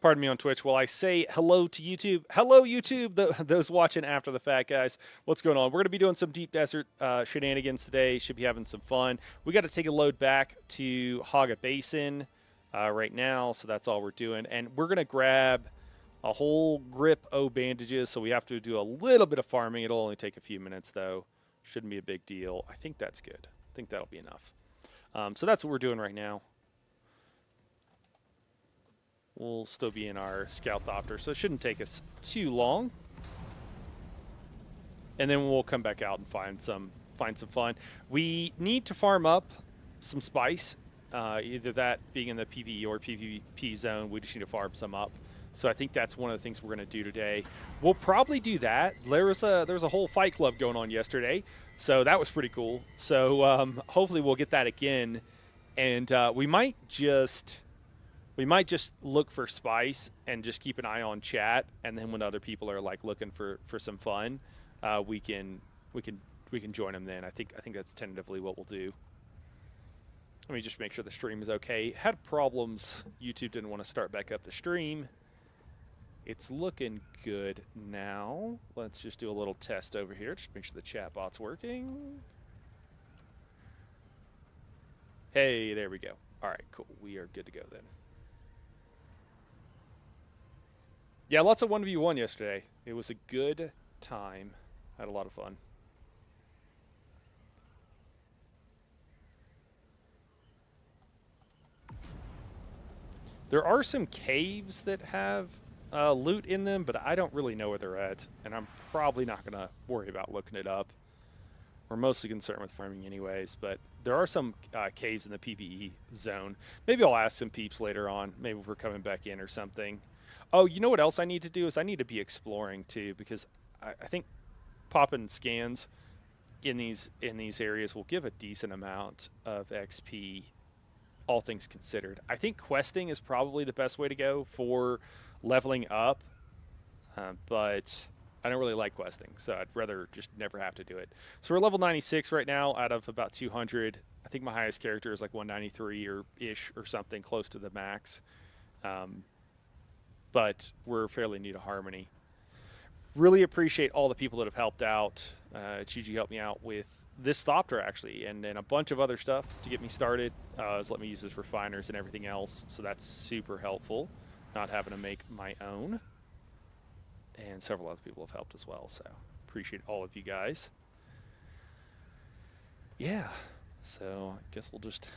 pardon me on Twitch, while I say hello to YouTube. Hello, YouTube, those watching after the fact, guys. What's going on? We're going to be doing some deep desert shenanigans today. Should be having some fun. We got to take a load back to Haga Basin right now, so that's all we're doing. And we're going to grab a whole grip O bandages, so we have to do a little bit of farming. It'll only take a few minutes, though. Shouldn't be a big deal. I think that's good. I think that'll be enough. So that's what we're doing right now. We'll still be in our scout thopter, so it shouldn't take us too long. And then we'll come back out and find some fun. We need to farm up some spice, either that being in the PvE or PvP zone. We just need to farm some up. So I think that's one of the things we're going to do today. We'll probably do that. There was a whole fight club going on yesterday, so that was pretty cool. So hopefully we'll get that again, and we might just look for spice and just keep an eye on chat, and then when other people are like looking for some fun, we can join them then. I think that's tentatively what we'll do. Let me just make sure the stream is okay. Had problems. YouTube didn't want to start back up the stream. It's looking good now. Let's just do a little test over here. Just make sure the chat bot's working. Hey, there we go. All right, cool. We are good to go then. Yeah, lots of 1v1 yesterday. It was a good time. Had a lot of fun. There are some caves that have loot in them, but I don't really know where they're at, and I'm probably not going to worry about looking it up. We're mostly concerned with farming anyways, but there are some caves in the PvE zone. Maybe I'll ask some peeps later on. Maybe we're coming back in or something. Oh, you know what else I need to do is I need to be exploring too, because I think popping scans in these areas will give a decent amount of XP, all things considered. I think questing is probably the best way to go for leveling up, but I don't really like questing, so I'd rather just never have to do it. So we're level 96 right now out of about 200. I think my highest character is like 193 or ish or something close to the max. But we're fairly new to Harmony. Really appreciate all the people that have helped out. Chiji helped me out with this thopter actually, and then a bunch of other stuff to get me started. Has let me use his refiners and everything else, so that's super helpful. Not having to make my own. And several other people have helped as well, so appreciate all of you guys. Yeah, so I guess we'll just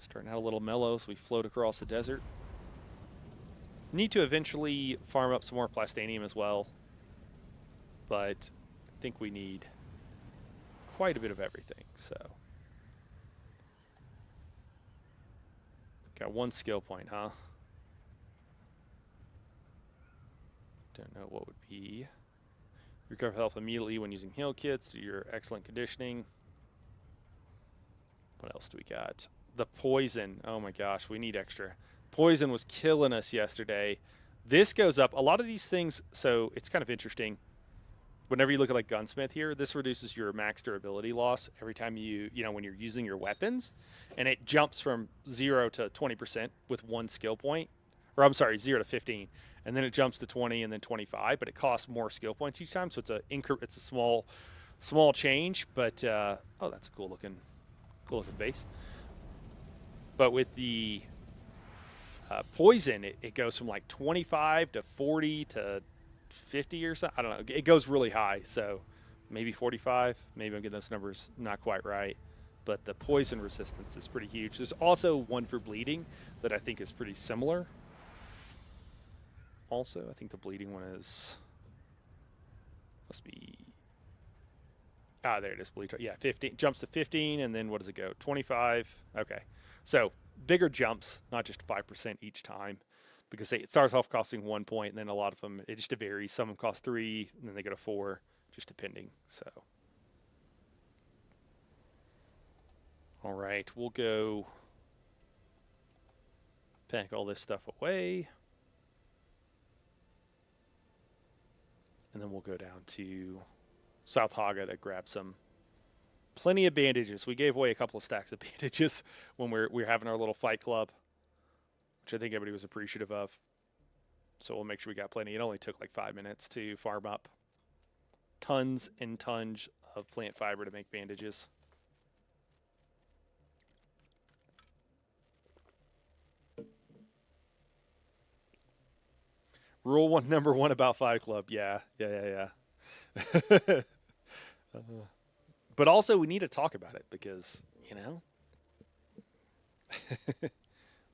starting out a little mellow as we float across the desert. Need to eventually farm up some more plastanium as well, but I think we need quite a bit of everything, so. Got one skill point, huh? Don't know what would be. Recover health immediately when using heal kits to your excellent conditioning. What else do we got? The poison. Oh my gosh, we need extra. Poison was killing us yesterday. This goes up. A lot of these things, so it's kind of interesting. Whenever you look at like Gunsmith here, this reduces your max durability loss every time when you're using your weapons. And it jumps from 0 to 20% with one skill point. Or I'm sorry, 0 to 15. And then it jumps to 20 and then 25, but it costs more skill points each time, so it's a small change, but oh, that's a cool looking base. But with the poison, it goes from like 25 to 40 to 50 or something. I don't know. It goes really high, so maybe 45. Maybe I'm getting those numbers not quite right. But the poison resistance is pretty huge. There's also one for bleeding that I think is pretty similar. Also, I think the bleeding one must be, there it is, bleed. Yeah, 15, jumps to 15, and then what does it go? 25, okay. So, bigger jumps, not just 5% each time, because it starts off costing 1 point, and then a lot of them, it just varies. Some of them cost 3, and then they go to 4, just depending, so. All right, we'll go pack all this stuff away. And then we'll go down to South Haga to grab plenty of bandages. We gave away a couple of stacks of bandages when we were having our little fight club, which I think everybody was appreciative of. So we'll make sure we got plenty. It only took like 5 minutes to farm up tons and tons of plant fiber to make bandages. Rule one, number one about Fight Club. Yeah. But also, we need to talk about it because, you know,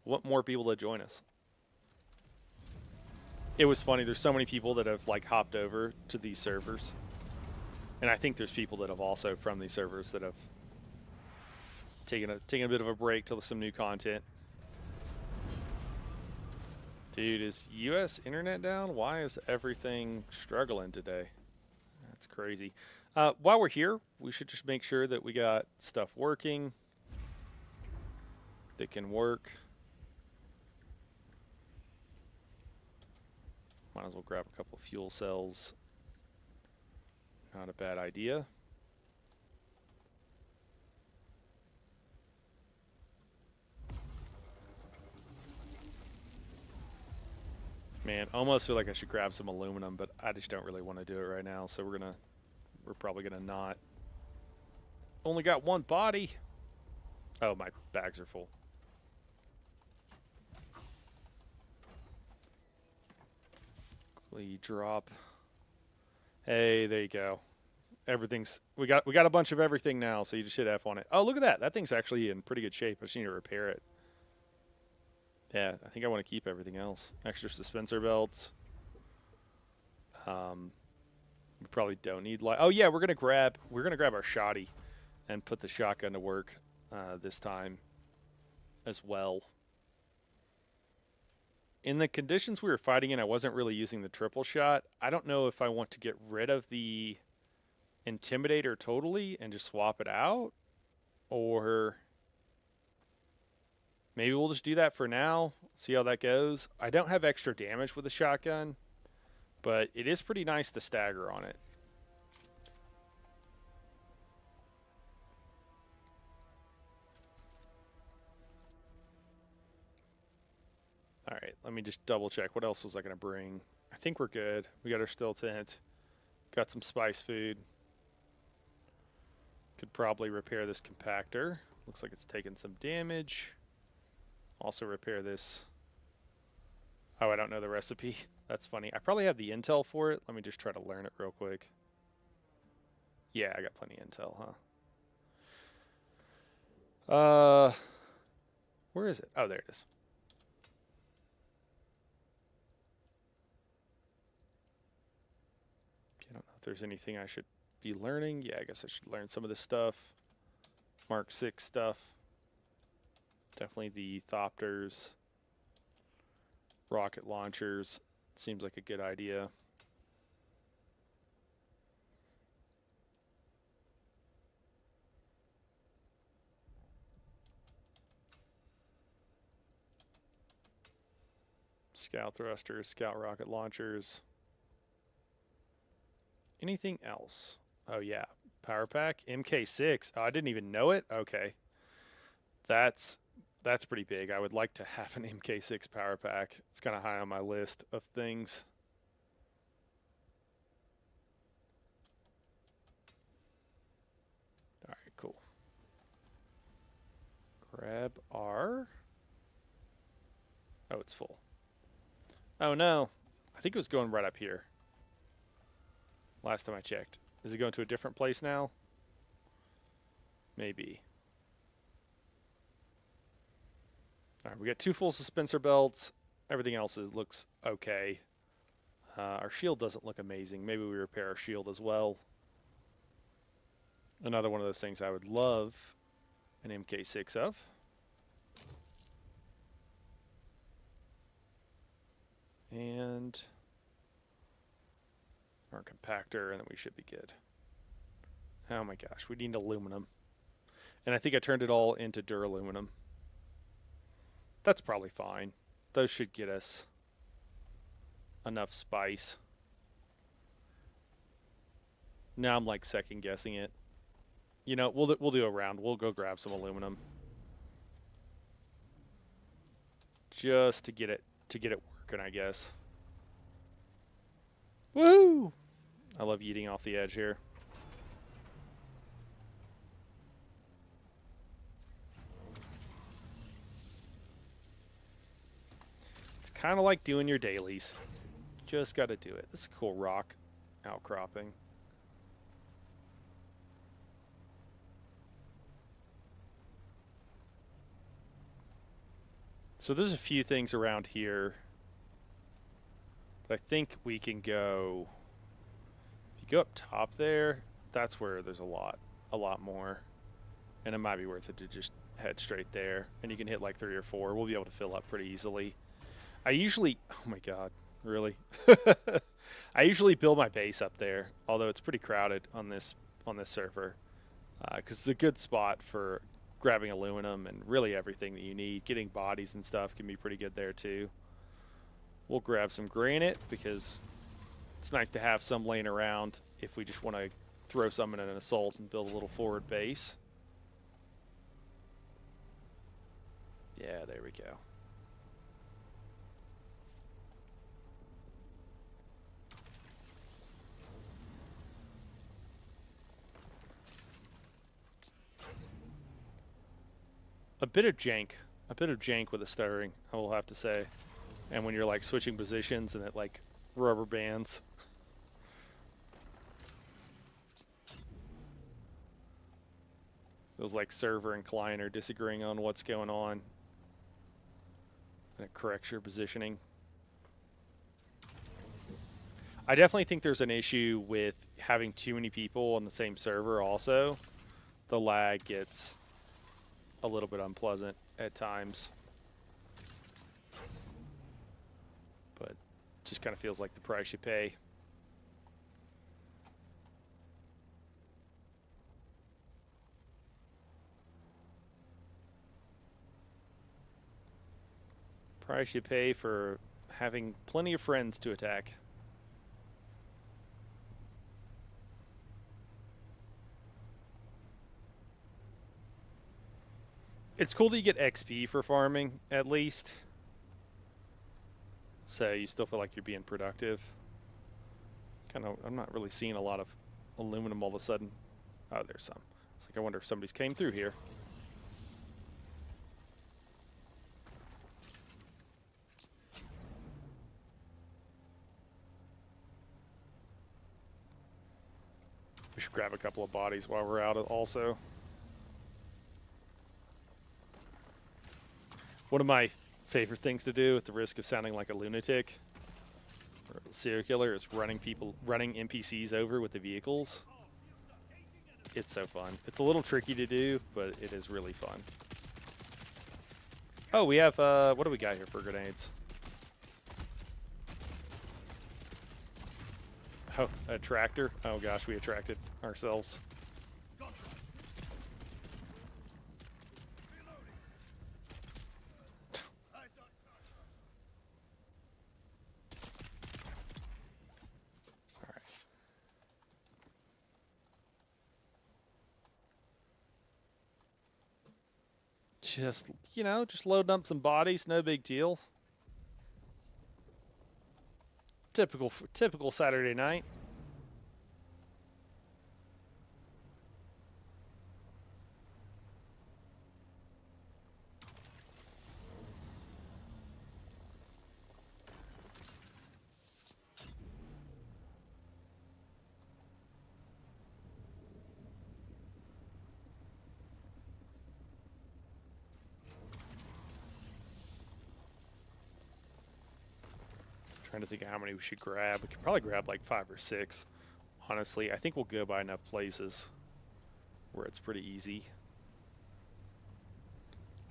want more people to join us. It was funny. There's so many people that have like hopped over to these servers, and I think there's people that have also from these servers that have taken a bit of a break to some new content. Dude, is U.S. internet down? Why is everything struggling today? That's crazy. While we're here, we should just make sure that we got stuff working that can work. Might as well grab a couple of fuel cells. Not a bad idea. Man, almost feel like I should grab some aluminum, but I just don't really want to do it right now, so we're probably gonna not. Only got one body. Oh, my bags are full. Quickly drop. Hey, there you go. Everything's we got a bunch of everything now, so you just hit F on it. Oh, look at that. That thing's actually in pretty good shape. I just need to repair it. Yeah, I think I want to keep everything else. Extra suspensor belts. We probably don't need light. Oh yeah, we're gonna grab our shoddy and put the shotgun to work this time as well. In the conditions we were fighting in, I wasn't really using the triple shot. I don't know if I want to get rid of the Intimidator totally and just swap it out, or maybe we'll just do that for now, see how that goes. I don't have extra damage with the shotgun, but it is pretty nice to stagger on it. All right, let me just double check. What else was I going to bring? I think we're good. We got our still tent. Got some spice food. Could probably repair this compactor. Looks like it's taken some damage. Also repair this. Oh, I don't know the recipe. That's funny. I probably have the intel for it. Let me just try to learn it real quick. Yeah, I got plenty of intel, huh? Where is it? Oh, there it is. I don't know if there's anything I should be learning. Yeah, I guess I should learn some of this stuff. Mark 6 stuff. Definitely the Thopters. Rocket launchers. Seems like a good idea. Scout thrusters, scout rocket launchers. Anything else? Oh yeah, power pack, MK6. Oh, I didn't even know it. Okay, that's pretty big. I would like to have an MK6 power pack. It's kind of high on my list of things. All right, cool. Grab our. Oh, it's full. Oh no, I think it was going right up here. Last time I checked. Is it going to a different place now? Maybe. All right, we got 2 full suspensor belts. Everything else looks okay. Our shield doesn't look amazing. Maybe we repair our shield as well. Another one of those things I would love an MK6 of. And our compactor, and then we should be good. Oh my gosh, we need aluminum. And I think I turned it all into duraluminum. That's probably fine. Those should get us enough spice. Now I'm like second guessing it. You know, we'll do a round. We'll go grab some aluminum. Just to get it working, I guess. Woo! I love eating off the edge here. It's kind of like doing your dailies. Just got to do it. This is a cool rock outcropping. So there's a few things around here. But I think we can go... If you go up top there, that's where there's a lot more. And it might be worth it to just head straight there. And you can hit like 3 or 4. We'll be able to fill up pretty easily. I usually... Oh my god. Really? I usually build my base up there. Although it's pretty crowded on this server. Because it's a good spot for grabbing aluminum and really everything that you need. Getting bodies and stuff can be pretty good there too. We'll grab some granite because it's nice to have some laying around if we just want to throw some in an assault and build a little forward base. Yeah, there we go. A bit of jank with the stuttering, I will have to say. And when you're like switching positions and it like rubber bands. Feels like server and client are disagreeing on what's going on. And it corrects your positioning. I definitely think there's an issue with having too many people on the same server also. The lag gets a little bit unpleasant at times. But just kind of feels like the price you pay. Price you pay for having plenty of friends to attack. It's cool that you get XP for farming, at least. So you still feel like you're being productive. I'm not really seeing a lot of aluminum all of a sudden. Oh, there's some. It's like I wonder if somebody's came through here. We should grab a couple of bodies while we're out also. One of my favorite things to do, at the risk of sounding like a lunatic or a serial killer, is running NPCs over with the vehicles. It's so fun. It's a little tricky to do, but it is really fun. Oh, we have, what do we got here for grenades? Oh, a tractor? Oh gosh, we attracted ourselves. Just, you know, just loading up some bodies, no big deal. Typical Saturday night. Trying to think of how many we should grab. We could probably grab like 5 or 6. Honestly, I think we'll go by enough places where it's pretty easy.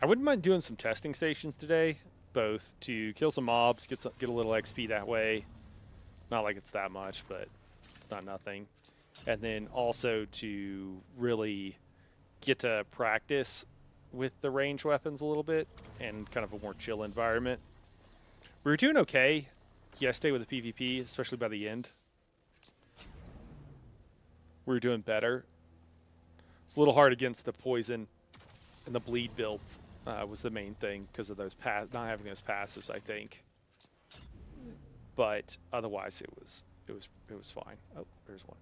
I wouldn't mind doing some testing stations today, both to kill some mobs, get a little XP that way. Not like it's that much, but it's not nothing. And then also to really get to practice with the ranged weapons a little bit and kind of a more chill environment. We were doing okay yesterday with the PvP, especially by the end. We were doing better. It's a little hard against the poison and the bleed builds was the main thing because of those not having those passives, I think. But otherwise, it it was fine. Oh, there's one.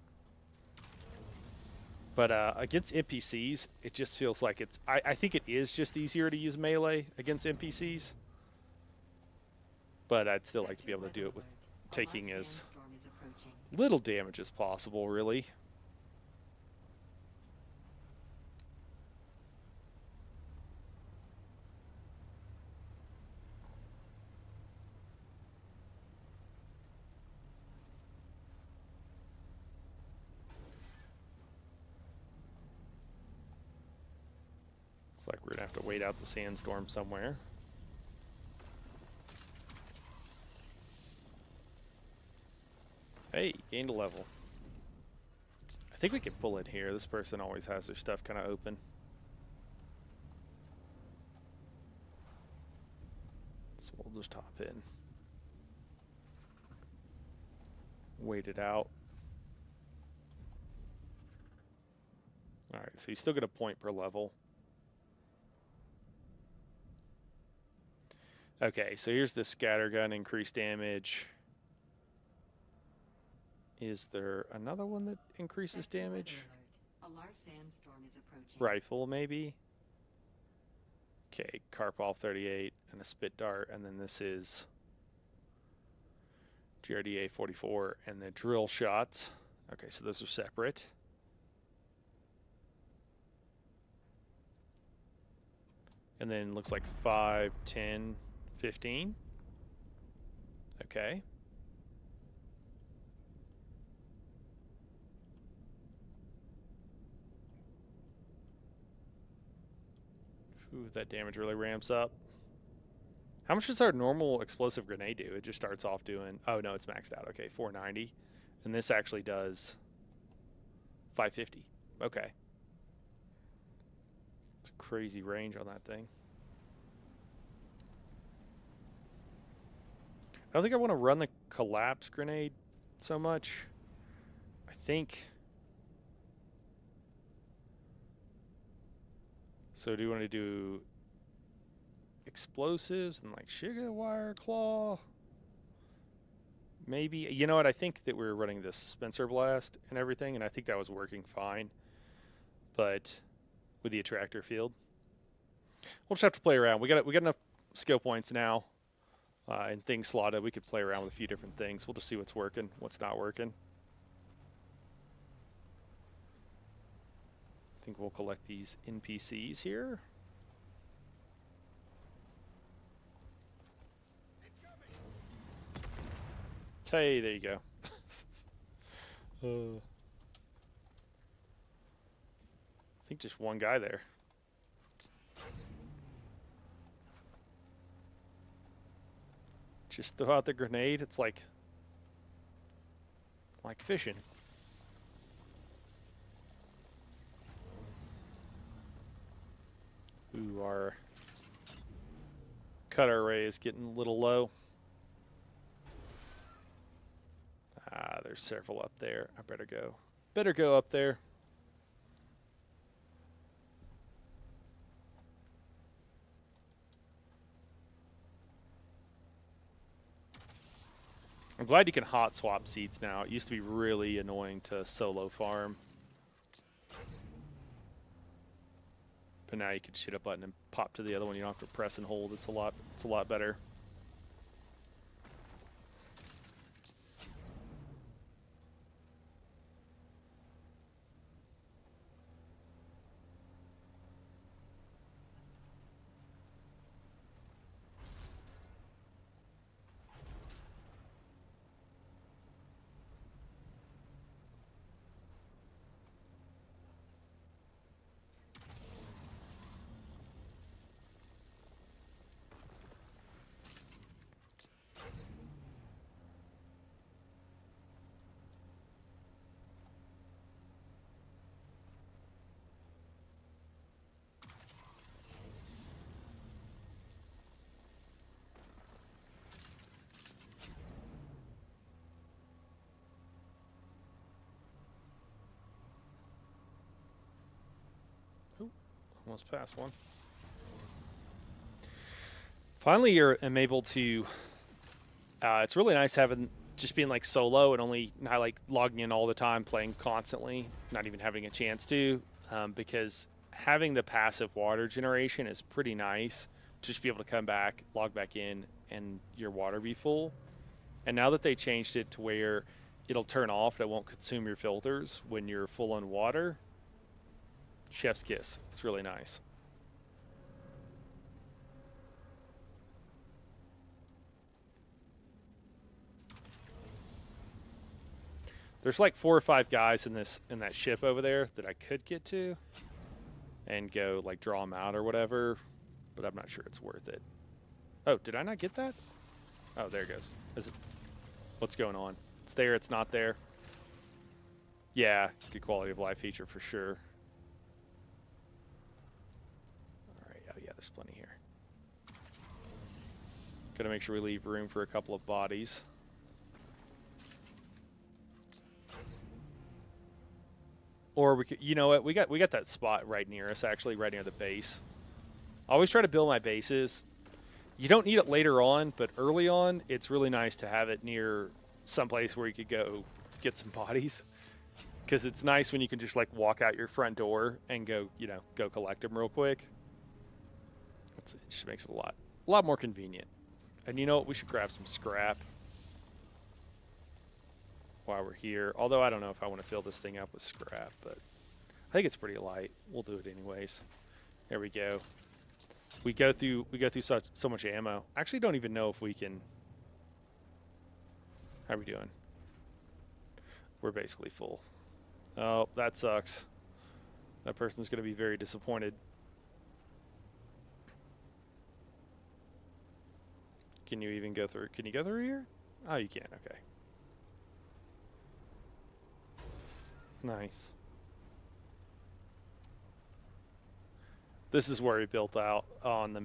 But against NPCs, it just feels like it's. I think it is just easier to use melee against NPCs. But I'd still like to be able to do it with taking as little damage as possible, really. Looks like we're going to have to wait out the sandstorm somewhere. Hey, gained a level. I think we can pull in here. This person always has their stuff kind of open. So we'll just hop in. Wait it out. Alright, so you still get a point per level. Okay, so here's the scattergun, increased damage. Is there another one that increases damage? A large sandstorm is approaching. Rifle, maybe? Okay, Karpov 38 and a spit dart, and then this is GRDA 44 and the drill shots. Okay, so those are separate. And then looks like 5, 10, 15. Okay. Ooh, that damage really ramps up. How much does our normal explosive grenade do? It just starts off doing... Oh, no, it's maxed out. Okay, 490. And this actually does 550. Okay. It's a crazy range on that thing. I don't think I want to run the collapse grenade so much. I think... So do you want to do explosives and like Shiga wire claw? Maybe. You know what? I think that we were running the dispenser blast and everything, and I think that was working fine. But with the attractor field, we'll just have to play around. We got enough skill points now and things slotted. We could play around with a few different things. We'll just see what's working, what's not working. I think we'll collect these NPCs here. Hey, there you go. I think just one guy there. Just throw out the grenade. It's like fishing. Ooh, our cutter array is getting a little low. Ah, there's several up there. I better go up there. I'm glad you can hot swap seats now. It used to be really annoying to solo farm. But now you can just hit a button and pop to the other one. You don't have to press and hold. It's a lot better. Almost past one. Finally, I'm able to... it's really nice having just being like solo and only not like logging in all the time, playing constantly, not even having a chance to, because having the passive water generation is pretty nice. Just be able to come back, log back in, and your water be full. And now that they changed it to where it'll turn off, it won't consume your filters when you're full on water. Chef's kiss. It's really nice. There's like 4 or 5 guys in that ship over there that I could get to and go like draw them out or whatever, but I'm not sure it's worth it. Oh, did I not get that? Oh, there it goes. Is it? What's going on? It's there. It's not there. Yeah, good quality of life feature for sure. All right. Oh yeah, there's plenty here. Gotta make sure we leave room for a couple of bodies. Or we could, you know what? We got that spot right near us, actually, right near the base. I always try to build my bases. You don't need it later on, but early on, it's really nice to have it near someplace where you could go get some bodies. Because it's nice when you can just like walk out your front door and go, go collect them real quick. It just makes it a lot more convenient. And you know what? We should grab some scrap while we're here. Although I don't know if I want to fill this thing up with scrap, but I think it's pretty light. We'll do it anyways. There we go. We go through so much ammo. I actually don't even know if we can. How are we doing? We're basically full. Oh, that sucks. That person's going to be very disappointed. Can you even go through? Can you go through here? Oh, you can. Okay. Nice. This is where we built out on the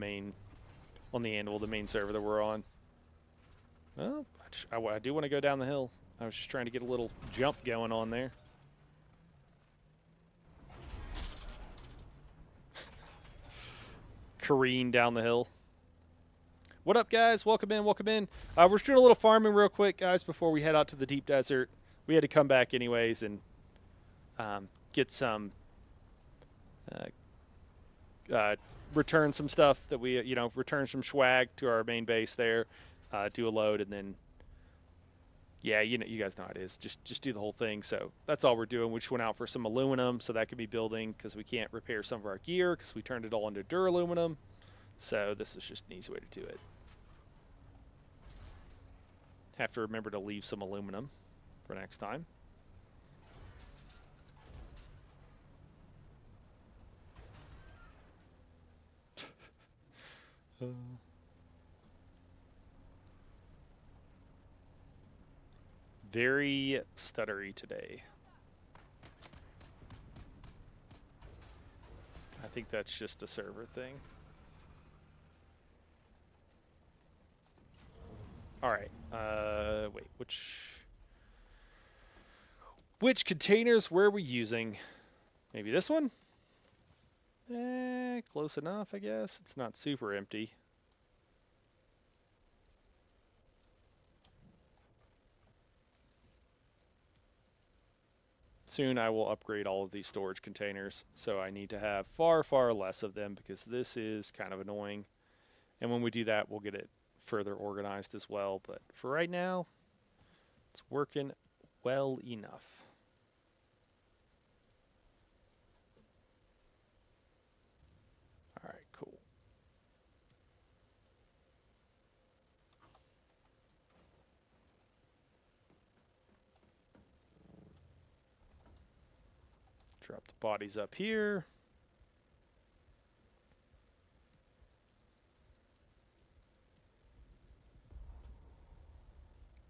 Anvil, the main server that we're on. Well, I do want to go down the hill. I was just trying to get a little jump going on there. Careen down the hill. What up, guys? Welcome in, welcome in. We're just doing a little farming real quick, guys, before we head out to the deep desert. We had to come back anyways and get some, return some stuff that we, return some swag to our main base there, do a load, and then, yeah, you guys know how it is. Just do the whole thing. So that's all we're doing. We just went out for some aluminum, so that could be building because we can't repair some of our gear because we turned it all into duraluminum. So this is just an easy way to do it. Have to remember to leave some aluminum for next time. Very stuttery today. I think that's just a server thing. All right. Wait, which containers were we using? Maybe this one? Close enough, I guess. It's not super empty. Soon I will upgrade all of these storage containers, so I need to have far, far less of them because this is kind of annoying. And when we do that, we'll get it further organized as well. But for right now, it's working well enough. All right, cool. Drop the bodies up here.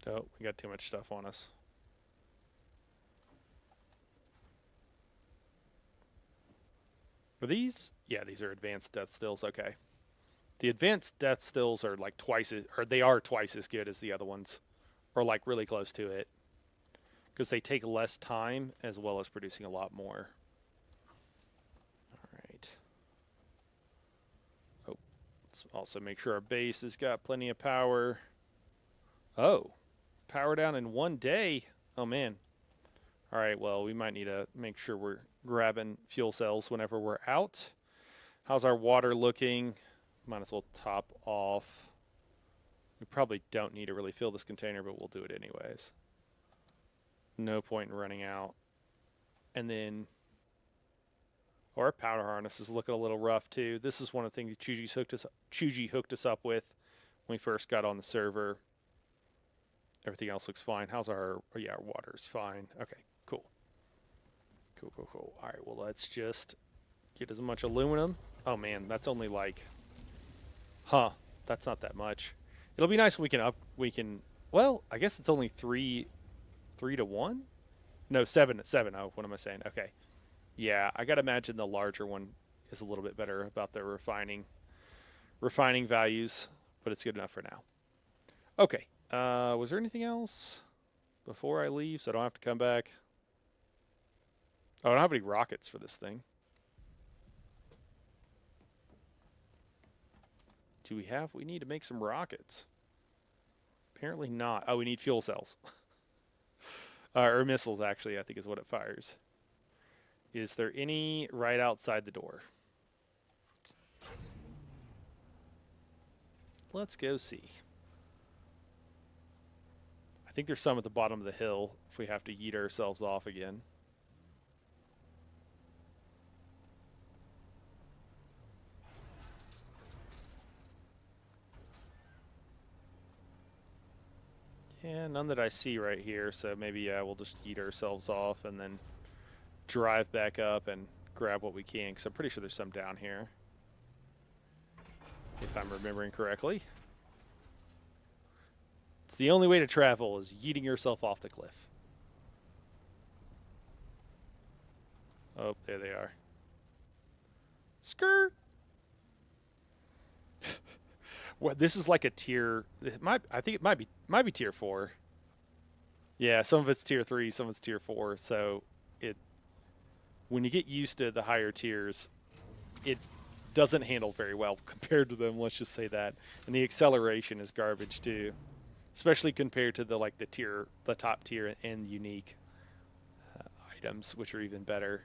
Oh, we got too much stuff on us. Are these? Yeah, these are advanced death stills. Okay. The advanced death stills are like they are twice as good as the other ones, or like really close to it, because they take less time as well as producing a lot more. All right. Oh, let's also make sure our base has got plenty of power. Oh, Power down in 1 day. Oh, man. All right, well, we might need to make sure we're grabbing fuel cells whenever we're out. How's our water looking? Might as well top off. We probably don't need to really fill this container, but we'll do it anyways. No point in running out. And then our power harness is looking a little rough too. This is one of the things Chuji hooked us up with when we first got on the server. Everything else looks fine. How's our, oh yeah, our water's fine. Okay, cool. Cool. All right, well, let's just get as much aluminum. Oh man, that's only like, that's not that much. It'll be nice when we can, well, I guess it's only 3 to 1? No, 7. Oh, what am I saying? Okay. Yeah, I gotta imagine the larger one is a little bit better about the refining values, but it's good enough for now. Okay. Was there anything else before I leave so I don't have to come back? Oh, I don't have any rockets for this thing. Do we have? We need to make some rockets. Apparently not. Oh, we need fuel cells. Or missiles, actually, I think is what it fires. Is there any right outside the door? Let's go see. I think there's some at the bottom of the hill if we have to yeet ourselves off again. Yeah, none that I see right here, so maybe we'll just yeet ourselves off and then drive back up and grab what we can, because I'm pretty sure there's some down here, if I'm remembering correctly. It's the only way to travel is yeeting yourself off the cliff. Oh, there they are. Skirt! Well, this is like a tier. I think it might be tier 4. Yeah, some of it's tier 3, some of it's tier 4. So when you get used to the higher tiers, it doesn't handle very well compared to them. Let's just say that. And the acceleration is garbage too, especially compared to the top tier and unique items, which are even better.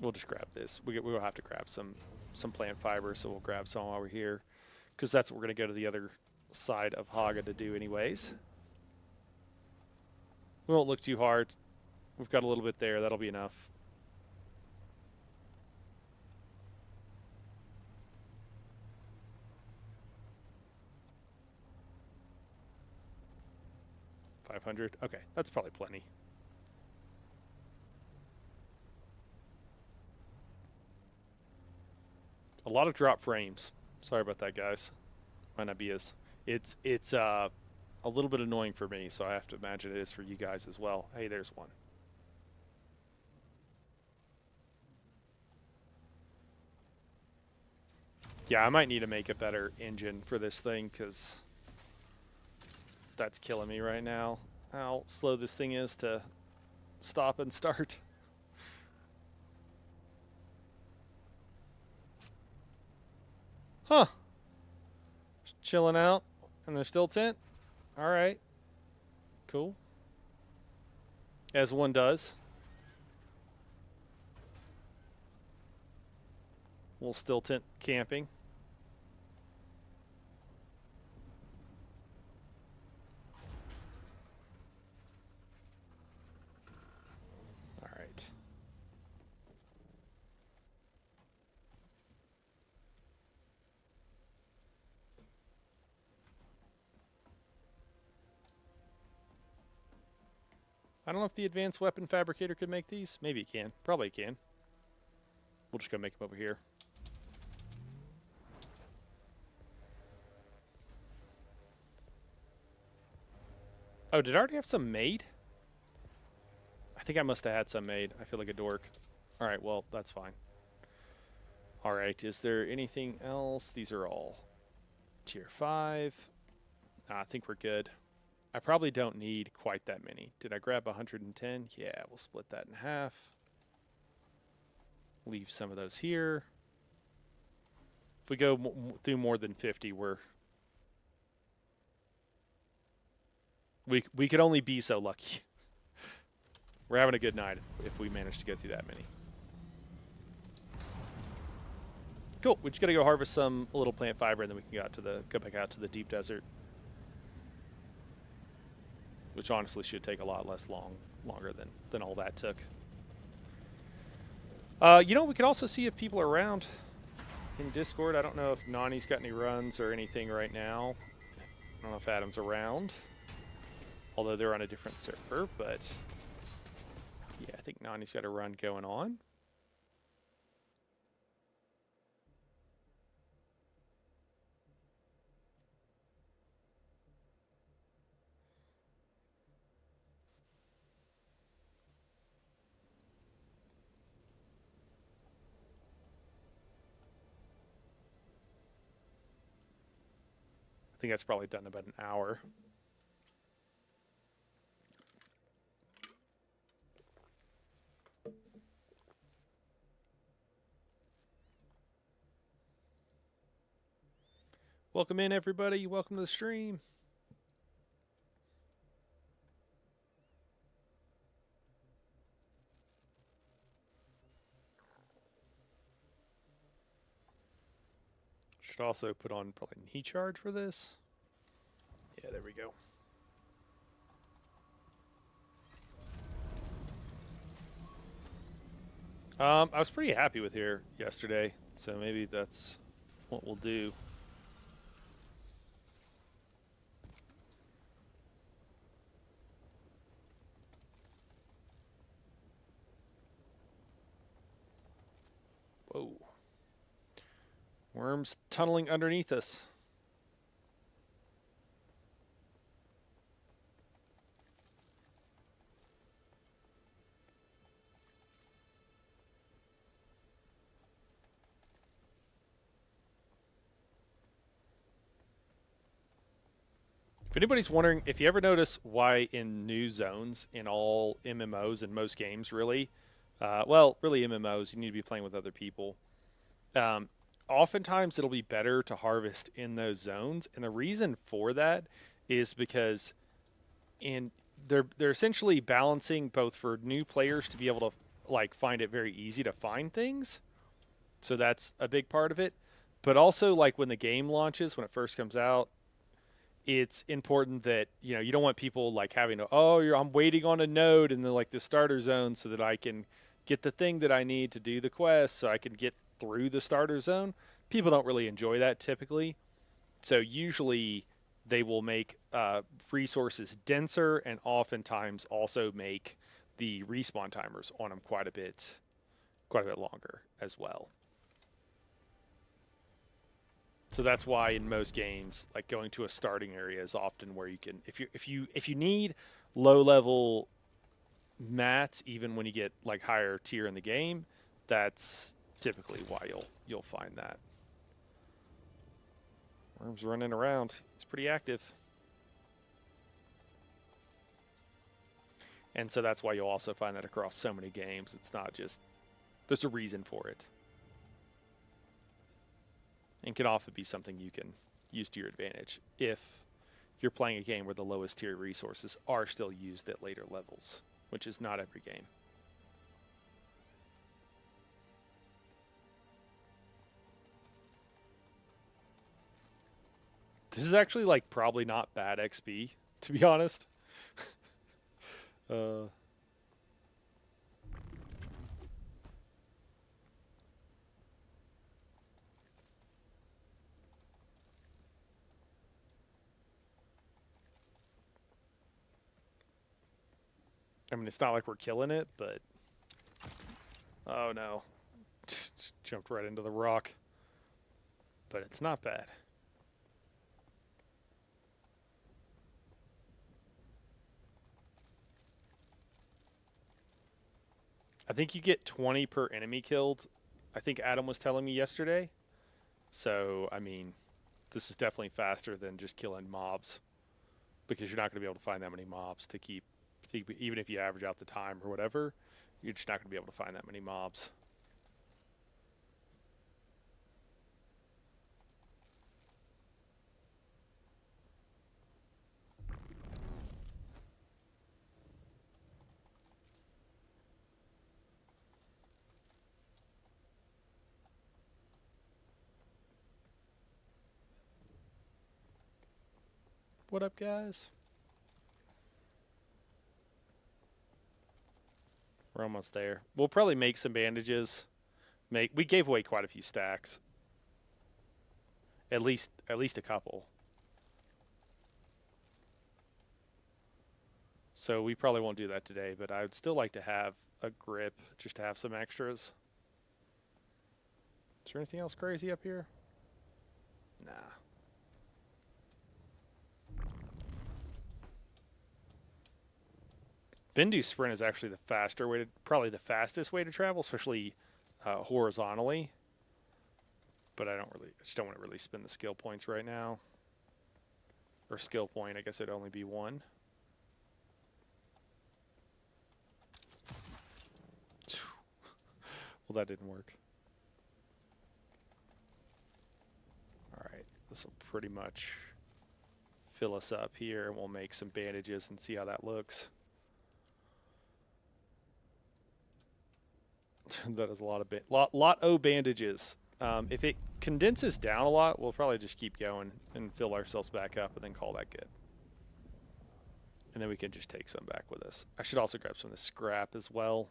We'll just grab this. We'll have to grab some plant fiber, so we'll grab some while we're here, because that's what we're going to go to the other side of Haga to do anyways. We won't look too hard. We've got a little bit there. That'll be enough. $500. Okay, that's probably plenty. A lot of drop frames. Sorry about that, guys. Might not be as... It's a little bit annoying for me, so I have to imagine it is for you guys as well. Hey, there's one. Yeah, I might need to make a better engine for this thing, because that's killing me right now. How slow this thing is to stop and start. Huh. Just chilling out in the still tent. All right. Cool. As one does. Little still tent camping. All right. I don't know if the advanced weapon fabricator could make these. Maybe it can. Probably it can. We'll just go make them over here. Oh, did I already have some made? I think I must have had some made. I feel like a dork. All right, well, that's fine. All right, is there anything else? These are all tier 5. I think we're good. I probably don't need quite that many. Did I grab 110? Yeah, we'll split that in half. Leave some of those here. If we go through more than 50, we're We could only be so lucky. We're having a good night if we manage to go through that many. Cool. We just gotta go harvest some a little plant fiber, and then we can go back out to the deep desert, which honestly should take a lot longer than all that took. You know, we could also see if people are around in Discord. I don't know if Nani's got any runs or anything right now. I don't know if Adam's around, although they're on a different server. But yeah, I think Nani's got a run going on. I think that's probably done about an hour. Welcome in, everybody. Welcome to the stream. Should also put on probably knee charge for this. Yeah, there we go. I was pretty happy with here yesterday, so maybe that's what we'll do. Whoa. Worms tunneling underneath us. If anybody's wondering, if you ever notice why in new zones in all MMOs and most games, really, well, really MMOs, you need to be playing with other people. Oftentimes it'll be better to harvest in those zones, and the reason for that is because they're essentially balancing both for new players to be able to like find it very easy to find things, so that's a big part of it. But also, like when the game launches, when it first comes out, it's important that you don't want people like having to I'm waiting on a node in the starter zone so that I can get the thing that I need to do the quest, so I can get through the starter zone. People don't really enjoy that typically, so usually they will make resources denser, and oftentimes also make the respawn timers on them quite a bit longer as well. So that's why in most games, like going to a starting area is often where you can, if you need low level mats, even when you get like higher tier in the game, that's typically why you'll find that. Worm's running around. He's pretty active. And so that's why you'll also find that across so many games. It's not just, there's a reason for it. And can often be something you can use to your advantage if you're playing a game where the lowest tier resources are still used at later levels, which is not every game. This is actually like probably not bad XP, to be honest. I mean, it's not like we're killing it, but... Oh, no. Just jumped right into the rock. But it's not bad. I think you get 20 per enemy killed. I think Adam was telling me yesterday. So, I mean, this is definitely faster than just killing mobs, because you're not going to be able to find that many mobs to keep, even if you average out the time or whatever, you're just not going to be able to find that many mobs. What up, guys? We're almost there. We'll probably make some bandages. We gave away quite a few stacks. At least a couple. So we probably won't do that today, but I would still like to have a grip just to have some extras. Is there anything else crazy up here? Nah. Bendu sprint is actually the faster way to, probably the fastest way to travel, especially horizontally. But I just don't want to really spend the skill points right now. Or skill point, I guess it'd only be one. Well, that didn't work. All right, this will pretty much fill us up here, and we'll make some bandages and see how that looks. That is a lot of lot o bandages. If it condenses down a lot, we'll probably just keep going and fill ourselves back up and then call that good. And then we can just take some back with us. I should also grab some of the scrap as well.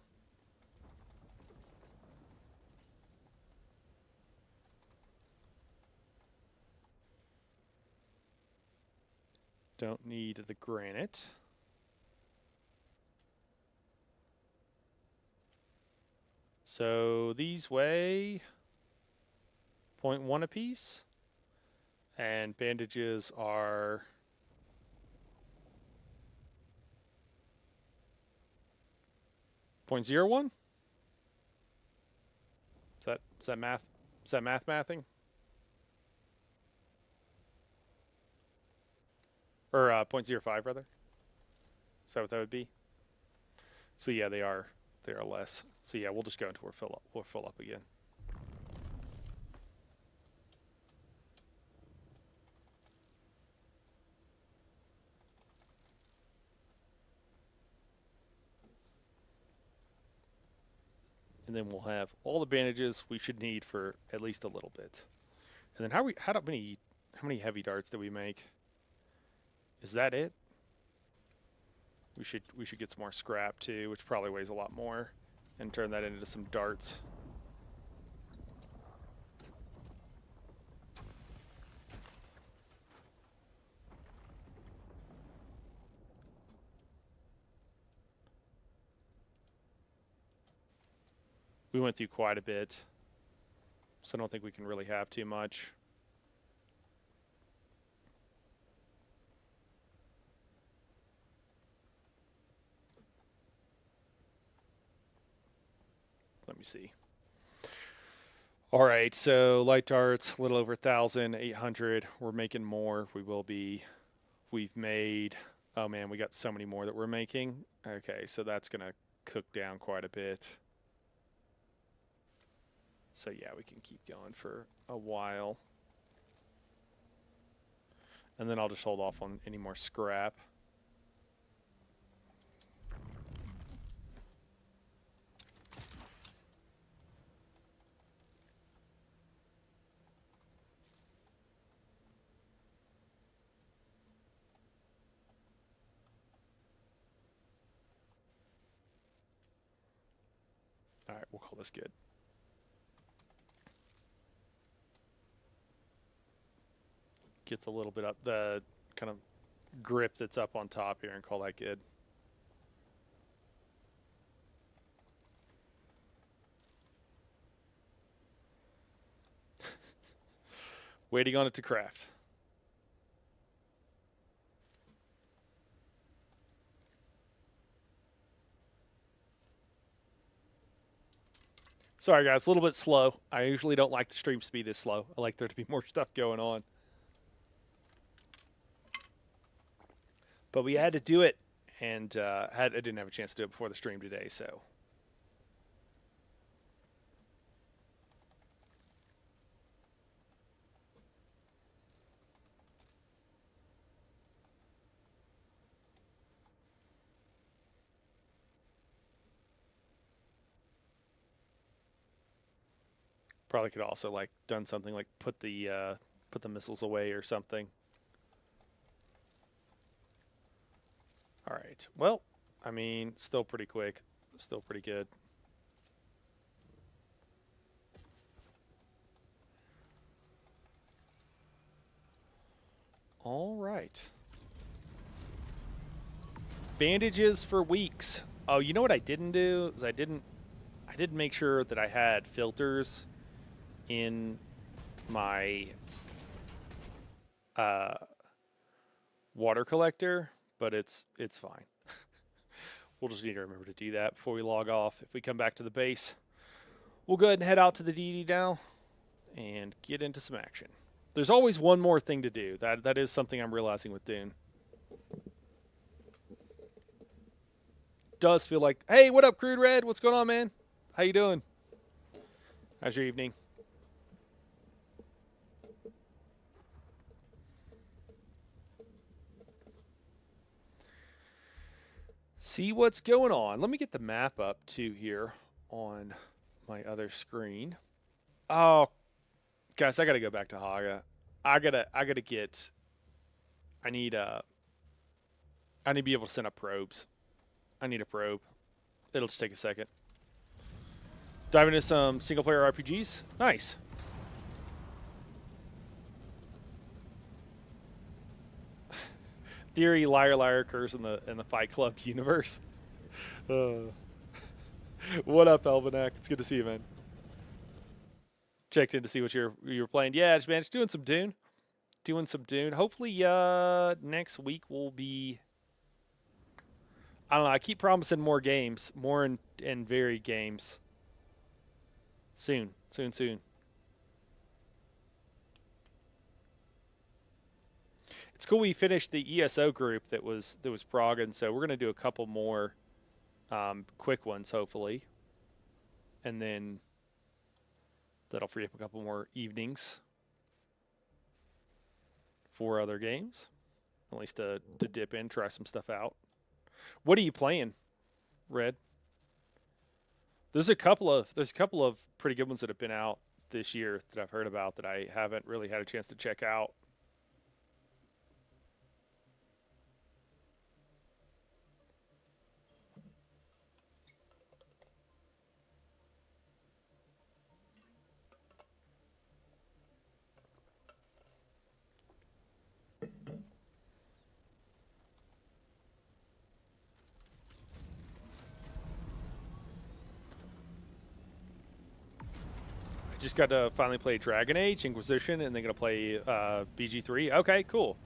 Don't need the granite. So these weigh 0.1 apiece. And bandages are 0.01. Is that math? Is that mathing? Or 0.05 rather. Is that what that would be? So yeah, they are less. So yeah, we'll just go until we're fill up again. And then we'll have all the bandages we should need for at least a little bit. And then how many heavy darts do we make? Is that it? We should get some more scrap too, which probably weighs a lot more, and turn that into some darts. We went through quite a bit, so I don't think we can really have too much. Let me see. All right, so light darts, a little over 1,800. We're making more. We will be. We've made. Oh man, we got so many more that we're making. Okay, so that's gonna cook down quite a bit. So yeah, we can keep going for a while. And then I'll just hold off on any more scrap. All right, we'll call this good. Get a little bit up, the kind of grip that's up on top here, and call that good. Waiting on it to craft. Sorry guys, a little bit slow. I usually don't like the stream speed this slow. I like there to be more stuff going on. But we had to do it, and I didn't have a chance to do it before the stream today, so. Probably could also like done something like put the missiles away or something. All right. Well, I mean, still pretty quick. Still pretty good. All right. Bandages for weeks. Oh, you know what I didn't do? Is I didn't make sure that I had filters in my uh, water collector, but it's fine. We'll just need to remember to do that before we log off. If we come back to the base, we'll go ahead and head out to the DD now and get into some action. There's always one more thing to do. That is something I'm realizing with Dune. Does feel like, hey, what up, Crude Red? What's going on, man? How you doing? How's your evening? See what's going on. Let me get the map up too here on my other screen. Oh, guys, I gotta go back to Haga. I gotta get. I need to be able to send up probes. I need a probe. It'll just take a second. Dive into some single player RPGs. Nice. Theory, liar, liar occurs in the Fight Club universe. What up, Alvinac? It's good to see you, man. Checked in to see what you were playing. Yeah, man, just doing some Dune. Hopefully, next week will be. I don't know. I keep promising more games, more and varied games. Soon. It's cool we finished the ESO group that was progging, so we're gonna do a couple more quick ones hopefully, and then that'll free up a couple more evenings for other games, at least to dip in, try some stuff out. What are you playing, Red? There's a couple of pretty good ones that have been out this year that I've heard about that I haven't really had a chance to check out. Just got to finally play Dragon Age, Inquisition, and then gonna play BG3. Okay, cool.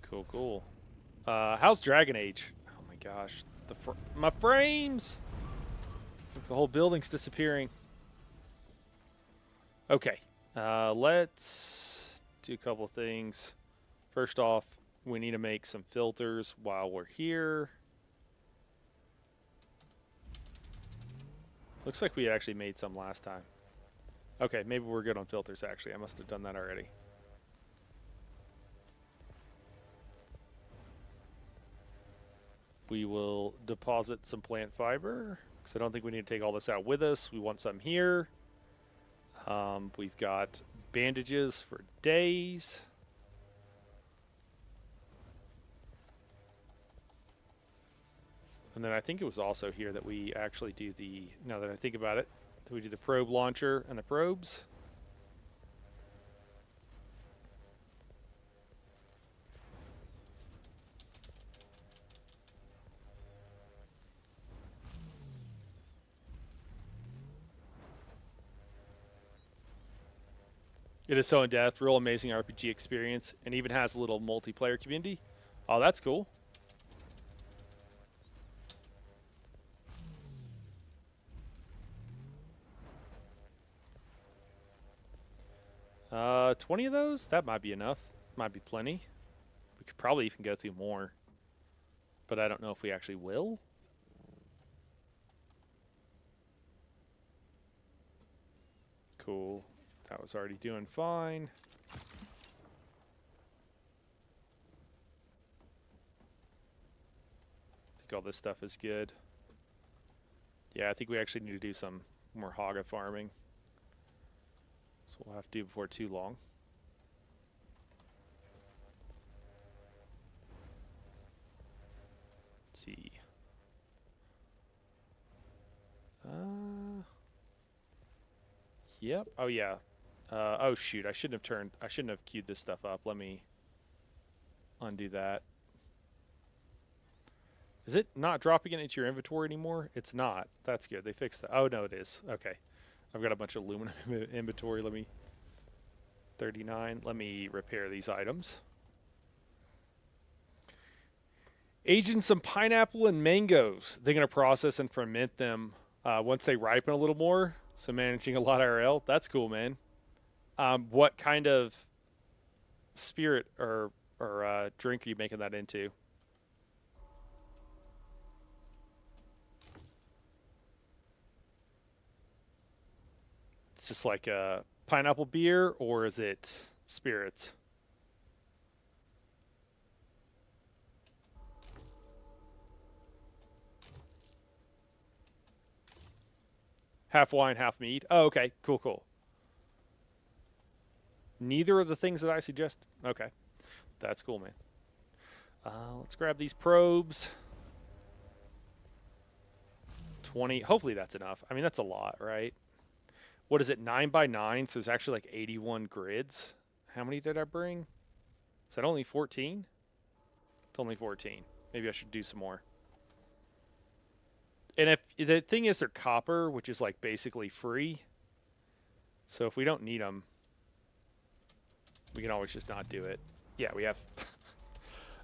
Cool. How's Dragon Age? Oh my gosh, my frames! The whole building's disappearing. Okay, let's do a couple of things. First off, we need to make some filters while we're here. Looks like we actually made some last time. Okay, maybe we're good on filters, actually. I must have done that already. We will deposit some plant fiber, because I don't think we need to take all this out with us. We want some here. We've got bandages for days. And then I think it was also here that we actually do the, now that I think about it, we do the probe launcher and the probes. It is so in depth, real amazing RPG experience, and even has a little multiplayer community. Oh, that's cool. 20 of those? That might be enough. Might be plenty. We could probably even go through more. But I don't know if we actually will. Cool. That was already doing fine. I think all this stuff is good. Yeah, I think we actually need to do some more Haga farming. So we'll have to do before too long. see. Yep. Oh yeah. Oh shoot! I shouldn't have queued this stuff up. Let me undo that. Is it not dropping it into your inventory anymore? It's not. That's good. They fixed that. Oh no, it is. Okay. I've got a bunch of aluminum inventory. 39. Let me repair these items. Aging some pineapple and mangoes. They're going to process and ferment them once they ripen a little more. So managing a lot of RL. That's cool, man. What kind of spirit or drink are you making that into? It's just like a pineapple beer, or is it spirits? Half wine, half mead. Oh, okay. Cool, cool. Neither of the things that I suggest. Okay. That's cool, man. Let's grab these probes. 20. Hopefully that's enough. I mean, that's a lot, right? What is it? 9 by 9. So it's actually like 81 grids. How many did I bring? Is that only 14? It's only 14. Maybe I should do some more. And if the thing is, they're copper, which is like basically free. So if we don't need them, we can always just not do it. Yeah, we have.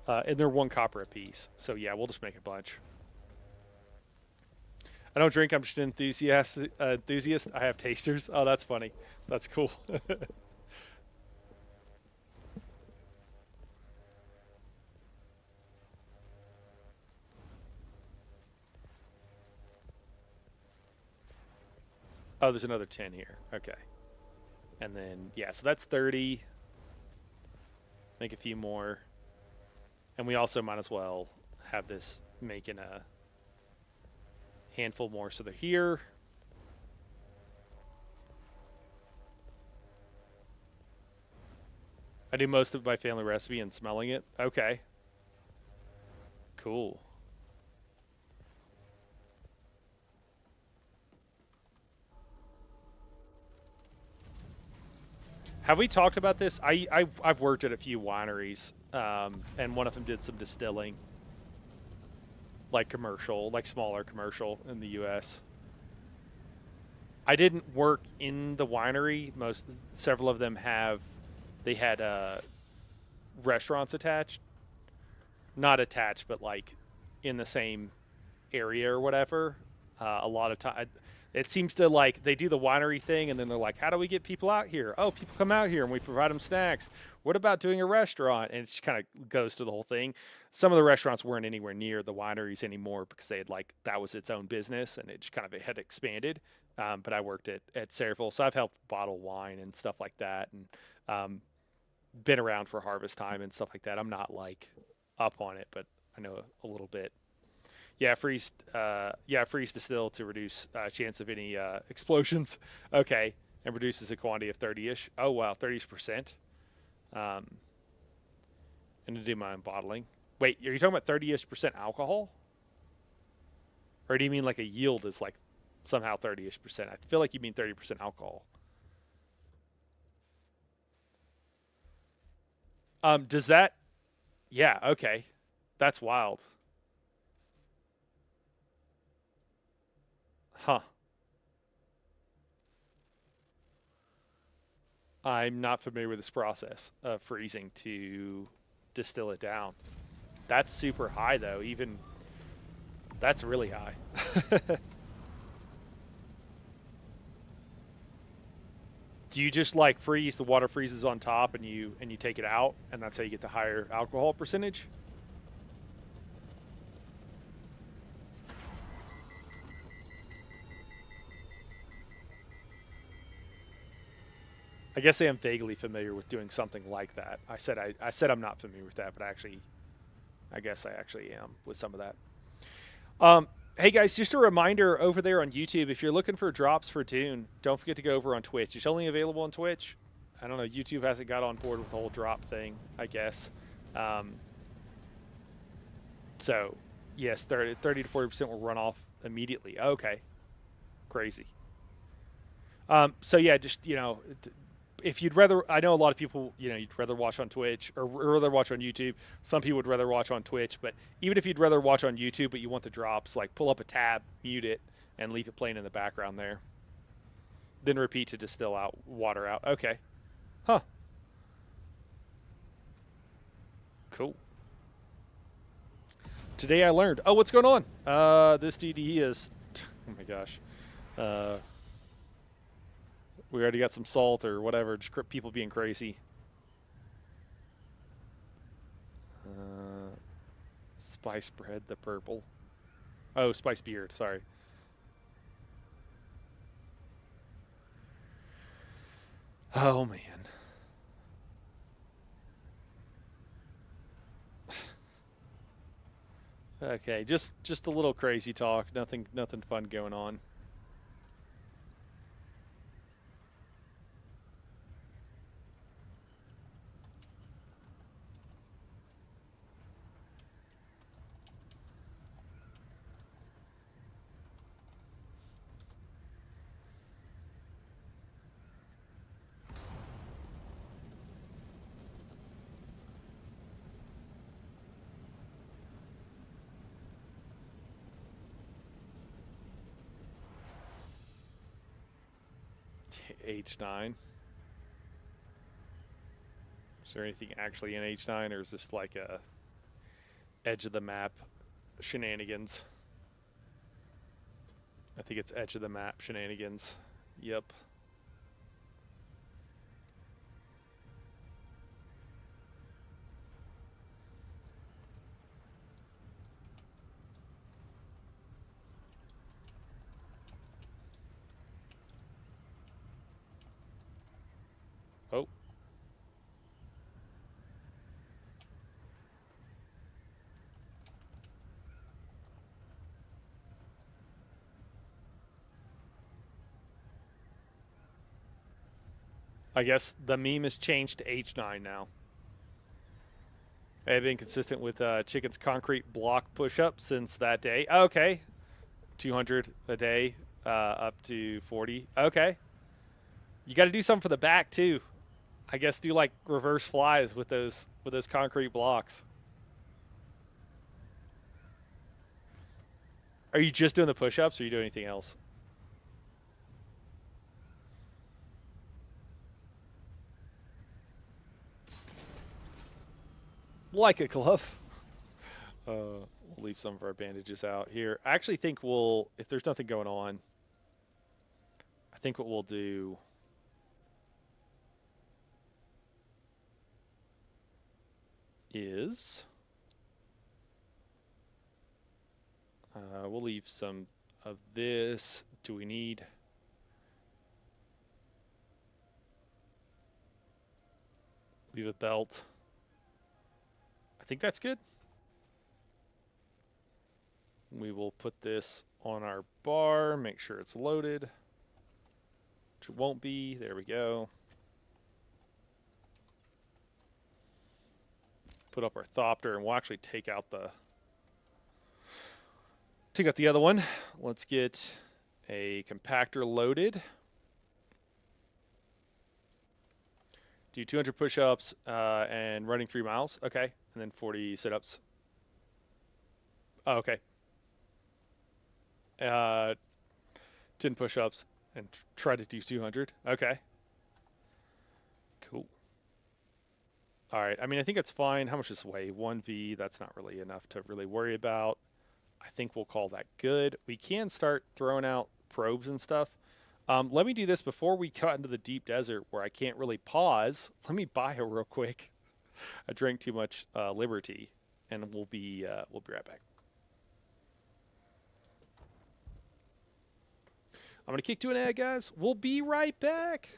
And they're 1 copper a piece. So yeah, we'll just make a bunch. I don't drink. I'm just an enthusiast. I have tasters. Oh, that's funny. That's cool. Oh, there's another 10 here. Okay. And then, yeah, so that's 30. Make a few more. And we also might as well have this making a handful more. So they're here. I do most of my family recipe and smelling it. Okay. Cool. Have we talked about this? I've worked at a few wineries, and one of them did some distilling, like commercial, like smaller commercial in the U.S. I didn't work in the winery. Several of them had restaurants attached, not attached, but like in the same area or whatever. A lot of time. It seems to like they do the winery thing and then they're like, how do we get people out here? Oh, people come out here and we provide them snacks. What about doing a restaurant? And it just kind of goes to the whole thing. Some of the restaurants weren't anywhere near the wineries anymore because they had that was its own business and it just kind of had expanded. But I worked at Sayreville, so I've helped bottle wine and stuff like that, and been around for harvest time and stuff like that. I'm not like up on it, but I know a little bit. Yeah, freeze distill to reduce chance of any explosions. Okay, and reduces a quantity of 30-ish. Oh wow, 30%. And to do my own bottling. Wait, are you talking about 30-ish% alcohol? Or do you mean like a yield is like somehow 30-ish%? I feel like you mean 30% alcohol. Does that? Yeah. Okay, that's wild. Huh. I'm not familiar with this process of freezing to distill it down. That's super high, though. Even that's really high. Do you just like freeze the water freezes on top and you take it out and that's how you get the higher alcohol percentage? I guess I am vaguely familiar with doing something like that. I said I'm not familiar with that, but I guess I actually am with some of that. Hey guys, just a reminder over there on YouTube, if you're looking for drops for Dune, don't forget to go over on Twitch. It's only available on Twitch. I don't know, YouTube hasn't got on board with the whole drop thing, I guess. So Yes, 30 to 40% will run off immediately. Okay, crazy. So yeah, just if you'd rather, I know a lot of people, you'd rather watch on Twitch or rather watch on YouTube. Some people would rather watch on Twitch, but even if you'd rather watch on YouTube, but you want the drops, like pull up a tab, mute it, and leave it playing in the background there. Then repeat to distill out water out. Okay, huh? Cool. Today I learned. Oh, what's going on? This DDE is. Oh my gosh. Uh, we already got some salt or whatever. Just people being crazy. Uh, Spice bread, the purple. Oh, spice beard. Sorry. Oh man. Okay, just a little crazy talk. Nothing fun going on. H9. Is there anything actually in H9, or is this like a edge of the map shenanigans? I think it's edge of the map shenanigans. Yep. Oh. I guess the meme has changed to H9 now. I've been consistent with Chicken's concrete block push-up since that day. Okay, 200 a day, up to 40. Okay, you got to do something for the back too. I guess do like reverse flies with those concrete blocks. Are you just doing the push-ups, or are you doing anything else? Like a glove. We'll leave some of our bandages out here. I actually think if there's nothing going on, I think what we'll do is we'll leave some of this. Do we need? Leave a belt. I think that's good. We will put this on our bar, make sure it's loaded, which it won't be. There we go. Put up our Thopter, and we'll actually take out the other one. Let's get a compactor loaded. Do 200 push-ups and running 3 miles. Okay, and then 40 sit-ups. Oh, okay. 10 push-ups and try to do 200. Okay. Cool. All right. I mean, I think it's fine. How much does this weigh? 1V. That's not really enough to really worry about. I think we'll call that good. We can start throwing out probes and stuff. Let me do this before we cut into the deep desert where I can't really pause. Let me bio real quick. I drank too much Liberty, and we'll be right back. I'm gonna kick to an ad, guys. We'll be right back.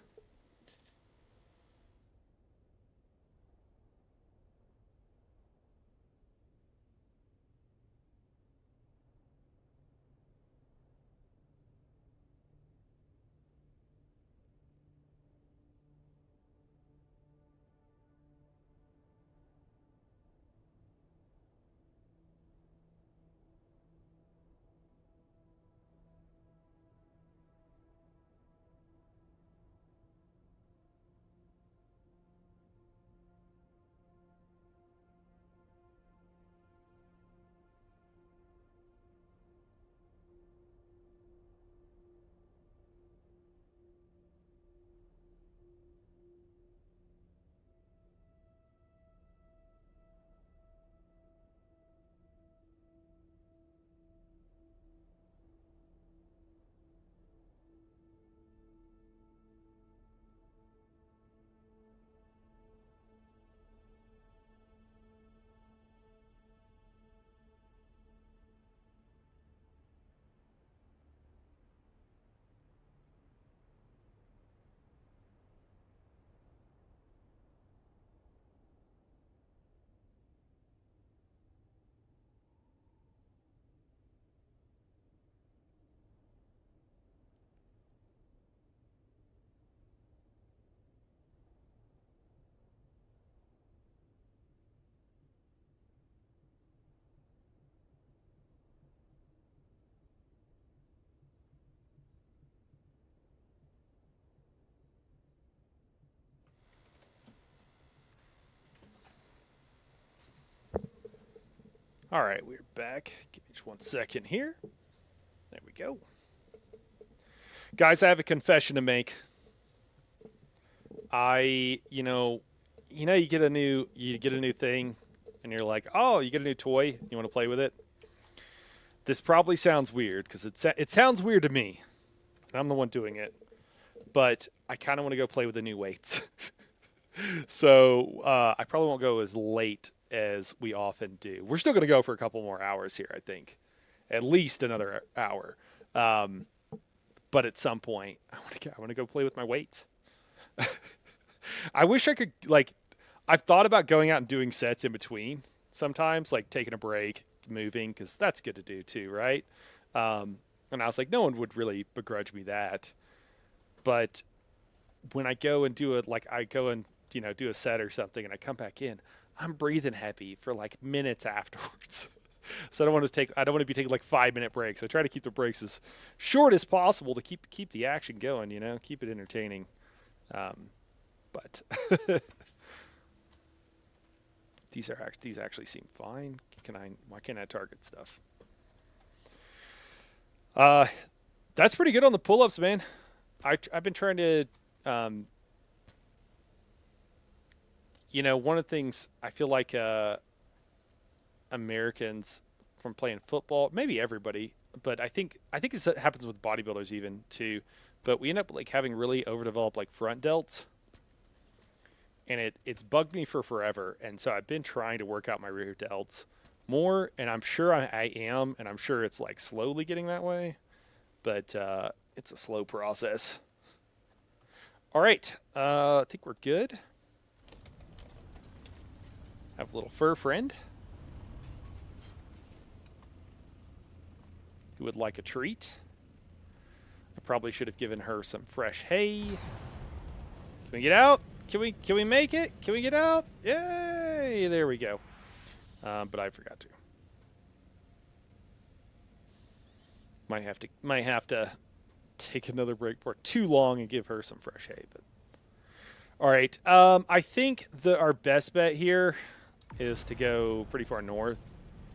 All right, we're back. Give me just 1 second here. There we go. Guys, I have a confession to make. You get a new thing, and you're like, oh, you get a new toy. You want to play with it? This probably sounds weird because it sounds weird to me, and I'm the one doing it. But I kind of want to go play with the new weights. So I probably won't go as late as we often do. We're still going to go for a couple more hours here, I think. At least another hour. But at some point, I want to go play with my weights. I wish I could, like, I've thought about going out and doing sets in between sometimes, like taking a break, moving, because that's good to do too, right? And I was like, no one would really begrudge me that. But when I go and do it, like I go and, do a set or something and I come back in, I'm breathing heavy for like minutes afterwards. So I don't want to be taking like 5-minute breaks. I try to keep the breaks as short as possible to keep the action going, keep it entertaining. But these actually seem fine. Why can't I target stuff? That's pretty good on the pull-ups, man. I've been trying to, one of the things I feel like Americans from playing football, maybe everybody, but I think it happens with bodybuilders even too. But we end up like having really overdeveloped like front delts, and it's bugged me for forever. And so I've been trying to work out my rear delts more, and I'm sure I am, and I'm sure it's like slowly getting that way, but it's a slow process. All right, I think we're good. Have a little fur friend who would like a treat. I probably should have given her some fresh hay. Can we get out? Can we make it? Can we get out? Yay! There we go. But I forgot to. Might have to take another break for too long and give her some fresh hay. But all right, I think our best bet here is to go pretty far north.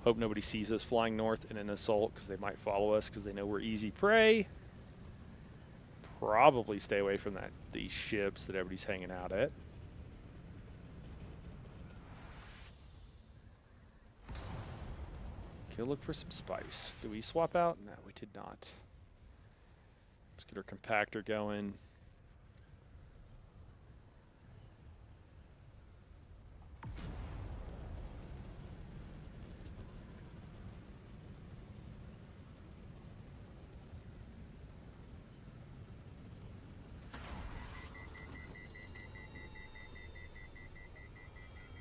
Hope nobody sees us flying north in an assault because they might follow us because they know we're easy prey. Probably stay away from these ships that everybody's hanging out at. Go look for some spice. Did we swap out? No, we did not. Let's get our compactor going.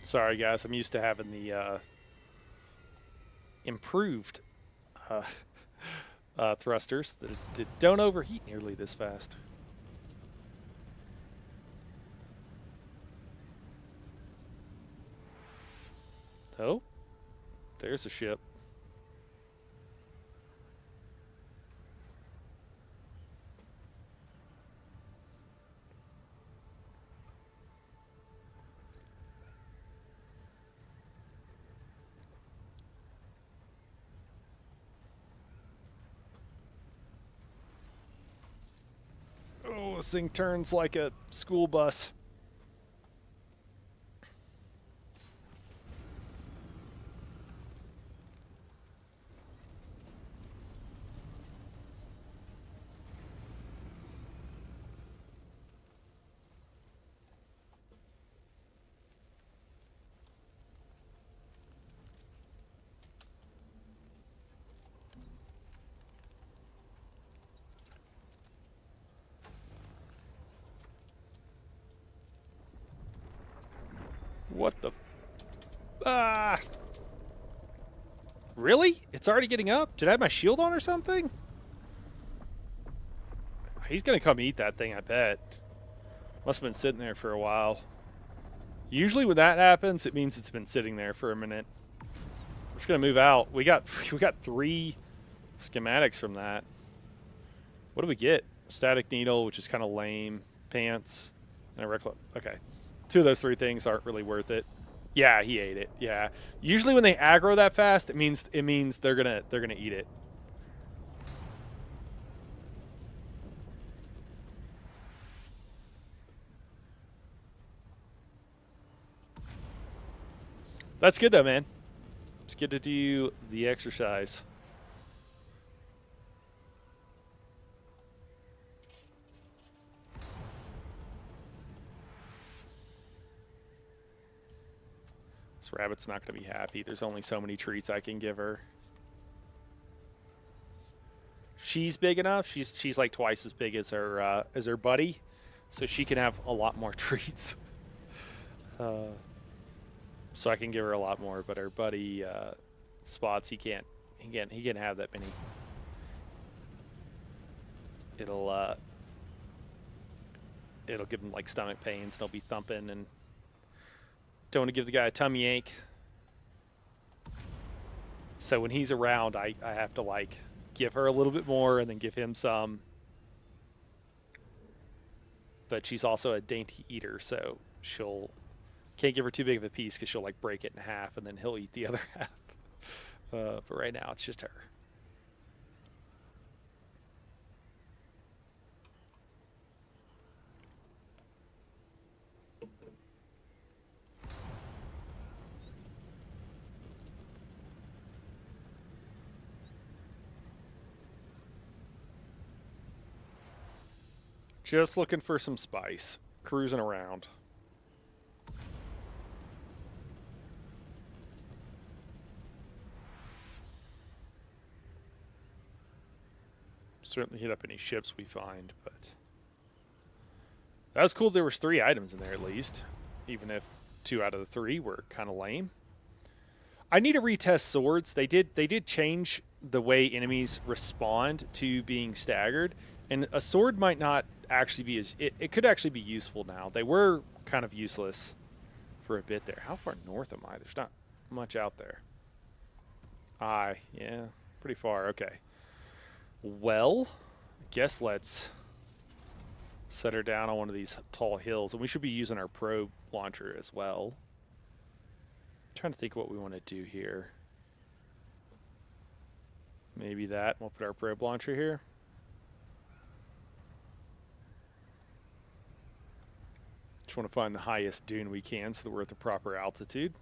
Sorry, guys. I'm used to having the improved thrusters that don't overheat nearly this fast. Oh, there's a ship. Oh, this thing turns like a school bus. What the? Ah! Really? It's already getting up? Did I have my shield on or something? He's gonna come eat that thing, I bet. Must have been sitting there for a while. Usually when that happens, it means it's been sitting there for a minute. We're just gonna move out. We got 3 schematics from that. What do we get? Static needle, which is kind of lame. Pants. And a okay. 2 of those 3 things aren't really worth it. Yeah, he ate it. Yeah. Usually when they aggro that fast, it means they're gonna eat it. That's good though, man. It's good to do the exercise. This rabbit's not going to be happy. There's only so many treats I can give her. She's big enough. She's like twice as big as her buddy, so she can have a lot more treats. So I can give her a lot more, but her buddy Spots he can't have that many. It'll give him like stomach pains and he'll be thumping and don't want to give the guy a tummy ache. So when he's around, I have to like give her a little bit more and then give him some. But she's also a dainty eater, so can't give her too big of a piece because she'll like break it in half and then he'll eat the other half. But right now it's just her. Just looking for some spice. Cruising around. Certainly hit up any ships we find, but that was cool. There was 3 items in there at least, even if 2 out of the 3 were kind of lame. I need to retest swords. They did change the way enemies respond to being staggered, and a sword might not actually be as it could actually be useful now. They were kind of useless for a bit there. How far north am I? There's not much out there. Yeah, pretty far. Okay. Well, I guess let's set her down on one of these tall hills, and we should be using our probe launcher as well. I'm trying to think what we want to do here. Maybe that. We'll put our probe launcher here. Just want to find the highest dune we can so that we're at the proper altitude.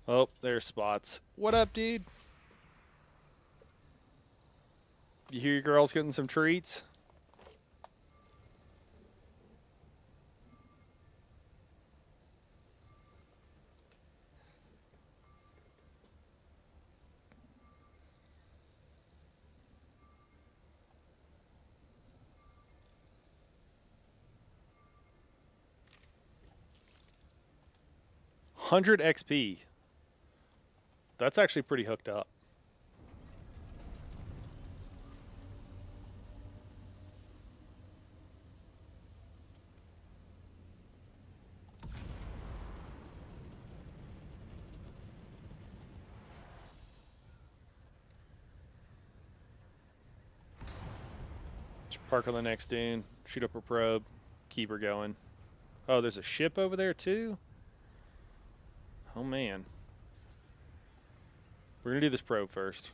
Oh, there's Spots. What up, dude? You hear your girls getting some treats? $100 XP. That's actually pretty hooked up. Just park on the next dune, shoot up her probe, keep her going. Oh, there's a ship over there too? Oh man. We're going to do this probe first.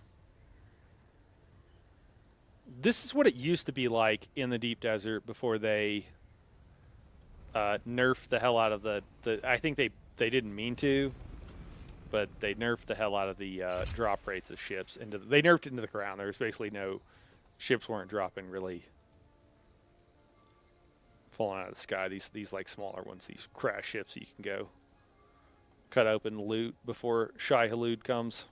This is what it used to be like in the deep desert before they nerfed the hell out of the I think they didn't mean to, but they nerfed the hell out of the drop rates of ships. They nerfed it into the ground. There was basically no ships weren't dropping really falling out of the sky. These like smaller ones, these crash ships you can go cut open, loot before Shai Halud comes.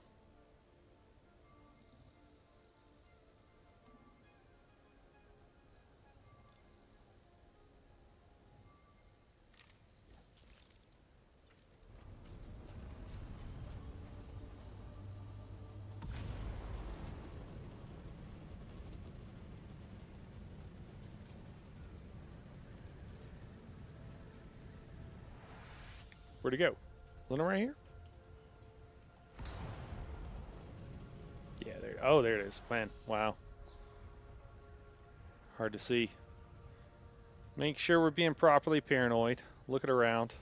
Where'd it go? Luna right here? Yeah, there. Oh, there it is. Man, wow. Hard to see. Make sure we're being properly paranoid. Looking around.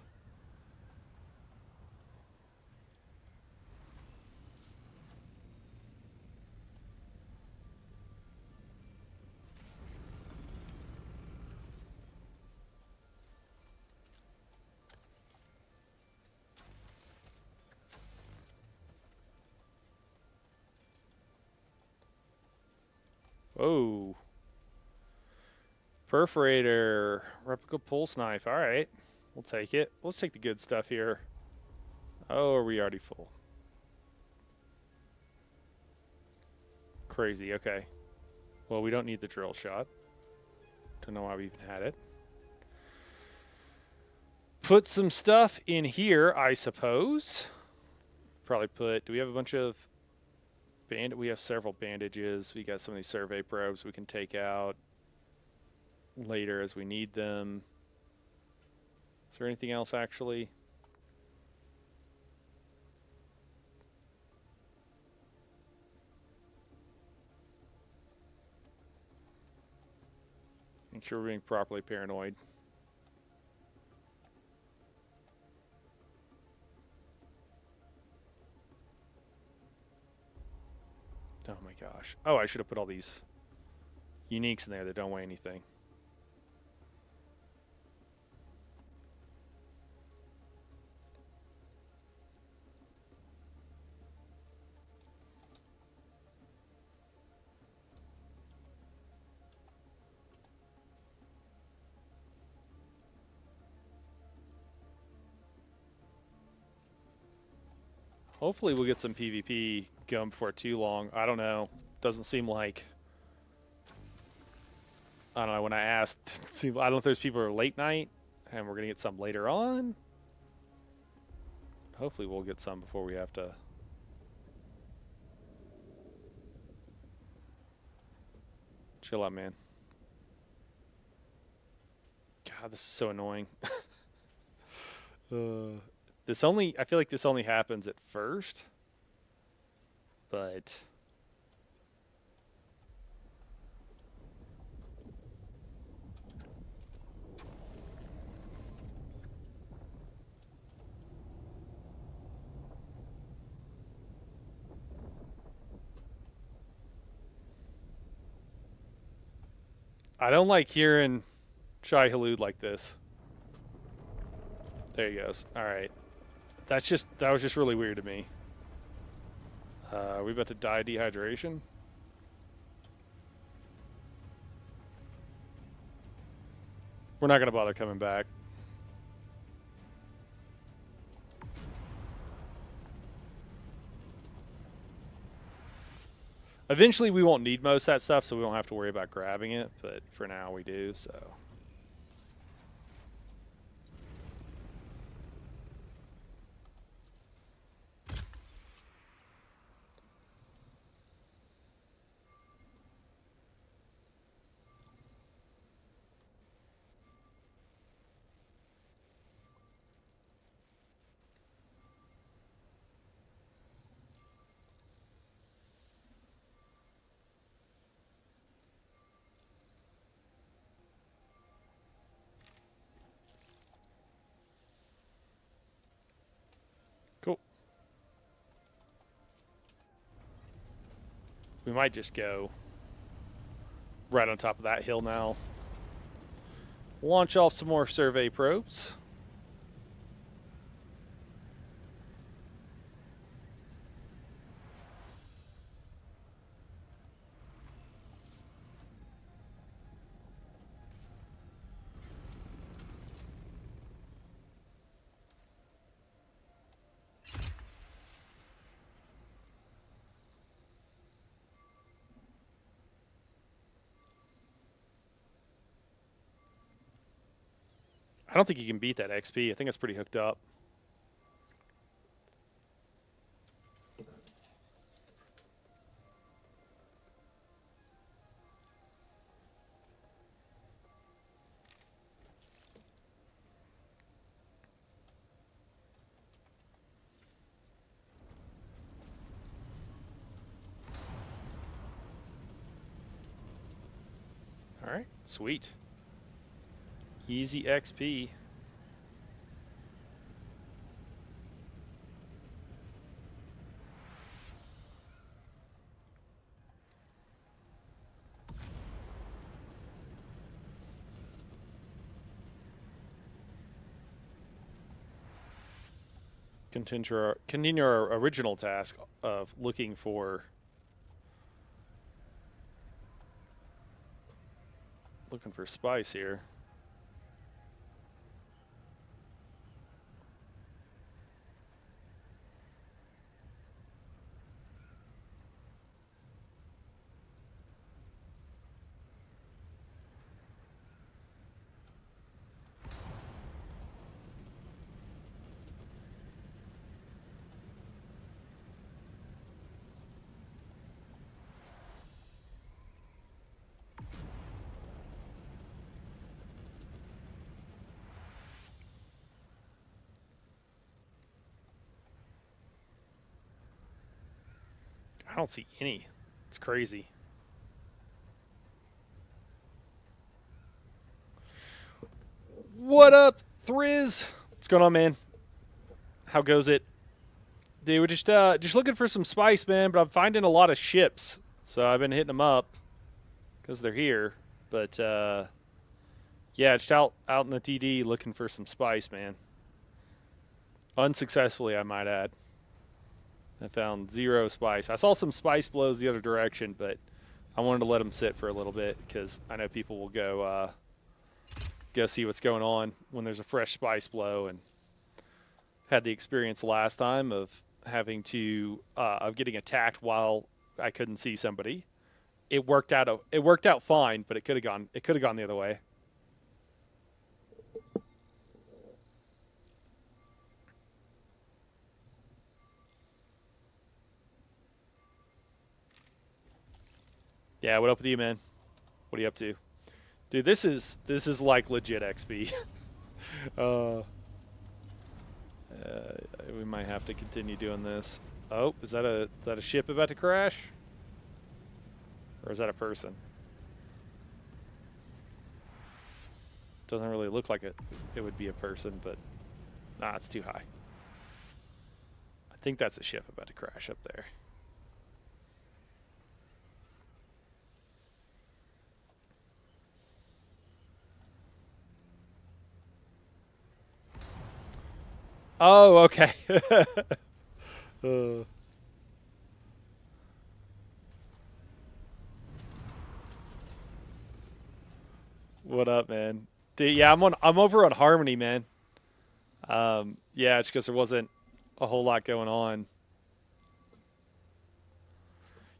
Whoa. Perforator. Replica pulse knife. All right. We'll take it. Let's take the good stuff here. Oh, are we already full? Crazy. Okay. Well, we don't need the drill shot. Don't know why we even had it. Put some stuff in here, I suppose. Probably put... Do we have a bunch of... We have several bandages. We got some of these survey probes we can take out later as we need them. Is there anything else actually? Make sure we're being properly paranoid. Oh my gosh. Oh, I should have put all these uniques in there that don't weigh anything. Hopefully we'll get some PvP going before too long. I don't know. Doesn't seem like... I don't know. When I asked, I don't know if there's people who are late night and we're going to get some later on. Hopefully we'll get some before we have to... Chill out, man. God, this is so annoying. I feel like this only happens at first, but I don't like hearing Shai Halud like this. There he goes. All right. That was just really weird to me. Are we about to die of dehydration? We're not going to bother coming back. Eventually we won't need most of that stuff, so we won't have to worry about grabbing it, but for now we do, so... Cool. We might just go right on top of that hill now. Launch off some more survey probes. I don't think you can beat that XP. I think it's pretty hooked up. All right, sweet. Easy XP. Continue our original task of looking for spice here. I don't see any. It's crazy. What up, Thriz? What's going on, man? How goes it? Dude, we're just looking for some spice, man, but I'm finding a lot of ships. So I've been hitting them up because they're here. But yeah, just out in the TD looking for some spice, man. Unsuccessfully, I might add. I found 0 spice. I saw some spice blows the other direction, but I wanted to let them sit for a little bit because I know people will go see what's going on when there's a fresh spice blow, and had the experience last time of having to of getting attacked while I couldn't see somebody. It worked out fine, but it could have gone the other way. Yeah, what up with you, man? What are you up to? Dude, this is like legit XP. We might have to continue doing this. Oh, is that a ship about to crash? Or is that a person? Doesn't really look like it would be a person, but nah, it's too high. I think that's a ship about to crash up there. Oh, okay. What up, man? Dude, yeah, I'm over on Harmony, man. Yeah, it's because there wasn't a whole lot going on.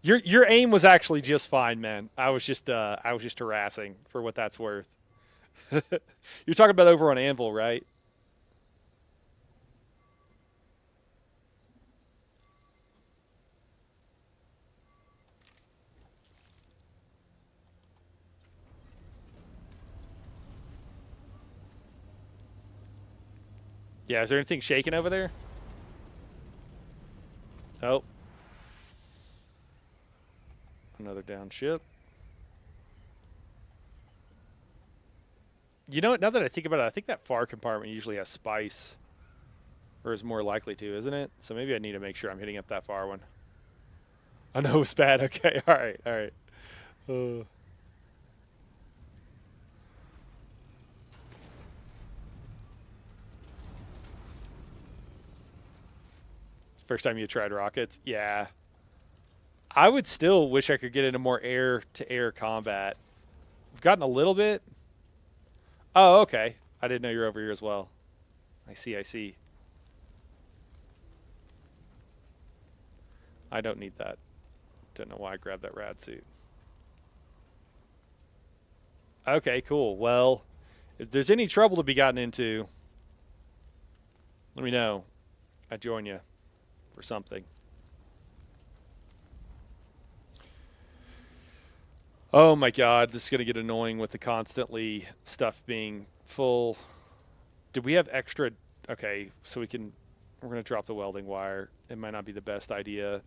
Your aim was actually just fine, man. I was just harassing for what that's worth. You're talking about over on Anvil, right? Yeah, is there anything shaking over there? Oh. Another down ship. You know what, now that I think about it, I think that far compartment usually has spice. Or is more likely to, isn't it? So maybe I need to make sure I'm hitting up that far one. I know it's bad. Okay, alright. First time you tried rockets? Yeah. I would still wish I could get into more air-to-air combat. I've gotten a little bit. Oh, okay. I didn't know you were over here as well. I see. I don't need that. Don't know why I grabbed that rad suit. Okay, cool. Well, if there's any trouble to be gotten into, let me know. I join you for something. Oh my god, this is going to get annoying with the constantly stuff being full. Do we have extra? Okay, so we're going to drop the welding wire. It might not be the best idea.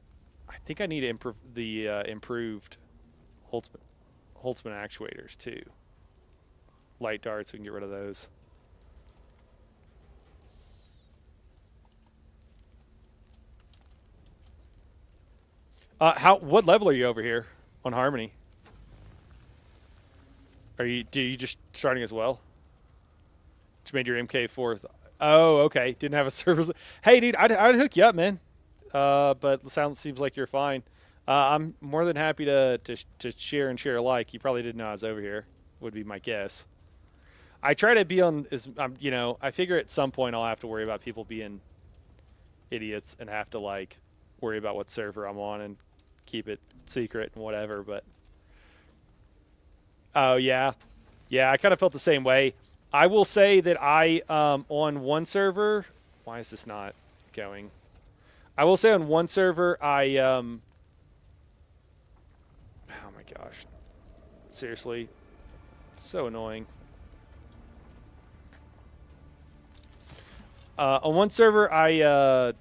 I think I need to improve the improved Holtzman actuators too. light darts. We can get rid of those. What level are you over here on Harmony? Do you just starting as well? Just made your MK fourth. Oh, okay. Didn't have a service. Hey, dude, I'd hook you up, man. But seems like you're fine. I'm more than happy to share and share alike. You probably didn't know I was over here. Would be my guess. I try to be on I figure at some point I'll have to worry about people being idiots and have to like worry about what server I'm on and keep it secret and whatever. But oh yeah, I kind of felt the same way. I will say that I on one server. Why is this not going? I will say on one server oh my gosh, seriously, so annoying. On one server I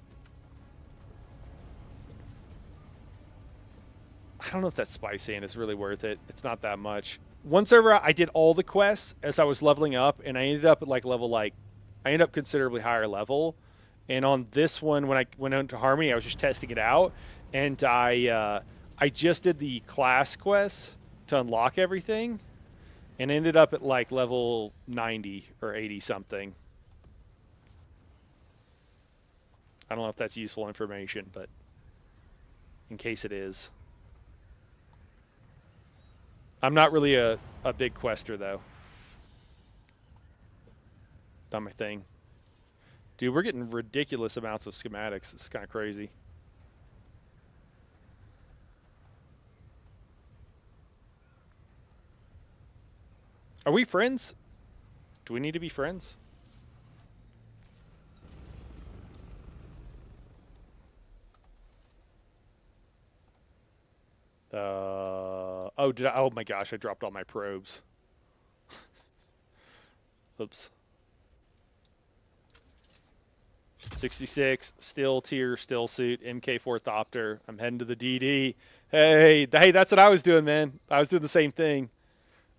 don't know if that spice sand is really worth it. It's not that much. One server I did all the quests as I was leveling up, and I ended up at I ended up considerably higher level. And on this one, when I went into Harmony, I was just testing it out, and I just did the class quests to unlock everything, and ended up at like level 90 or 80 something. I don't know if that's useful information, but in case it is. I'm not really a big quester, though. Not my thing. Dude, we're getting ridiculous amounts of schematics. It's kind of crazy. Are we friends? Do we need to be friends? Oh my gosh, I dropped all my probes. Oops. 66, still tier, still suit, MK4 Thopter. I'm heading to the DD. Hey, that's what I was doing, man. I was doing the same thing.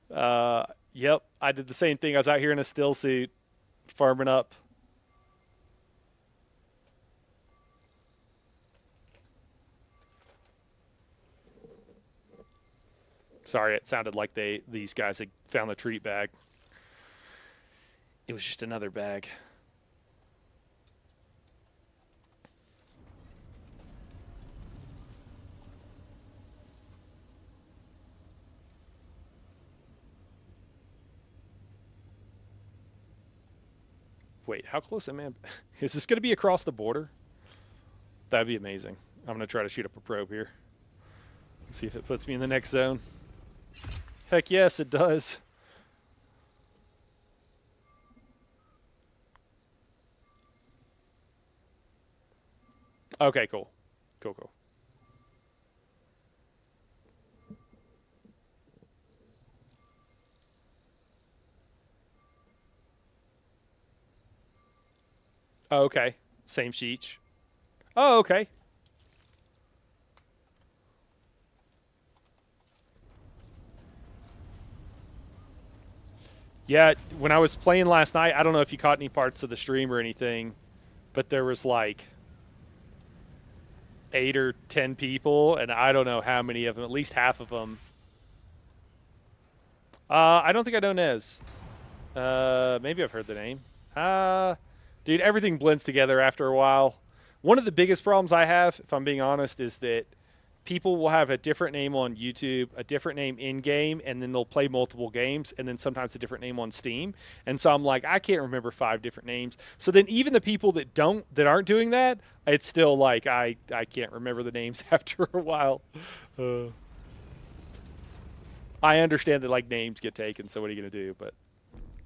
Yep, I did the same thing. I was out here in a still suit, farming up. Sorry, it sounded like these guys had found the treat bag. It was just another bag. Wait, how close am I? Is this going to be across the border? That'd be amazing. I'm going to try to shoot up a probe here. See if it puts me in the next zone. Heck yes, it does. Okay, cool. Cool. Oh, okay. Same sheet. Oh, okay. Yeah, when I was playing last night, I don't know if you caught any parts of the stream or anything, but there was like 8 or 10 people, and I don't know how many of them, at least half of them. I don't think I know Nez. Maybe I've heard the name. Dude, everything blends together after a while. One of the biggest problems I have, if I'm being honest, is that people will have a different name on YouTube, a different name in-game, and then they'll play multiple games, and then sometimes a different name on Steam. And so I'm like, I can't remember 5 different names. So then even the people that aren't doing that, it's still like I can't remember the names after a while. I understand that like names get taken, so what are you going to do? But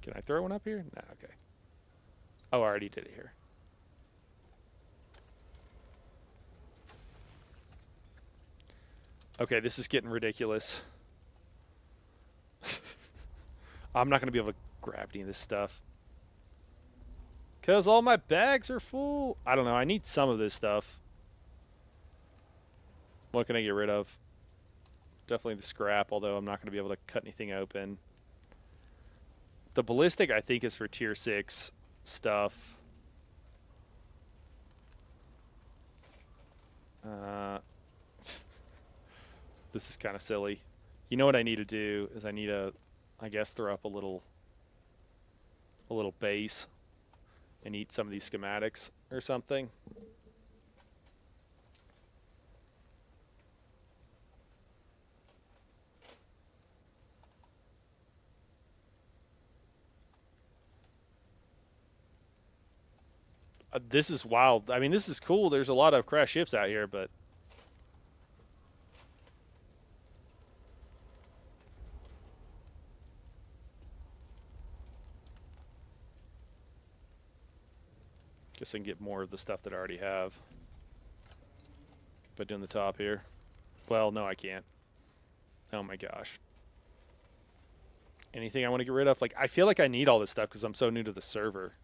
can I throw one up here? Nah, okay. Oh, I already did it here. Okay, this is getting ridiculous. I'm not going to be able to grab any of this stuff. Because all my bags are full. I don't know. I need some of this stuff. What can I get rid of? Definitely the scrap, although I'm not going to be able to cut anything open. The ballistic, I think, is for tier 6 stuff. This is kind of silly. You know what I need to do is I need to, I guess, throw up a little base and eat some of these schematics or something. This is wild. I mean, this is cool. There's a lot of crash ships out here, but guess I can get more of the stuff that I already have by doing the top here. Well, no, I can't. Oh my gosh. Anything I want to get rid of? Like, I feel like I need all this stuff because I'm so new to the server.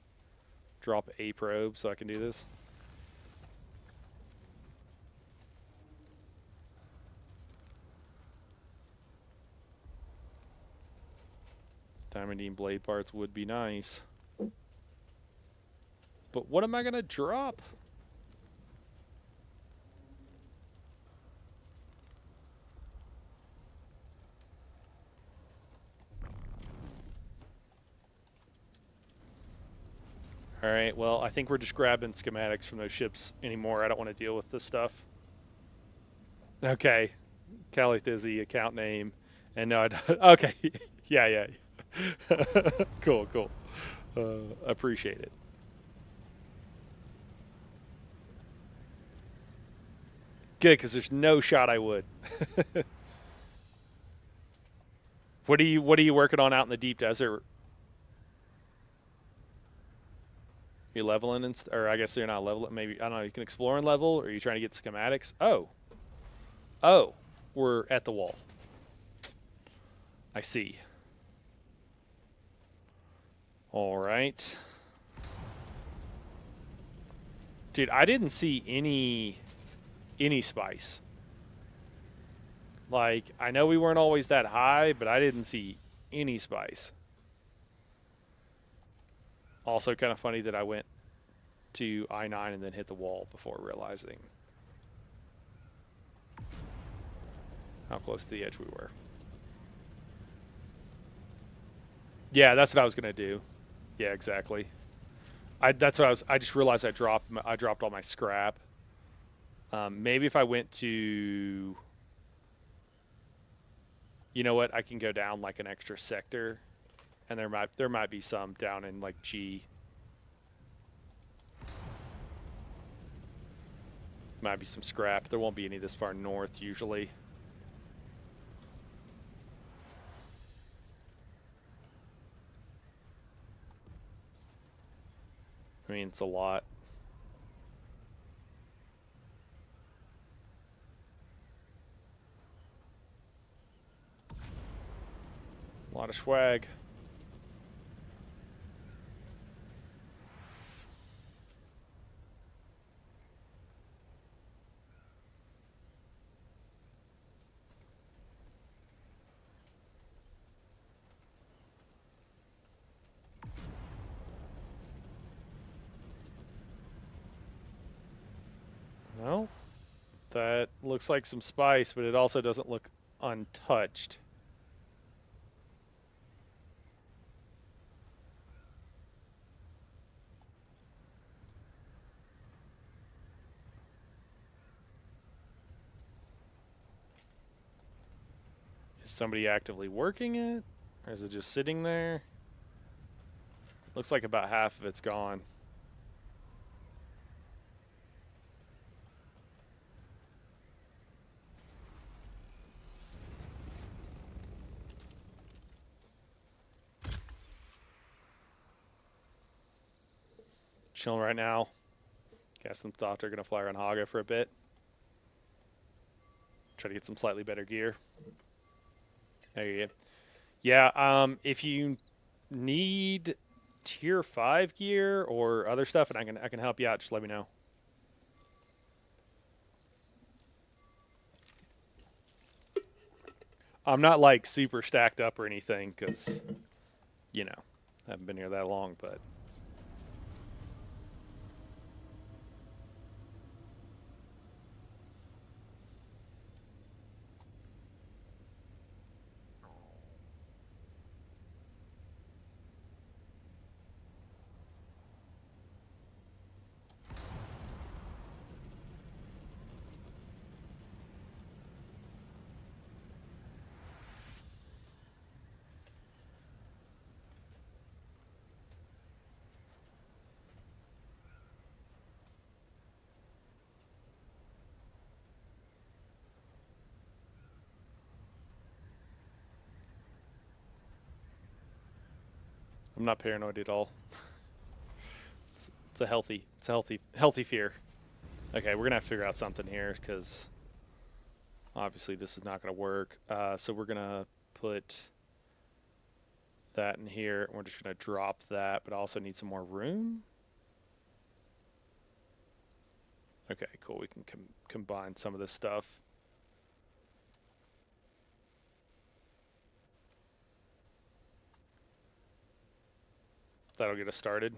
Drop a probe so I can do this. Diamondine blade parts would be nice. But what am I going to drop? All right, well, I think we're just grabbing schematics from those ships anymore. I don't want to deal with this stuff. Okay. Calithizzy, account name. And no, I don't. Okay. Yeah. Cool. Appreciate it. Good, because there's no shot I would. What are you working on out in the deep desert? You leveling or I guess you're not leveling. Maybe I don't know. You can explore and level, or are you trying to get schematics? Oh, we're at the wall. I see. All right, dude. I didn't see any spice. Like, I know we weren't always that high, but I didn't see any spice. Also kind of funny that I went to I-9 and then hit the wall before realizing how close to the edge we were. Yeah, that's what I was going to do. Yeah, exactly. I just realized I dropped all my scrap. Maybe if I went to, you know what, I can go down like an extra sector, and there might be some down in like G. Might be some scrap. There won't be any this far north usually. I mean, it's a lot. A lot of swag. No, that looks like some spice, but it also doesn't look untouched. Is somebody actively working it? Or is it just sitting there? Looks like about half of it's gone. Chilling right now. Guessing thought they're going to fly around Haga for a bit. Try to get some slightly better gear. There you go. Yeah, if you need tier 5 gear or other stuff, and I can help you out, just let me know. I'm not like super stacked up or anything, because, you know. Haven't been here that long, but I'm not paranoid at all. It's a healthy fear. Okay, we're gonna have to figure out something here because obviously this is not gonna work. So we're gonna put that in here. We're just gonna drop that, but I also need some more room. Okay, cool. We can combine some of this stuff. That'll get us started.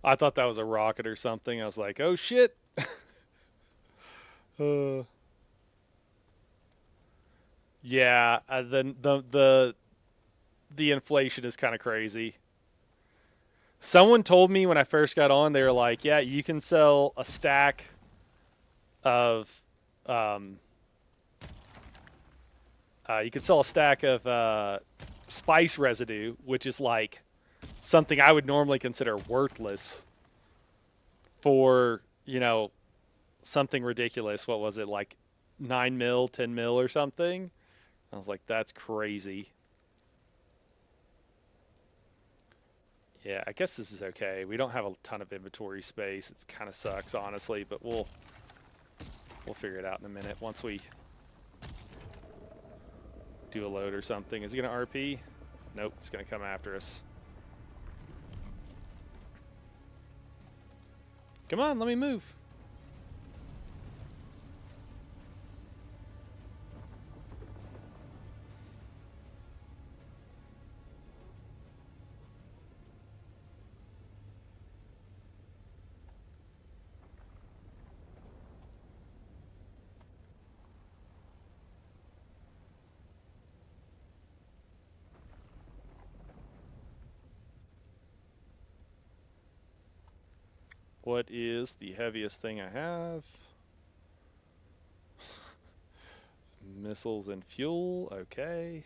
I thought that was a rocket or something. I was like, oh shit. uh, yeah, the inflation is kind of crazy. Someone told me when I first got on, they were like, yeah, you can sell a stack of spice residue, which is like something I would normally consider worthless for, something ridiculous. What was it, like 9 mil, 10 mil or something? I was like, that's crazy. Yeah, I guess this is okay. We don't have a ton of inventory space. It kind of sucks, honestly, but we'll figure it out in a minute once we do a load or something. Is he going to RP? Nope, he's going to come after us. Come on, let me move. What is the heaviest thing I have? Missiles and fuel, okay.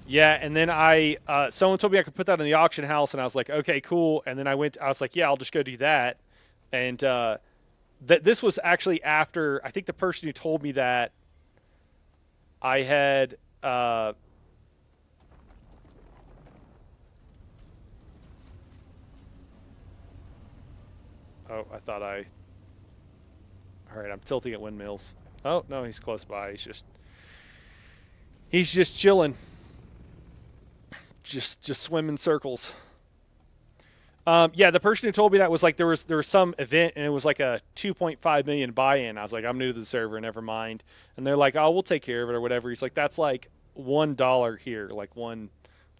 Yeah, and then someone told me I could put that in the auction house, and I was like, okay, cool. And then I was like, yeah, I'll just go do that. And this was actually after, I think the person who told me that I had, oh, all right, I'm tilting at windmills. Oh, no, he's close by. He's just chilling. Just swim in circles. Yeah, the person who told me that was like there was some event and it was like a 2.5 million buy-in. I was like, I'm new to the server, never mind. And they're like, oh, we'll take care of it or whatever. He's like, that's like $1 here, like one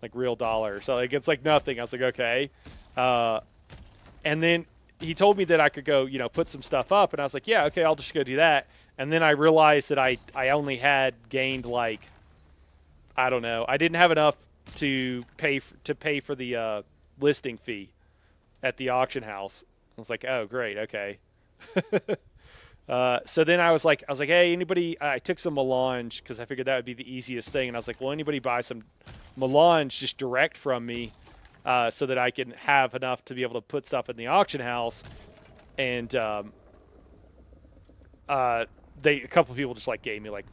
like real dollar. So like it's like nothing. I was like, okay. And then he told me that I could go, put some stuff up, and I was like, yeah, okay, I'll just go do that. And then I realized that I only had gained like, I don't know, I didn't have enough to pay for the listing fee at the auction house. I was like, oh, great, okay. So then I was like, hey, anybody? I took some melange because I figured that would be the easiest thing, and I was like, well, anybody buy some melange just direct from me? so that I can have enough to be able to put stuff in the auction house. And a couple of people just like gave me like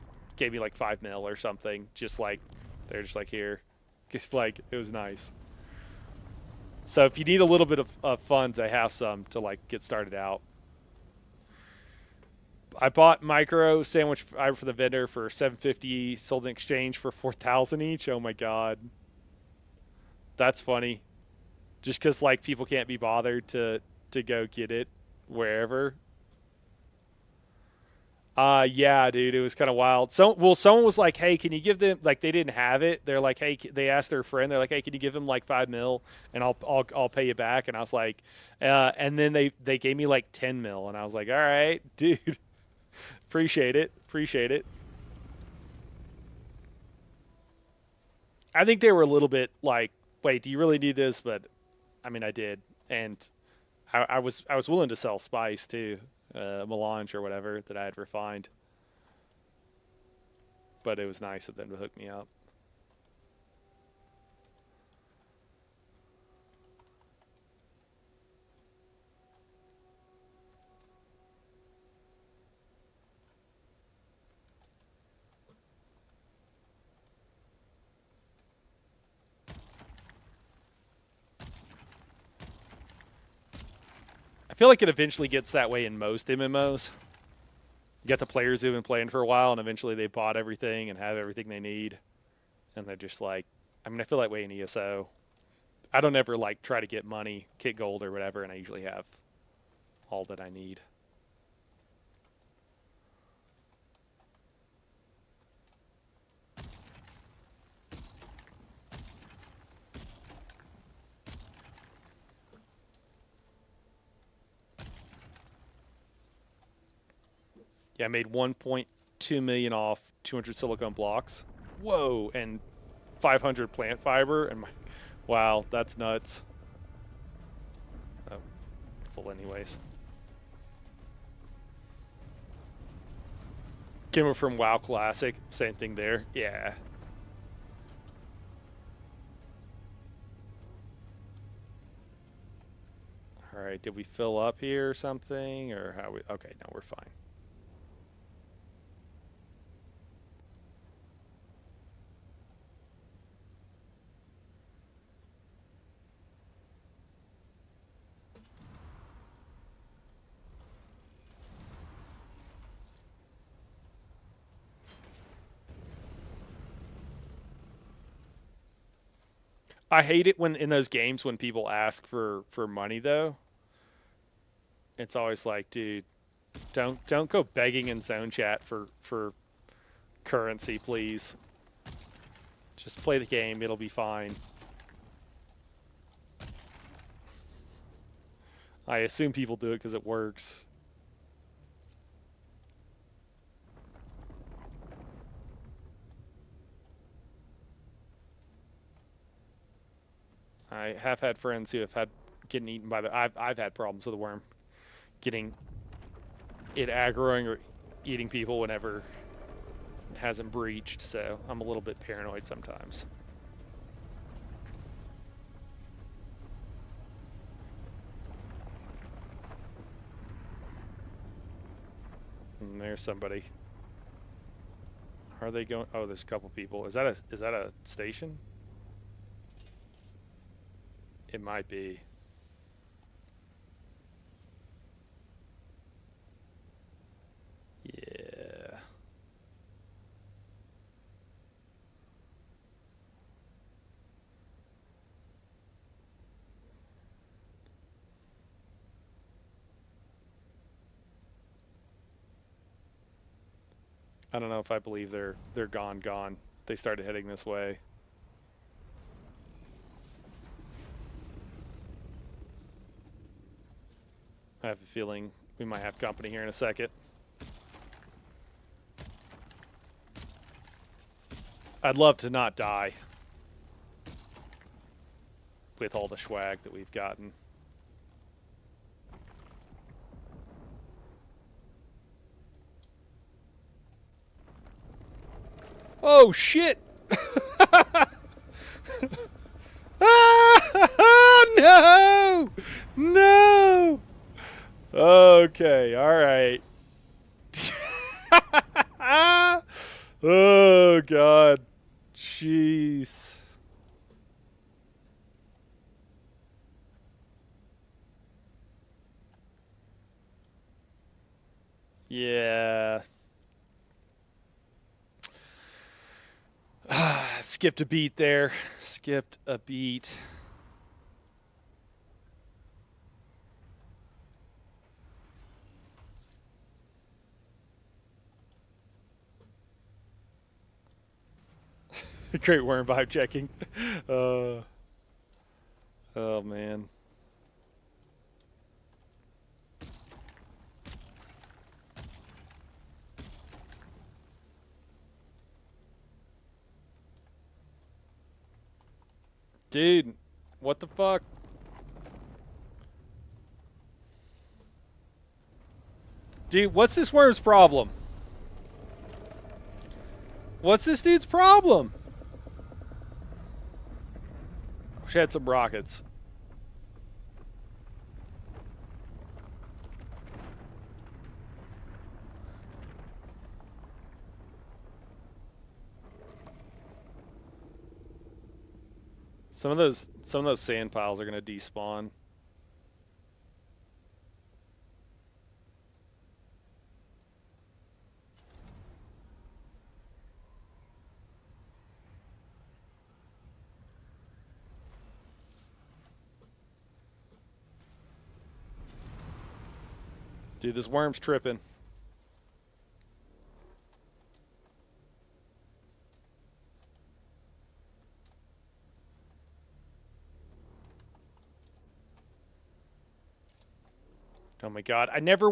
5 mil or something. Just like they're just like here, just like it was nice. So if you need a little bit of funds, I have some to like get started out. I bought micro sandwich fiber for the vendor for $750, sold in exchange for $4,000 each. Oh my god, that's funny. Just because like people can't be bothered to go get it wherever. Yeah, dude, it was kind of wild. Someone was like, "Hey, can you give them like they didn't have it? They're like, hey, they asked their friend. They're like, hey, can you give them like 5 mil and I'll pay you back?" And I was like, and then they gave me like 10 mil, and I was like, all right, dude, appreciate it, appreciate it. I think they were a little bit like, wait, do you really need this? But I mean, I did, and I was willing to sell spice too, melange or whatever that I had refined. But it was nice of them to hook me up. I feel like it eventually gets that way in most MMOs. You got the players who've been playing for a while, and eventually they bought everything and have everything they need, and they're just like, I mean, I feel that way in ESO. I don't ever like try to get money, get gold or whatever, and I usually have all that I need. Yeah, I made 1.2 million off 200 silicone blocks. Whoa, and 500 plant fiber, and wow, that's nuts. Oh, full anyways. Came from WoW Classic, same thing there. Yeah. All right, did we fill up here or something, or how we? Okay, no, we're fine. I hate it when in those games when people ask for money though. It's always like, dude, don't go begging in zone chat for currency, please. Just play the game, it'll be fine. I assume people do it because it works. I have had friends who have had getting eaten by the. I've had problems with the worm, getting it aggroing or eating people whenever it hasn't breached. So I'm a little bit paranoid sometimes. And there's somebody. Are they going? Oh, there's a couple people. Is that a station? It might be. Yeah. I don't know if I believe they're gone. They started heading this way. I have a feeling we might have company here in a second. I'd love to not die with all the swag that we've gotten. Oh shit! No! No! Okay, all right. Oh, God. Jeez. Yeah. Skipped a beat there. Skipped a beat. Great worm vibe checking. Oh, man. Dude, what the fuck? Dude, what's this worm's problem? What's this dude's problem? Wish I had some rockets. Some of those sand piles are gonna despawn. Dude, this worm's tripping. Oh my god. I never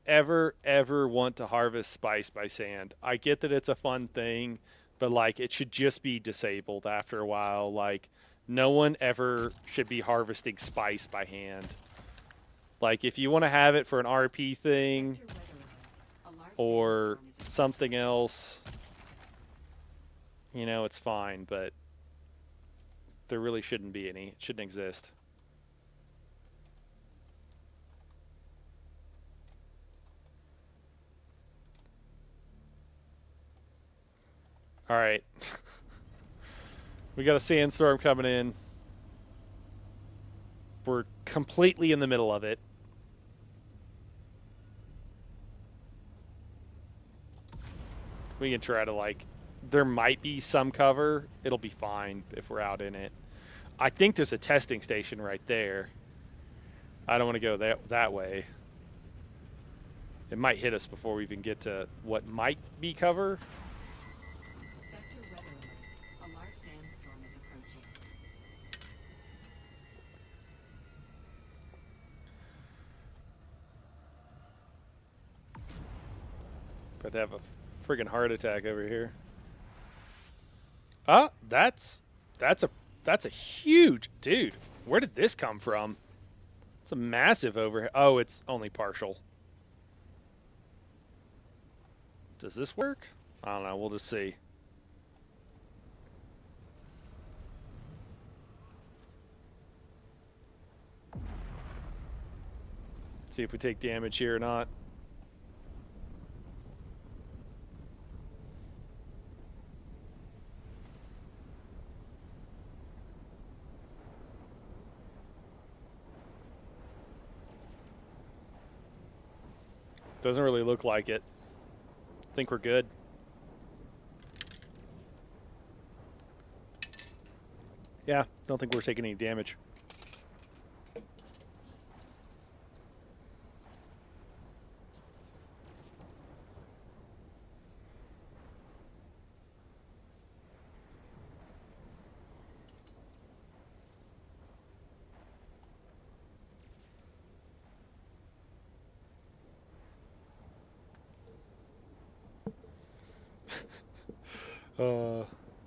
ever want to harvest spice by sand. I get that it's a fun thing, but like it should just be disabled after a while. Like no one ever should be harvesting spice by hand. Like if you want to have it for an RP thing or something else, you know, it's fine, but there really shouldn't be any. It shouldn't exist. All right. We got a sandstorm coming in. We're completely in the middle of it. We can try to, like, there might be some cover. It'll be fine if we're out in it. I think there's a testing station right there. I don't want to go that way. It might hit us before we even get to what might be cover. Sector weather alert. A large sandstorm is approaching. About to have a friggin' heart attack over here. Ah, that's a huge dude. Where did this come from? It's a massive overhead. Oh, it's only partial. Does this work? I don't know. We'll just see. See if we take damage here or not. Doesn't really look like it. Think we're good. Yeah, don't think we're taking any damage.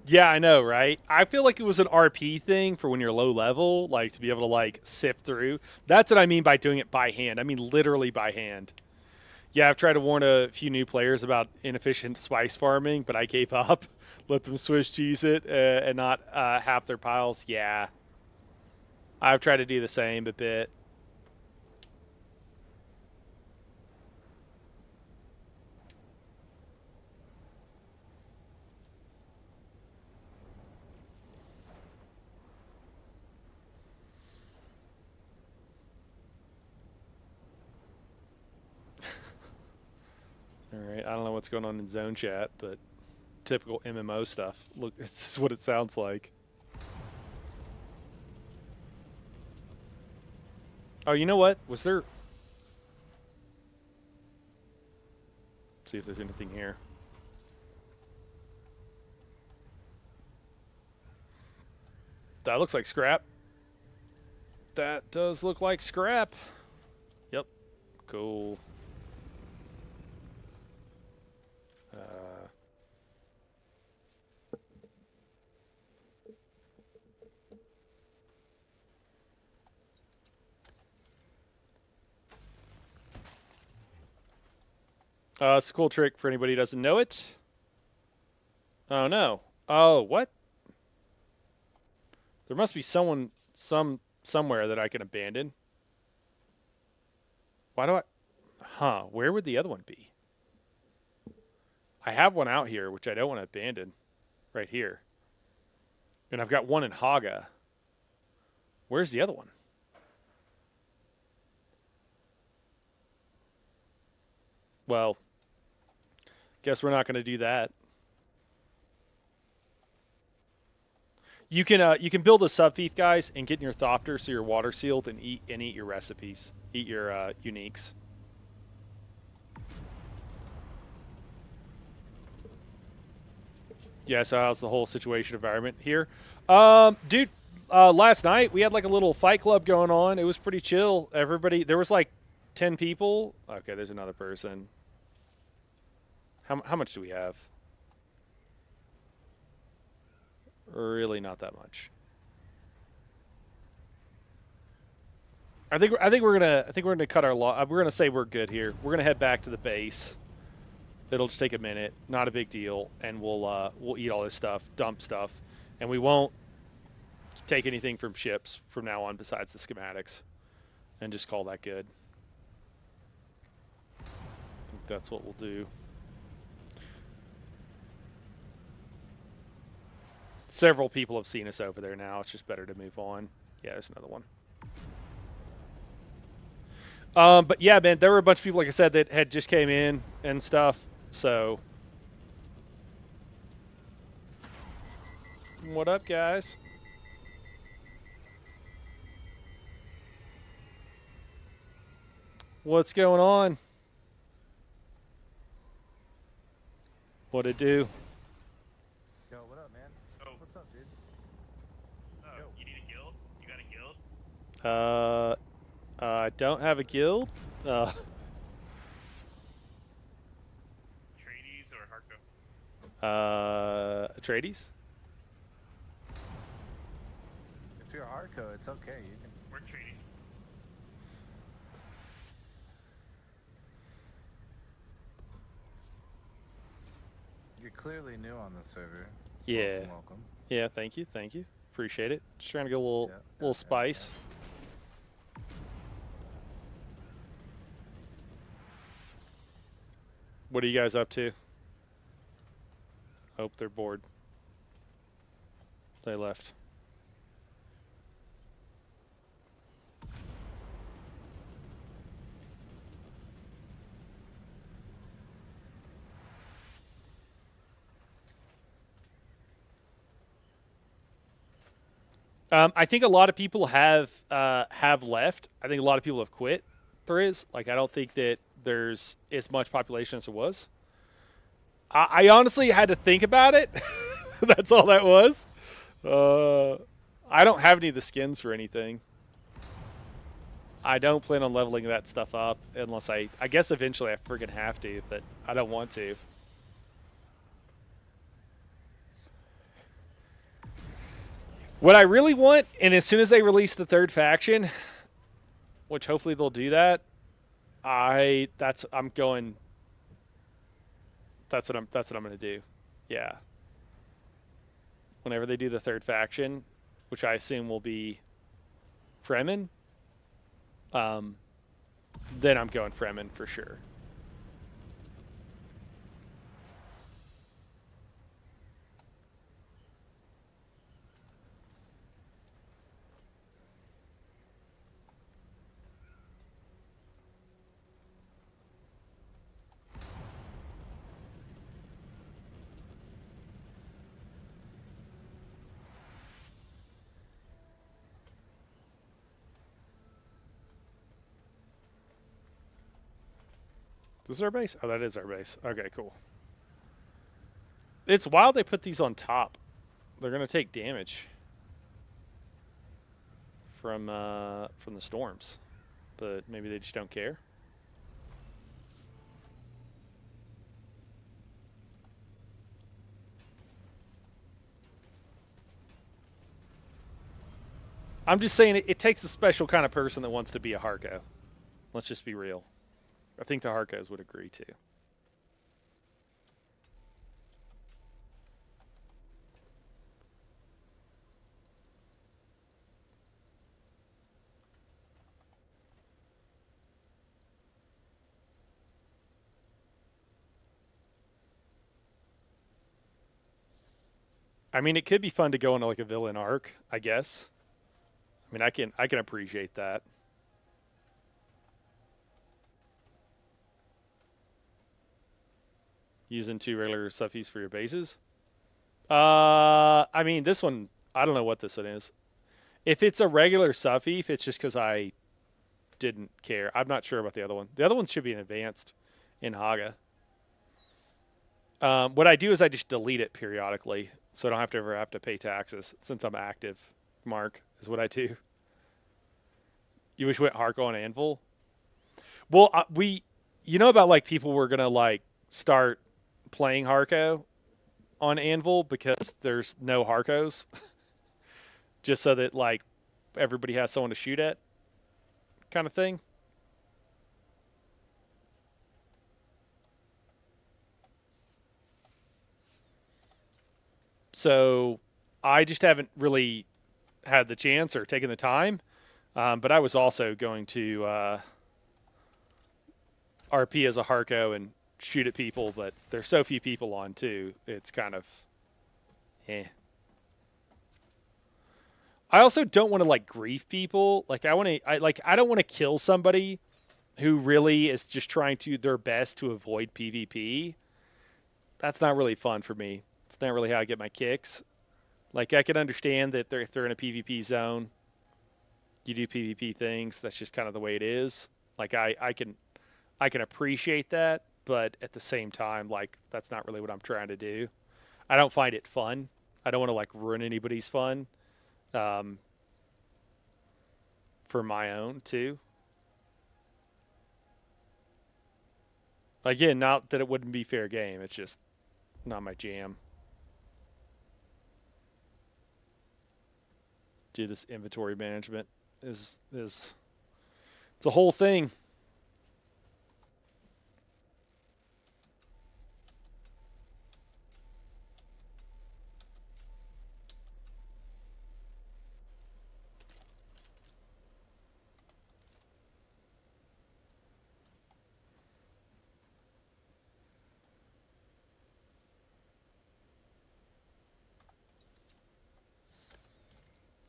Yeah, I know, right? I feel like it was an RP thing for when you're low level, like to be able to like sift through. That's what I mean by doing it by hand. I mean literally by hand. Yeah, I've tried to warn a few new players about inefficient spice farming, but I gave up. Let them Swiss cheese it and not half their piles. Yeah. I've tried to do the same a bit. All right, I don't know what's going on in zone chat, but typical MMO stuff. Look, this is what it sounds like. Oh, you know what? Was there... see if there's anything here. That looks like scrap. That does look like scrap. Yep. Cool. It's a cool trick for anybody who doesn't know it. Oh, no. Oh, what? There must be someone, somewhere that I can abandon. Why do I... huh, where would the other one be? I have one out here, which I don't want to abandon. Right here. And I've got one in Haga. Where's the other one? Well, guess we're not going to do that. You can build a sub-fief, guys, and get in your Thopter so you're water sealed and eat your recipes. Eat your uniques. Yeah, so how's the whole situation environment here? Dude, last night we had like a little fight club going on. It was pretty chill. Everybody, there was like 10 people. Okay, there's another person. How much do we have? Really not that much. I think we're gonna cut our we're gonna say we're good here. We're gonna head back to the base. It'll just take a minute, not a big deal, and we'll eat all this stuff, dump stuff, and we won't take anything from ships from now on besides the schematics, and just call that good. I think that's what we'll do. Several people have seen us over there now. It's just better to move on. Yeah, there's another one. But yeah, man, there were a bunch of people, like I said, that had just came in and stuff. So, what up, guys? What's going on? What'd it do? Yo, what up, man? Oh. What's up, dude? Oh, you need a guild? You got a guild? I don't have a guild. Trades or hardcore? Atreides? If you're hardcore, it's okay. You can. We're trades. You're clearly new on the server. Yeah. Welcome. Yeah, thank you. Appreciate it. Just trying to get a little spice. What are you guys up to? Hope they're bored. They left. I think a lot of people have left. I think a lot of people have quit. There is I don't think that there's as much population as it was. I honestly had to think about it. That's all that was. I don't have any of the skins for anything. I don't plan on leveling that stuff up unless I guess eventually I friggin' have to, but I don't want to. What I really want, and as soon as they release the third faction, which hopefully they'll do that, that's what I'm going to do. Yeah. Whenever they do the third faction, which I assume will be Fremen, then I'm going Fremen for sure. This is our base? Oh, that is our base. Okay, cool. It's wild they put these on top. They're gonna take damage from the storms, but maybe they just don't care. I'm just saying it takes a special kind of person that wants to be a Harko. Let's just be real. I think the Harkos would agree too. I mean, it could be fun to go into like a villain arc, I guess. I mean, I can appreciate that. Using 2 regular suffies for your bases. I mean, this one, I don't know what this one is. If it's a regular suffix, it's just because I didn't care. I'm not sure about the other one. The other one should be an advanced in Haga. What I do is I just delete it periodically, so I don't have to ever have to pay taxes since I'm active. Mark is what I do. You wish we went Harko on Anvil? Well, you know about like people were gonna like start playing Harko on Anvil because there's no Harkos, just so that like everybody has someone to shoot at, kind of thing. So I just haven't really had the chance or taken the time. But I was also going to RP as a Harko and shoot at people, but there's so few people on too. It's kind of, eh. I also don't want to like grief people. Like I don't want to kill somebody who really is just trying to their best to avoid PvP. That's not really fun for me. It's not really how I get my kicks. Like I can understand that if they're in a PvP zone, you do PvP things. That's just kind of the way it is. Like I can appreciate that, but at the same time, like that's not really what I'm trying to do. I don't find it fun. I don't want to like ruin anybody's fun. For my own too. Again, not that it wouldn't be fair game. It's just not my jam. Do this inventory management is it's a whole thing.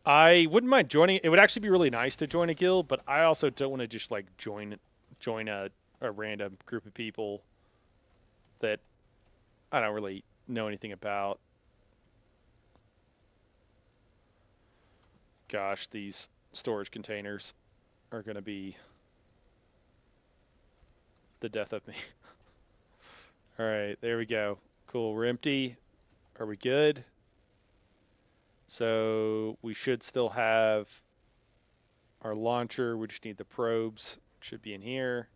I wouldn't mind joining. It would actually be really nice to join a guild, but I also don't want to just like join a random group of people that I don't really know anything about. Gosh, these storage containers are going to be the death of me. All right, there we go. Cool, we're empty. Are we good? So we should still have our launcher. We just need the probes. It should be in here.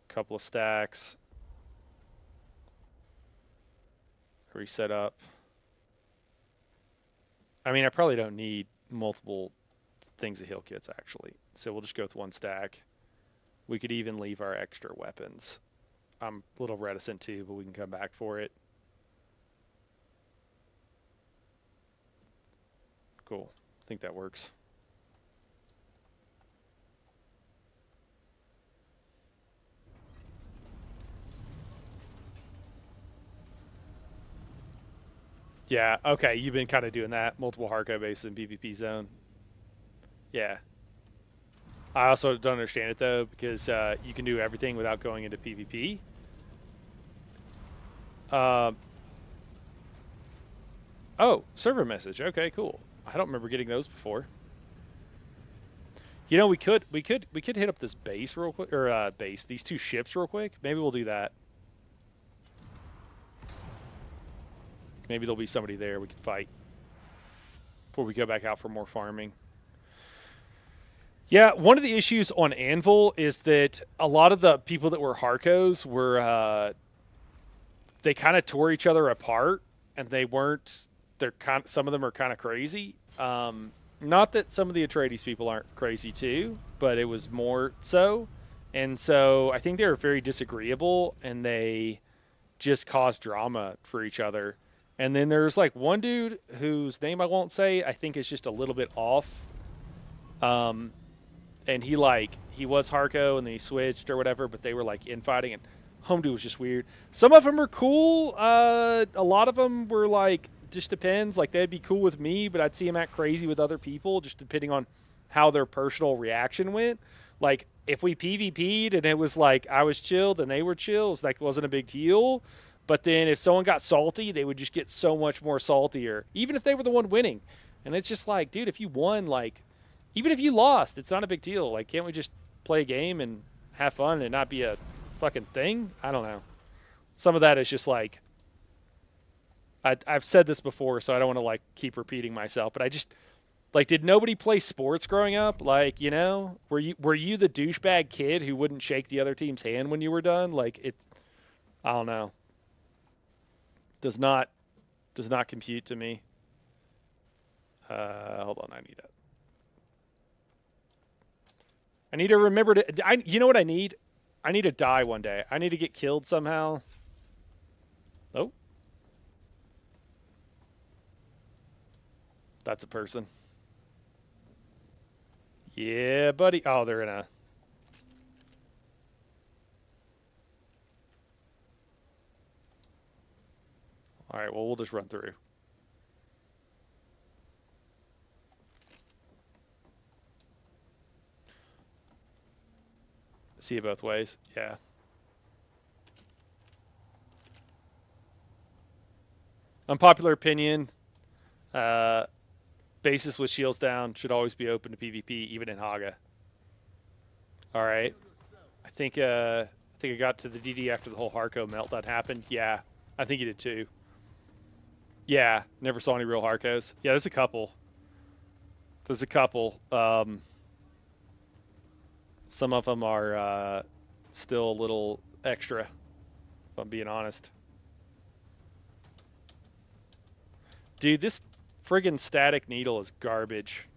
A couple of stacks. Reset up. I mean, I probably don't need multiple things of heal kits, actually. So we'll just go with 1 stack. We could even leave our extra weapons. I'm a little reticent too, but we can come back for it. Cool. I think that works. Yeah, okay, you've been kind of doing that. Multiple Harco bases in PvP zone. Yeah. I also don't understand it, though, because you can do everything without going into PvP. Um, oh, server message. Okay, cool. I don't remember getting those before. You know, we could hit up this base real quick, or these two ships real quick. Maybe we'll do that. Maybe there'll be somebody there we can fight before we go back out for more farming. Yeah, one of the issues on Anvil is that a lot of the people that were Harkos were they kind of tore each other apart, and they weren't. Some of them are kind of crazy. Not that some of the Atreides people aren't crazy too, but it was more so. And so I think they were very disagreeable, and they just caused drama for each other. And then there's like one dude whose name I won't say. I think is just a little bit off. And he was Harko, and then he switched or whatever. But they were like infighting, and Home Dude was just weird. Some of them are cool. A lot of them were like, just depends. Like, they'd be cool with me, but I'd see them act crazy with other people, just depending on how their personal reaction went. Like, if we PvP'd and it was like I was chilled and they were chill, it wasn't a big deal. But then if someone got salty, they would just get so much more saltier, even if they were the one winning. And it's just like, dude, if you won, like, even if you lost, it's not a big deal. Like, can't we just play a game and have fun and not be a fucking thing? I don't know. Some of that is just like, I've said this before, so I don't want to like keep repeating myself, but I just like, did nobody play sports growing up? Like, you know, were you the douchebag kid who wouldn't shake the other team's hand when you were done? Like, it, I don't know. Does not compute to me. Hold on, I need to remember to. You know what I need? I need to die one day. I need to get killed somehow. Oh. That's a person. Yeah, buddy. Oh, they're in a... All right, well, we'll just run through. See it both ways. Yeah. Unpopular opinion. Bases with shields down should always be open to PvP, even in Haga. All right. I think I got to the DD after the whole Harco meltdown happened. Yeah, I think you did too. Yeah, never saw any real Harkos. Yeah, there's a couple. Some of them are still a little extra, if I'm being honest. Dude, this friggin' static needle is garbage.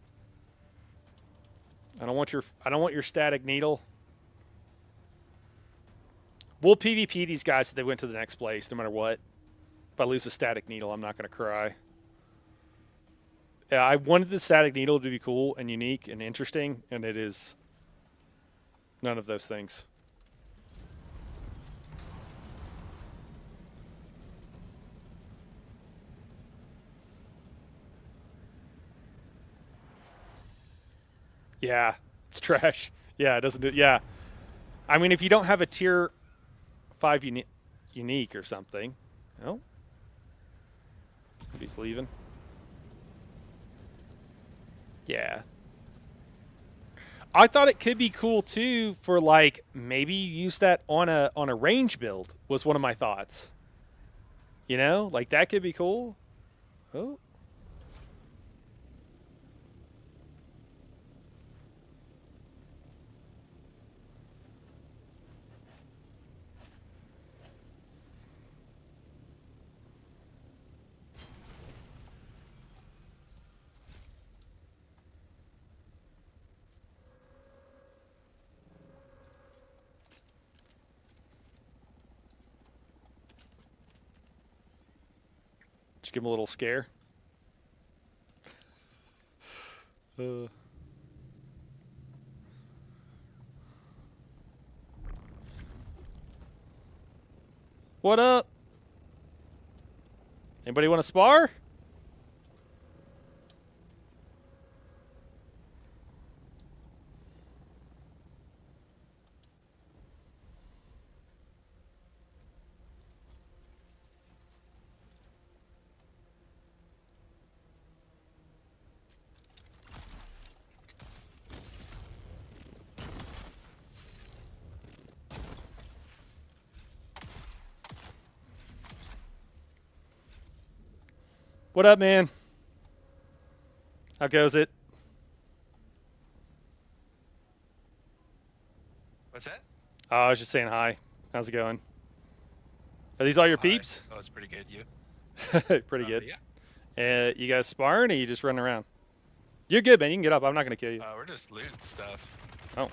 I don't want your static needle. We'll PvP these guys if they went to the next place, no matter what. If I lose a static needle, I'm not going to cry. Yeah, I wanted the static needle to be cool and unique and interesting, and it is none of those things. Yeah, it's trash. Yeah, it doesn't do... Yeah. I mean, if you don't have a tier 5 unique or something... Oh. Somebody's leaving. Yeah. I thought it could be cool too for like maybe use that on a range build was one of my thoughts. You know, like that could be cool. Oh. Just give him a little scare. What up? Anybody Anybody want to spar? What up, man? How goes it? What's that? Oh, I was just saying hi. How's it going? Are these all your Hi. peeps? Oh, it's pretty good. You? Pretty good. Yeah. You guys sparring, or you just running around? You're good, man. You can get up. I'm not gonna kill you. We're just looting stuff. Oh.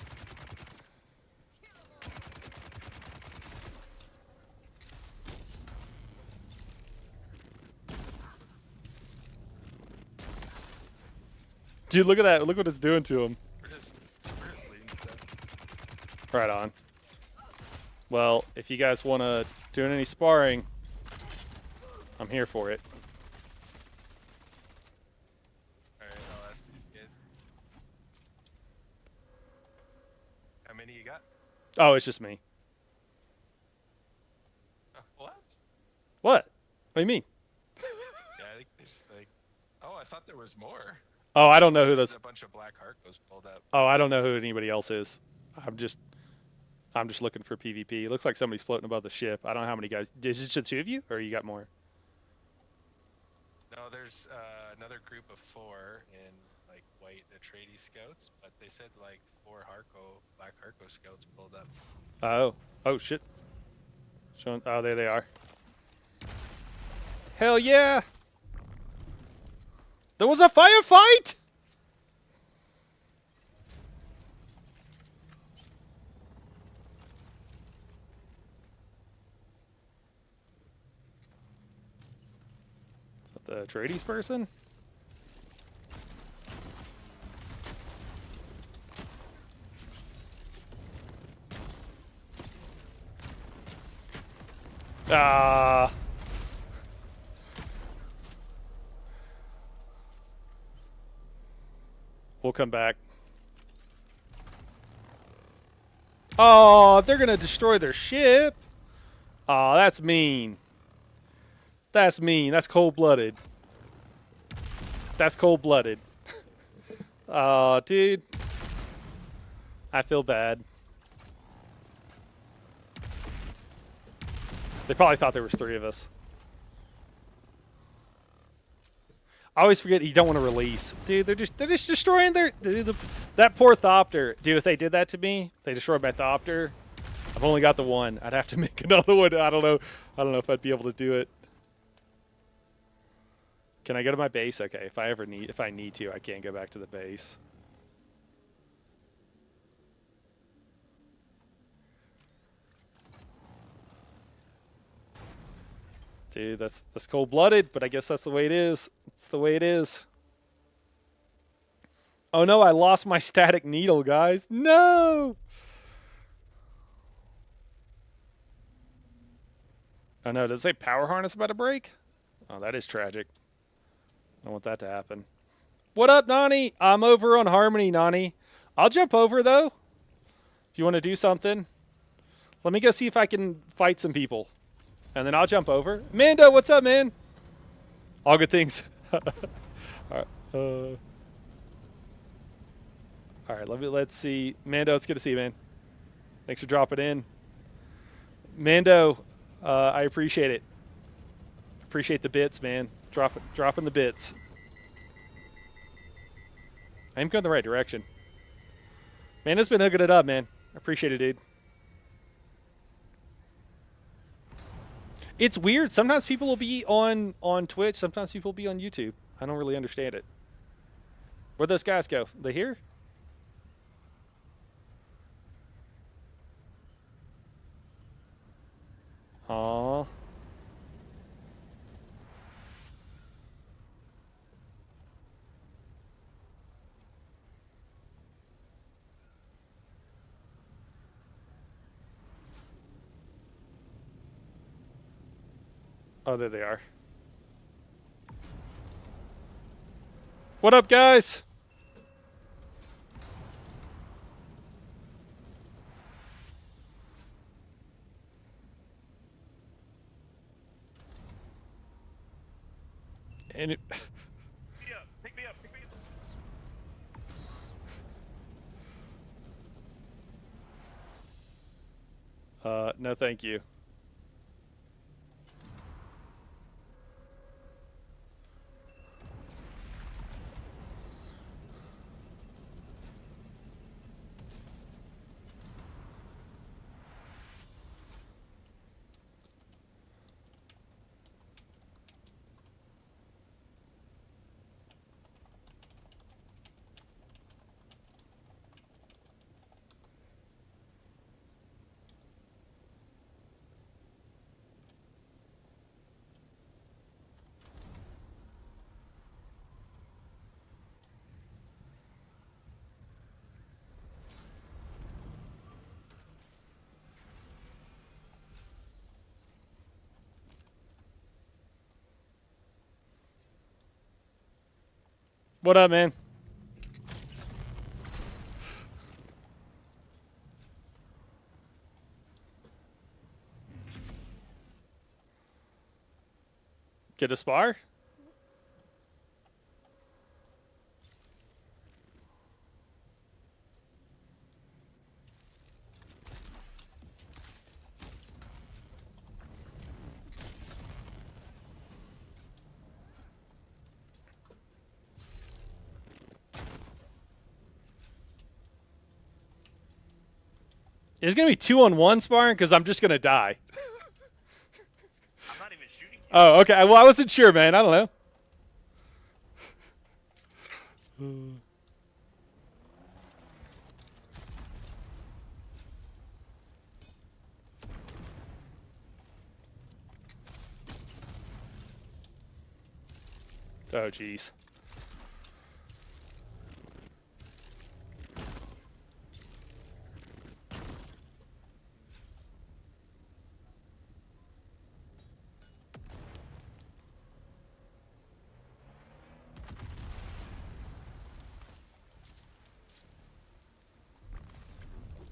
Dude, look at that. Look what it's doing to him. We're just looting stuff. Right on. Well, if you guys want to do any sparring, I'm here for it. Alright, I'll ask these guys. How many you got? Oh, it's just me. What? What? What do you mean? Yeah, I think there's like... Oh, I thought there was more. Oh, I don't know who There's this. a bunch of black Harkos pulled up. Oh, I don't know who anybody else is. I'm just looking for PvP. It looks like somebody's floating above the ship. I don't know how many guys. Is it just two of you, or you got more? No, there's another group of 4 in like white Atreides scouts, but they said like 4 black Harko scouts pulled up. Oh shit. Showing. Oh, there they are. Hell yeah! There was a firefight! Is that the Atreides person? Ah. We'll come back. Oh, they're gonna destroy their ship. Oh, that's mean. That's mean. That's cold-blooded. That's cold-blooded. Oh, dude. I feel bad. They probably thought there was 3 of us. I always forget you don't want to release. Dude, they're just destroying their that poor Thopter. Dude, if they did that to me, they destroyed my Thopter. I've only got the one. I'd have to make another one. I don't know if I'd be able to do it. Can I go to my base? Okay, if I need to, I can go back to the base. Dude, that's cold-blooded, but I guess that's the way it is. It's the way it is. Oh no, I lost my static needle, guys. No! Oh no, does it say power harness about to break? Oh, that is tragic. I don't want that to happen. What up, Nani? I'm over on Harmony, Nani. I'll jump over, though. If you want to do something. Let me go see if I can fight some people. And then I'll jump over. Mando, what's up, man? All good things. All right. All right. Let's see. Mando, it's good to see you, man. Thanks for dropping in. Mando, I appreciate it. Appreciate the bits, man. Dropping the bits. I'm going the right direction. Mando's been hooking it up, man. I appreciate it, dude. It's weird. Sometimes people will be on Twitch. Sometimes people will be on YouTube. I don't really understand it. Where'd those guys go? They here? Aww. Oh, there they are. What up, guys? And it, Pick me up. Pick me up. Pick me up. no, thank you. What up, man? Get a spar? Is it gonna be 2-on-1 sparring? Because I'm just gonna die. I'm not even shooting you. Oh, okay. Well, I wasn't sure, man. I don't know. Oh, jeez.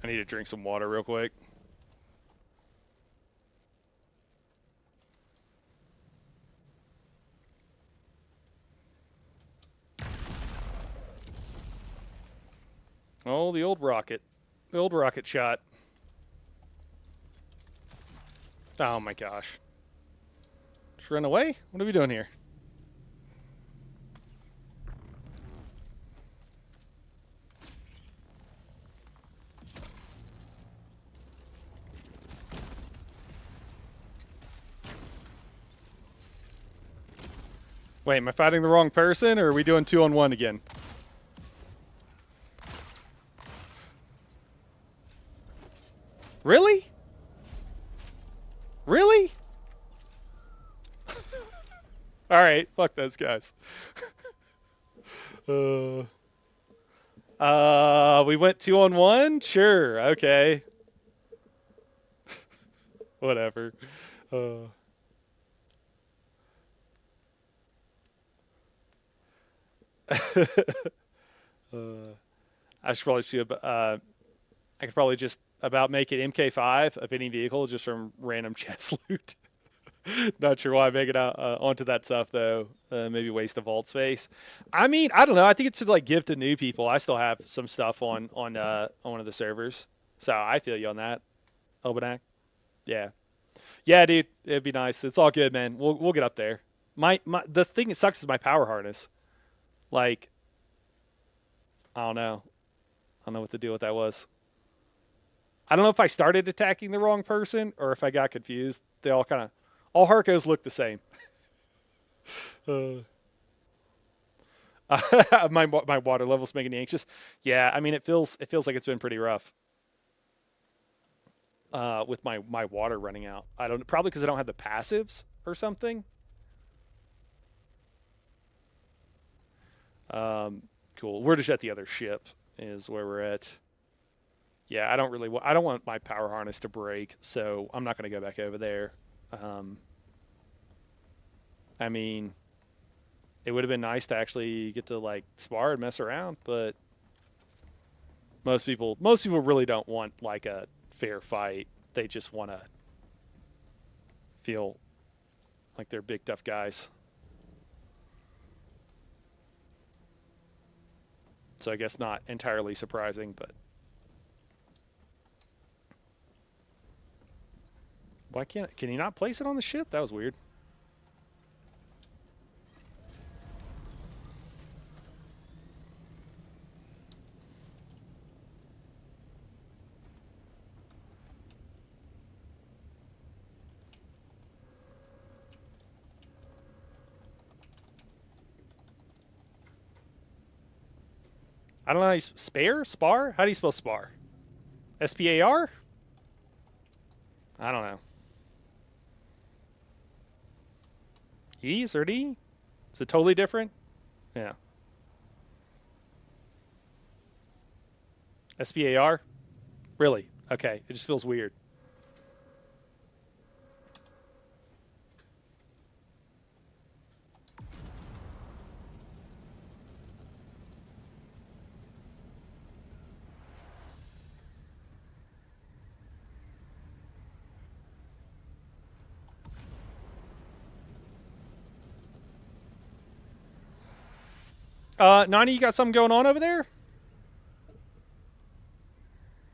I need to drink some water real quick. Oh, the old rocket. The old rocket shot. Oh my gosh. Just run away? What are we doing here? Wait, am I fighting the wrong person, or are we doing 2-on-1 again? Really? Really? Alright, fuck those guys. We went 2-on-1? Sure, okay. Whatever. I should probably shoot. I could probably just about make it MK5 of any vehicle just from random chest loot. Not sure why I make it out onto that stuff though. Maybe waste the vault space. I mean, I don't know. I think it's to like give to new people. I still have some stuff on one of the servers, so I feel you on that. Obanak. Yeah, yeah, dude. It'd be nice. It's all good, man. We'll get up there. My the thing that sucks is my power harness. Like, I don't know. I don't know what the deal with that was. I don't know if I started attacking the wrong person or if I got confused. They all kind of, all Harkos look the same. My water level's making me anxious. Yeah, I mean it feels like it's been pretty rough. With my water running out. I don't probably because I don't have the passives or something. Cool. We're just at the other ship is where we're at. Yeah, I don't want my power harness to break, so I'm not going to go back over there. I mean, It would have been nice to actually get to like spar and mess around, but most people really don't want like a fair fight. They just want to feel like they're big tough guys. So I guess not entirely surprising, but why can he not place it on the ship? That was weird. I don't know how you spar? How do you spell spar? S-P-A-R? I don't know. E's or D? Is it totally different? Yeah. S-P-A-R? Really? Okay. It just feels weird. Nani, you got something going on over there?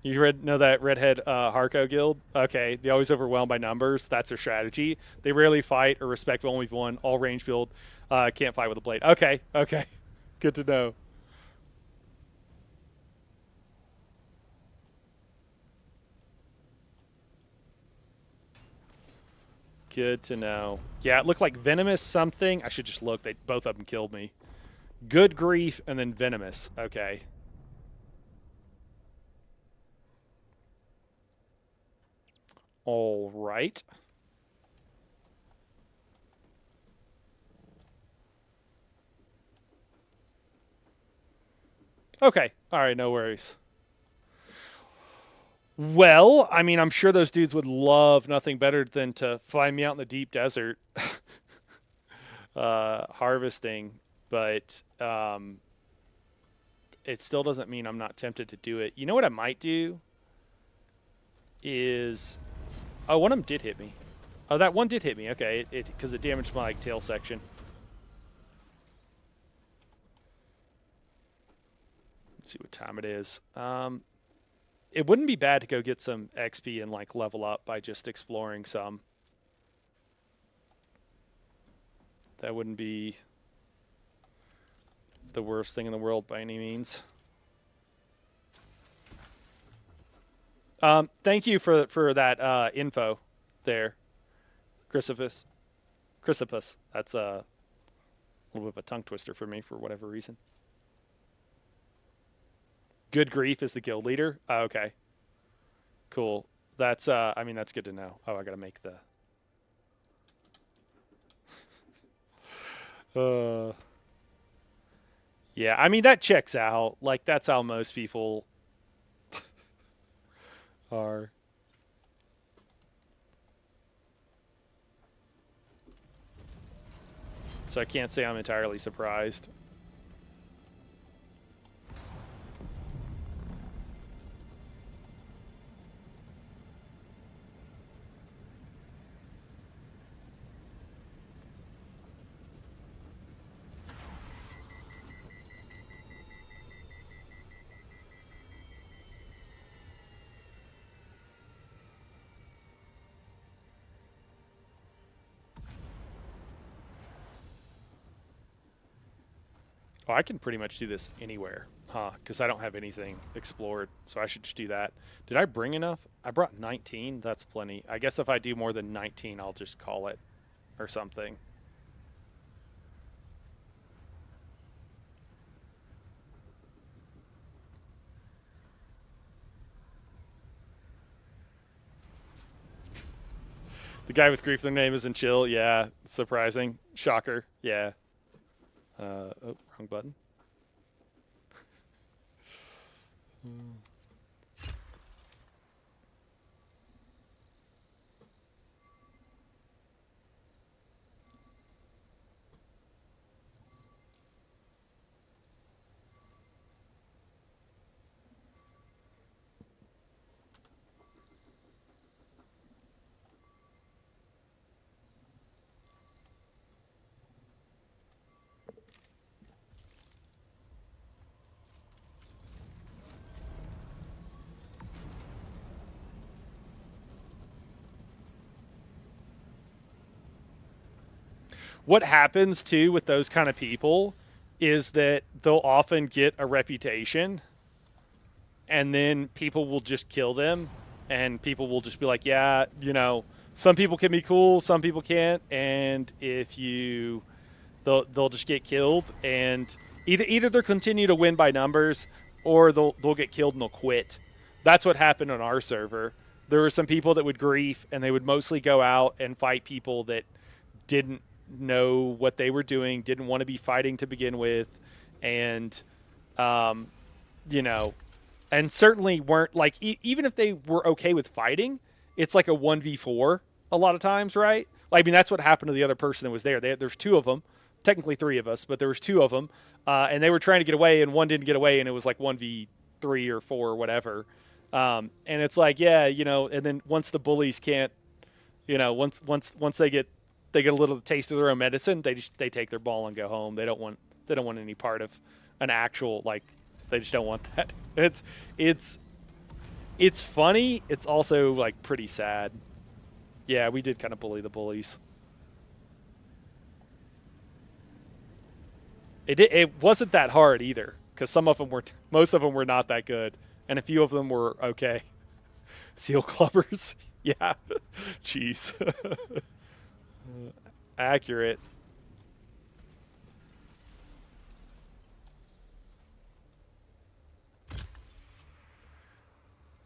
You know that redhead Harco guild? Okay, they always overwhelmed by numbers. That's their strategy. They rarely fight or respect only one. All range build can't fight with a blade. Okay, okay. Good to know. Good to know. Yeah, it looked like venomous something. I should just look. Both of them killed me. Good grief and then venomous. Okay. All right. Okay. All right, no worries. Well, I mean, I'm sure those dudes would love nothing better than to find me out in the deep desert harvesting, but it still doesn't mean I'm not tempted to do it. You know what I might do is... Oh, one of them did hit me. Oh, that one did hit me. Okay, because it damaged my like, tail section. Let's see what time it is. It wouldn't be bad to go get some XP and like level up by just exploring some. That wouldn't be the worst thing in the world by any means. Thank you for that info there, Chrysippus. That's a little bit of a tongue twister for me for whatever reason. Good grief is the guild leader. Oh, okay, cool. That's I mean that's good to know. Oh, I gotta make the. Yeah, I mean that checks out. Like that's how most people are. So I can't say I'm entirely surprised. Oh, I can pretty much do this anywhere, huh? Because I don't have anything explored, so I should just do that. Did I bring enough? I brought 19. That's plenty. I guess if I do more than 19, I'll just call it or something. The guy with grief, their name isn't chill. Yeah, surprising. Shocker. Yeah. Oh, wrong button. what happens too with those kind of people is that they'll often get a reputation, and then people will just kill them, and people will just be like, yeah, you know, some people can be cool, some people can't, and if you, they'll just get killed, and either they'll continue to win by numbers, or they'll get killed and they'll quit. That's what happened on our server. There were some people that would grief, and they would mostly go out and fight people that didn't know what they were doing, didn't want to be fighting to begin with, and you know, and certainly weren't like even if they were okay with fighting, it's like a 1v4 a lot of times, right? Like, I mean, that's what happened to the other person that was there. There's two of them, technically three of us, but there was two of them, and they were trying to get away, and one didn't get away, and it was like 1v3 or 4 or whatever. And it's like, yeah, you know, and then once the bullies can't, you know, once they get a little taste of their own medicine, they take their ball and go home. They don't want any part of an actual, like, they just don't want that. It's funny. It's also like pretty sad. Yeah, we did kind of bully the bullies. It wasn't that hard either, because most of them were not that good, and a few of them were okay. Seal clubbers, yeah. Jeez. Accurate.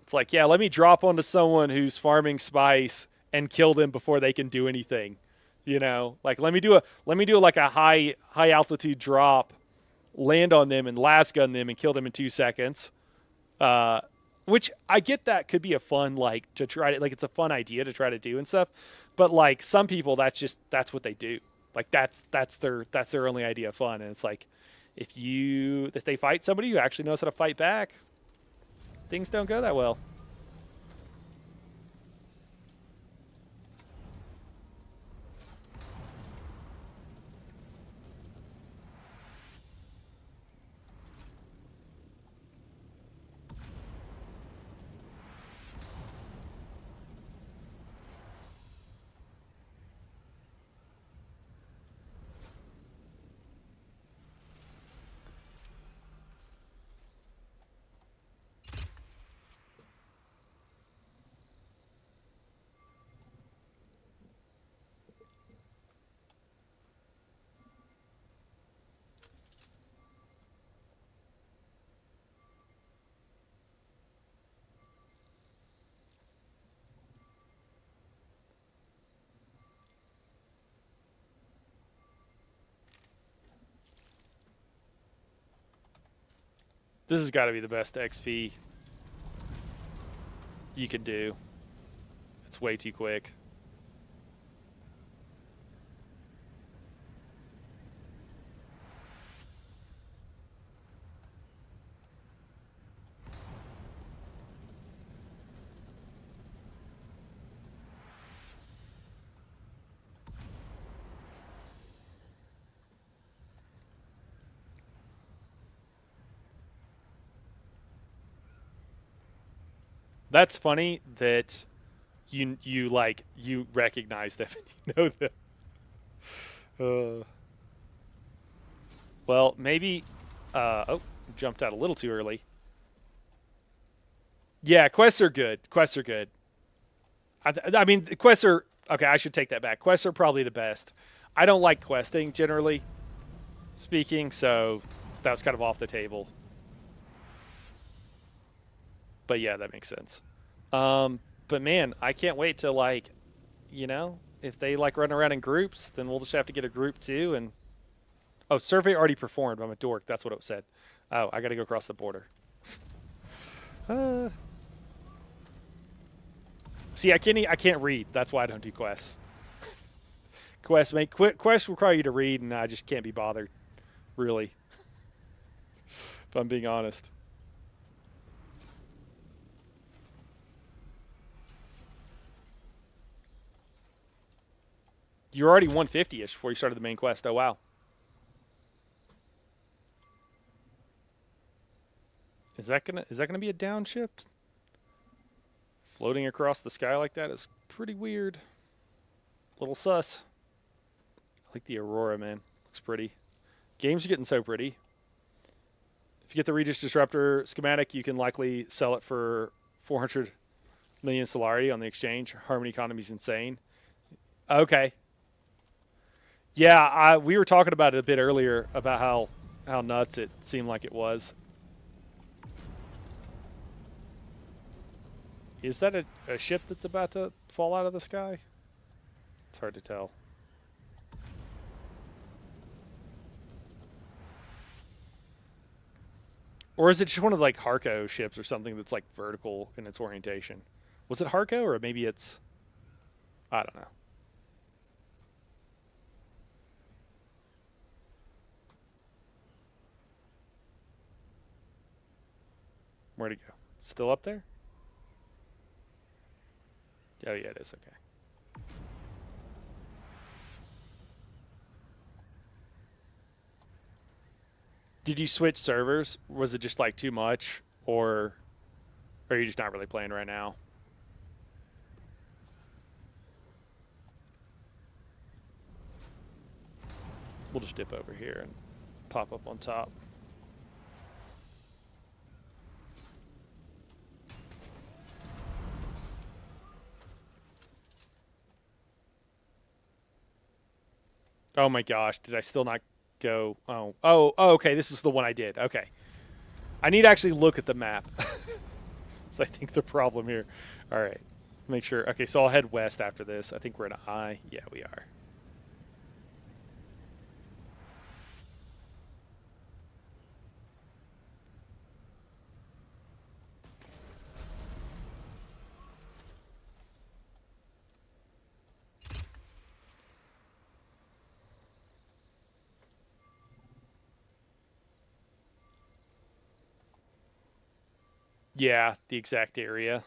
It's like, yeah, let me drop onto someone who's farming spice and kill them before they can do anything. You know, like let me do like a high altitude drop, land on them and last gun them and kill them in 2 seconds. Which I get that could be a fun, like, to try to, like, it's a fun idea to try to do and stuff. But like some people, that's what they do. Like that's their only idea of fun. And it's like, if they fight somebody who actually knows how to fight back, things don't go that well. This has got to be the best XP you can do. It's way too quick. That's funny that you recognize them and you know them. Well, maybe. Jumped out a little too early. Yeah, quests are good. Quests are good. I mean, quests are okay. I should take that back. Quests are probably the best. I don't like questing generally speaking, so that was kind of off the table. But yeah, that makes sense. But man, I can't wait to, like, you know, if they like run around in groups, then we'll just have to get a group too. And oh, survey already performed. I'm a dork. That's what it said. Oh, I got to go across the border. See, I can't read. That's why I don't do quests. Quests require you to read, and I just can't be bothered, really. If I'm being honest. You're already 150-ish before you started the main quest. Oh, wow. Is that gonna be a downshift? Floating across the sky like that is pretty weird. Little sus. like the Aurora, man. Looks pretty. Games are getting so pretty. If you get the Regis Disruptor schematic, you can likely sell it for 400 million Solari on the exchange. Harmony economy is insane. Okay. Yeah, we were talking about it a bit earlier about how nuts it seemed like it was. Is that a ship that's about to fall out of the sky? It's hard to tell. Or is it just one of like Harco ships or something that's like vertical in its orientation? Was it Harco or maybe it's... I don't know. Where'd it go? Still up there? Oh yeah, it is. Okay. Did you switch servers? Was it just like too much, or are you just not really playing right now? We'll just dip over here and pop up on top. Oh my gosh, did I still not go? Oh, okay, this is the one I did. Okay. I need to actually look at the map. That's, I think, the problem here. All right. Make sure. Okay, so I'll head west after this. I think we're in an I. Yeah, we are. Yeah, the exact area.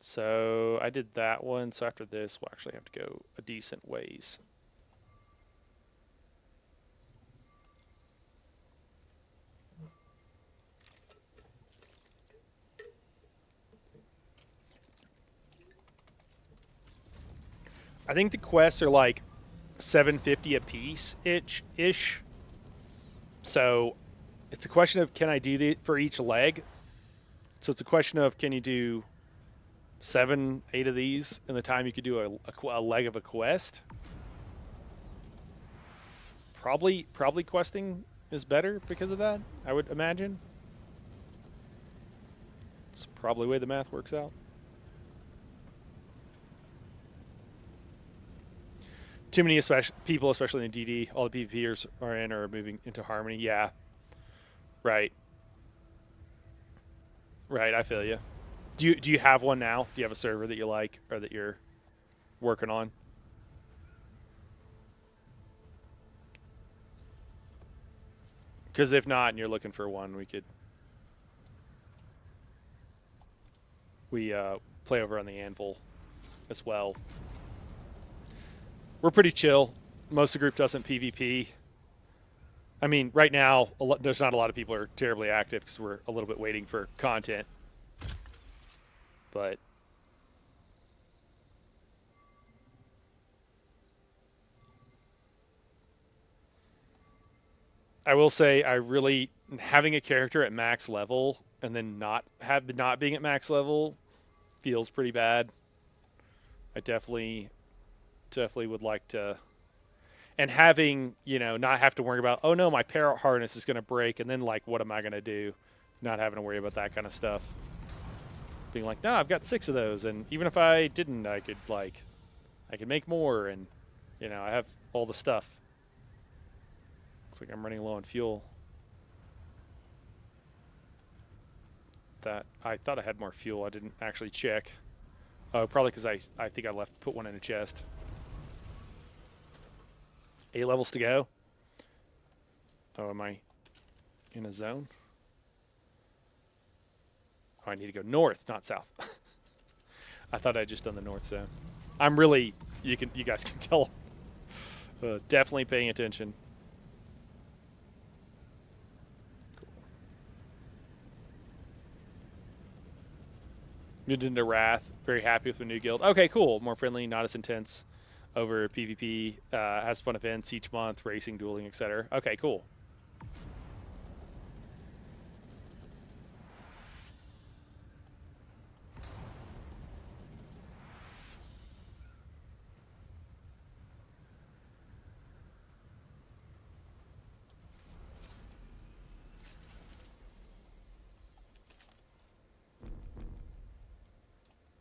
So I did that one. So after this, we'll actually have to go a decent ways. I think the quests are like 750 a piece ish. So it's a question of, can I do the for each leg? So it's a question of, can you do 7, 8 of these in the time you could do a leg of a quest? Probably questing is better because of that, I would imagine. It's probably the way the math works out. Too many people, especially in DD, all the PvPers are in or are moving into Harmony. Yeah. Right. Right, I feel you. Do you have one now? Do you have a server that you like or that you're working on? Because if not, and you're looking for one, we play over on the Anvil as well. We're pretty chill. Most of the group doesn't PvP. I mean, right now, there's not a lot of people who are terribly active because we're a little bit waiting for content. But I will say, having a character at max level and then not being at max level feels pretty bad. I definitely would like to, and having, not have to worry about, oh no, my parrot harness is going to break, and then like, what am I going to do? Not having to worry about that kind of stuff. Being like, no, I've got 6 of those, and even if I didn't, I could make more, and I have all the stuff. Looks like I'm running low on fuel. That I thought I had more fuel. I didn't actually check. Oh, probably because I think I put one in a chest. 8 levels to go. Oh, am I in a zone? Oh, I need to go north, not south. I thought I'd just done the north zone. I'm really, you guys can tell, definitely paying attention. Cool. Moved into Wrath. Very happy with the new guild. Okay, cool. More friendly, not as intense. over PvP. Has fun events each month, racing, dueling, etc. Okay, cool.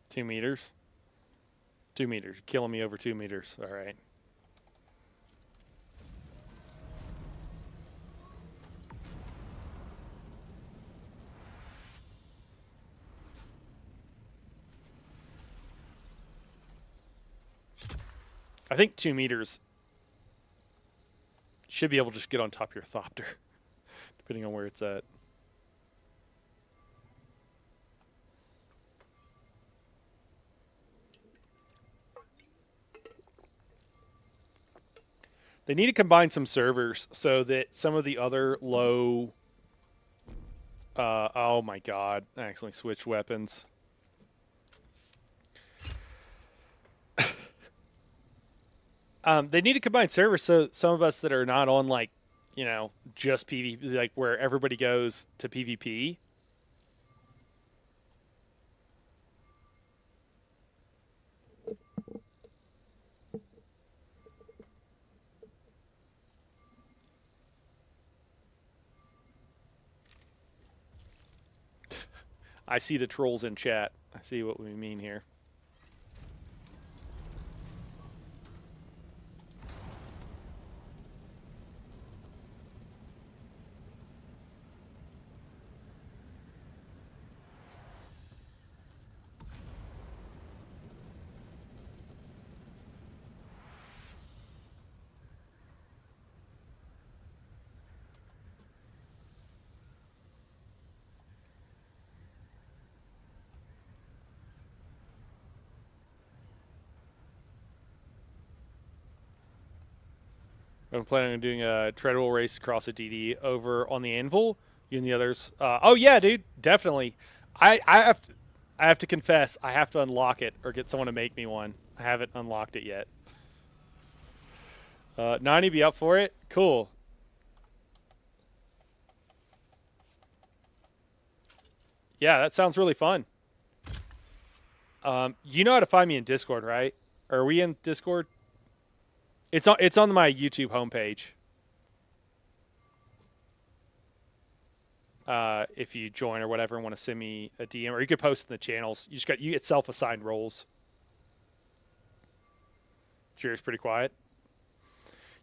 Two meters. 2 meters. You're killing me over 2 meters. All right. I think 2 meters should be able to just get on top of your Thopter, depending on where it's at. They need to combine some servers so that some of the other low... oh my god, I accidentally switched weapons. They need to combine servers so some of us that are not on, like, you know, just PvP, like where everybody goes to PvP. I see the trolls in chat. I see what we mean here. I'm planning on doing a treadmill race across a DD over on the Anvil. You and the others. Oh yeah, dude, definitely. I have to confess, I have to unlock it or get someone to make me one. I haven't unlocked it yet. 90 be up for it? Cool. Yeah, that sounds really fun. You know how to find me in Discord, right? Are we in Discord? It's on my YouTube homepage. If you join or whatever and want to send me a DM, or you could post in the channels. You get self-assigned roles. Sure, it's pretty quiet.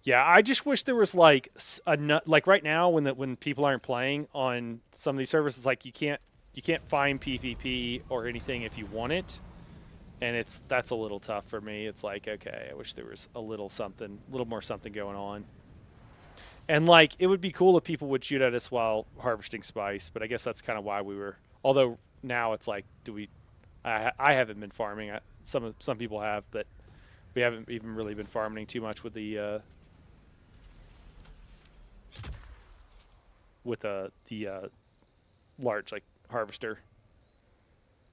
Yeah, I just wish there was like like right now when people aren't playing on some of these services, like you can't find PvP or anything if you want it. And that's a little tough for me. It's like, okay, I wish there was a little more something going on. And like, it would be cool if people would shoot at us while harvesting spice, but I guess that's kind of why we were. Although now it's like, I haven't been farming. Some people have, but we haven't even really been farming too much with the large like harvester.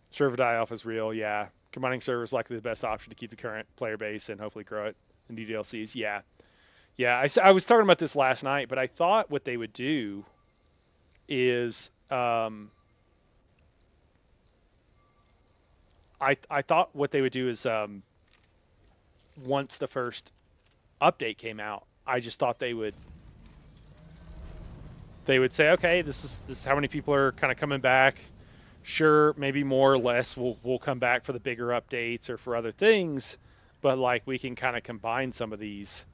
Server die-off is real, yeah. Combining servers is likely the best option to keep the current player base and hopefully grow it in new DLCs. Yeah. Yeah, I was talking about this last night, but I thought what they would do is I thought what they would do is once the first update came out, I just thought they would say, okay, this is how many people are kind of coming back. Sure, maybe more or less we'll come back for the bigger updates or for other things, but like we can kind of combine some of these.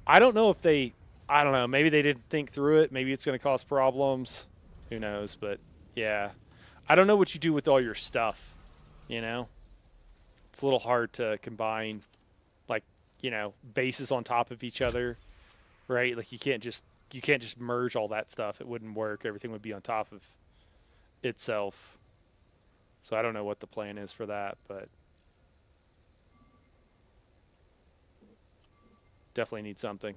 I don't know, maybe they didn't think through it. Maybe it's going to cause problems. Who knows? But yeah, I don't know what you do with all your stuff, you know? It's a little hard to combine, like, you know, bases on top of each other, right? Like you can't just merge all that stuff. It wouldn't work. Everything would be on top of itself. So I don't know what the plan is for that, but definitely need something.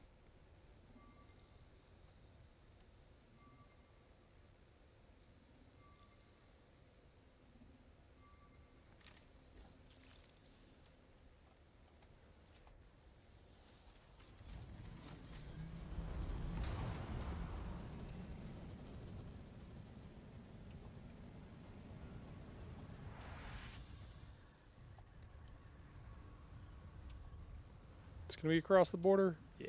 It's going to be across the border? Yeah.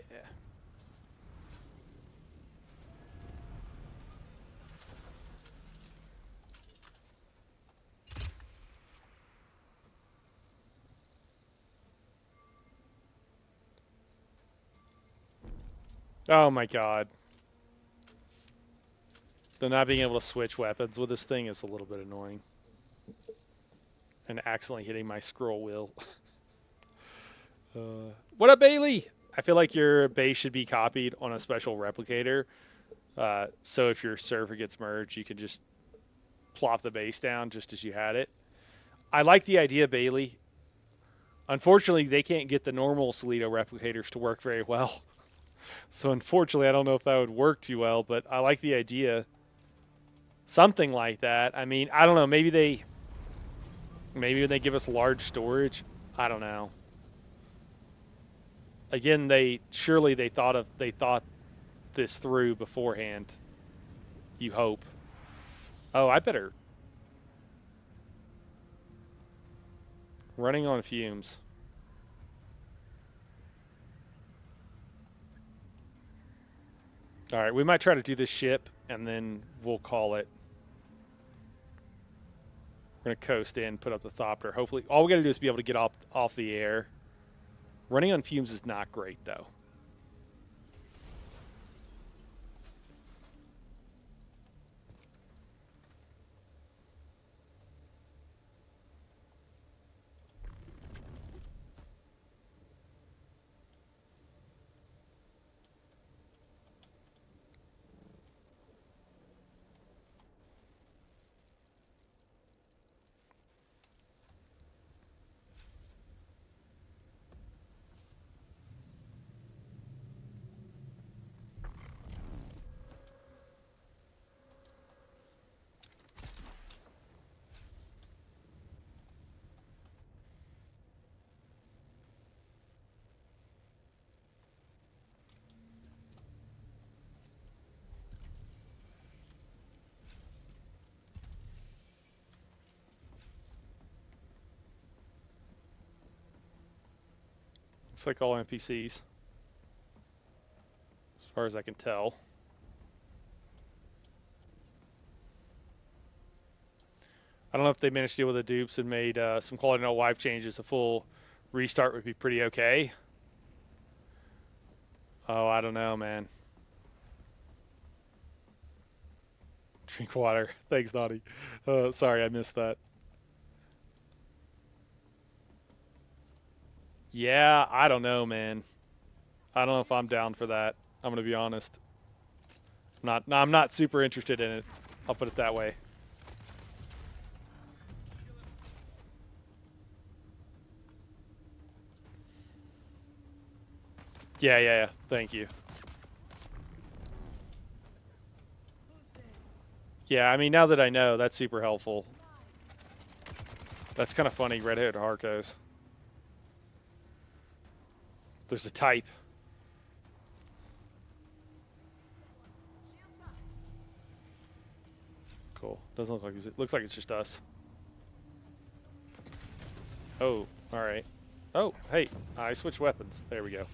Oh my god. The not being able to switch weapons with this thing is a little bit annoying. And accidentally hitting my scroll wheel. What up, Bailey? I feel like your base should be copied on a special replicator. So if your server gets merged, you can just plop the base down just as you had it. I like the idea, Bailey. Unfortunately, they can't get the normal Solito replicators to work very well. So unfortunately, I don't know if that would work too well, but I like the idea. Something like that. I mean, I don't know. Maybe when they give us large storage, I don't know. Again, they thought this through beforehand. You hope. Oh, I better. Running on fumes. All right, we might try to do this ship, and then we'll call it. We're going to coast in, put up the Thopter. Hopefully, all we got to do is be able to get off the air. Running on fumes is not great, though. Looks like all NPCs, as far as I can tell. I don't know if they managed to deal with the dupes and made some quality no life changes. A full restart would be pretty okay. Oh, I don't know, man. Drink water. Thanks, Naughty. Sorry, I missed that. Yeah, I don't know, man. I don't know if I'm down for that. I'm gonna be honest. I'm not super interested in it. I'll put it that way. Yeah. Thank you. Yeah, I mean, now that I know, that's super helpful. That's kind of funny, red-haired Harkos. There's a type. Cool. Doesn't look like it looks like it's just us. Oh, all right. Oh, hey, I switched weapons. There we go.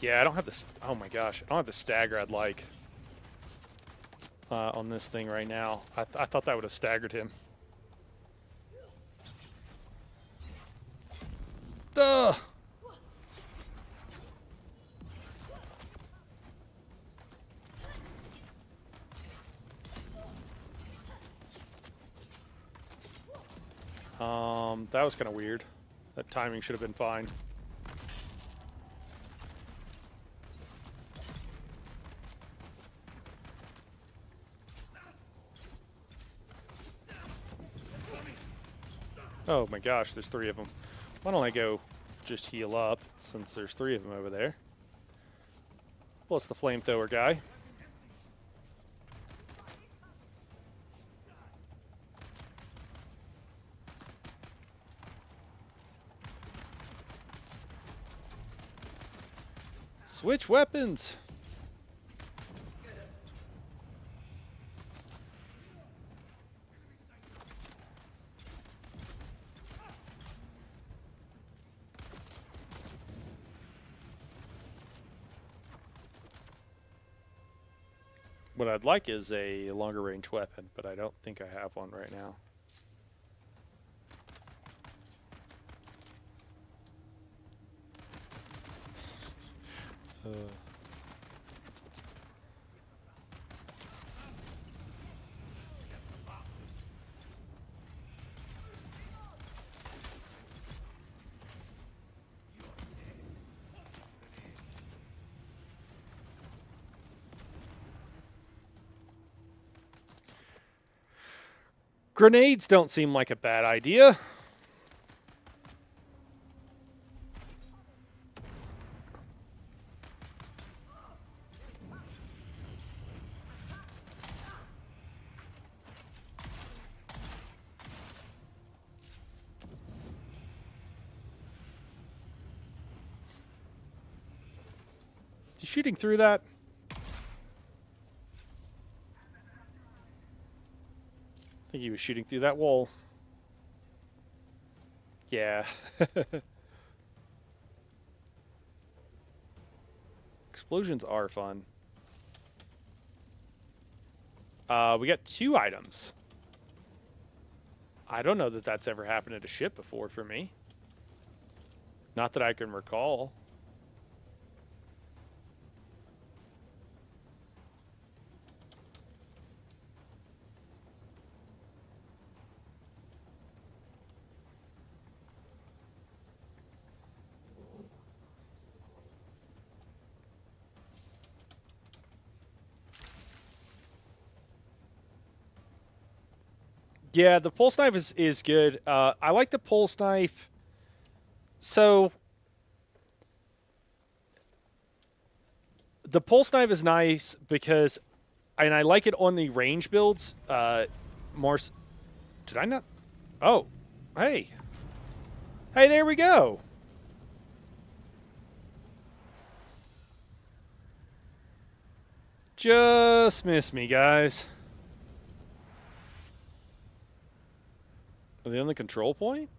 Yeah, I don't have the. Oh my gosh, I don't have the stagger I'd like on this thing right now. I thought that would have staggered him. Duh. That was kind of weird. That timing should have been fine. Oh my gosh, there's 3 of them. Why don't I go just heal up, since there's 3 of them over there. Plus the flamethrower guy. Switch weapons. What I'd like is a longer range weapon, but I don't think I have one right now. Grenades don't seem like a bad idea. You shooting through that? I think he was shooting through that wall. Yeah. Explosions are fun. We got 2 items. I don't know that that's ever happened at a ship before for me. Not that I can recall. Yeah, the pulse knife is good. I like the pulse knife. So the pulse knife is nice because, and I like it on the range builds. More. Did I not? Oh, hey, hey, there we go. Just missed me, guys. Are they on the control point?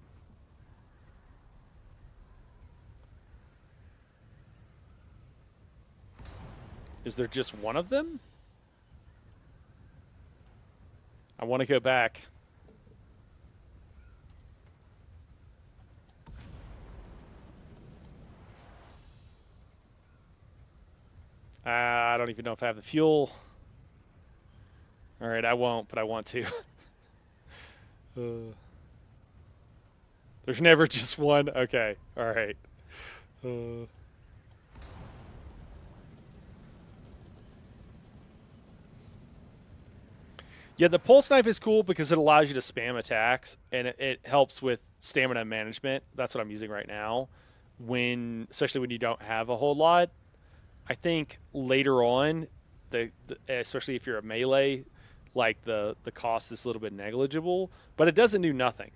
Is there just one of them? I want to go back. I don't even know if I have the fuel. All right, I won't, but I want to. There's never just one. Okay, all right. Yeah, the pulse knife is cool because it allows you to spam attacks, and it helps with stamina management. That's what I'm using right now, especially when you don't have a whole lot. I think later on, especially if you're a melee, like the cost is a little bit negligible, but it doesn't do nothing.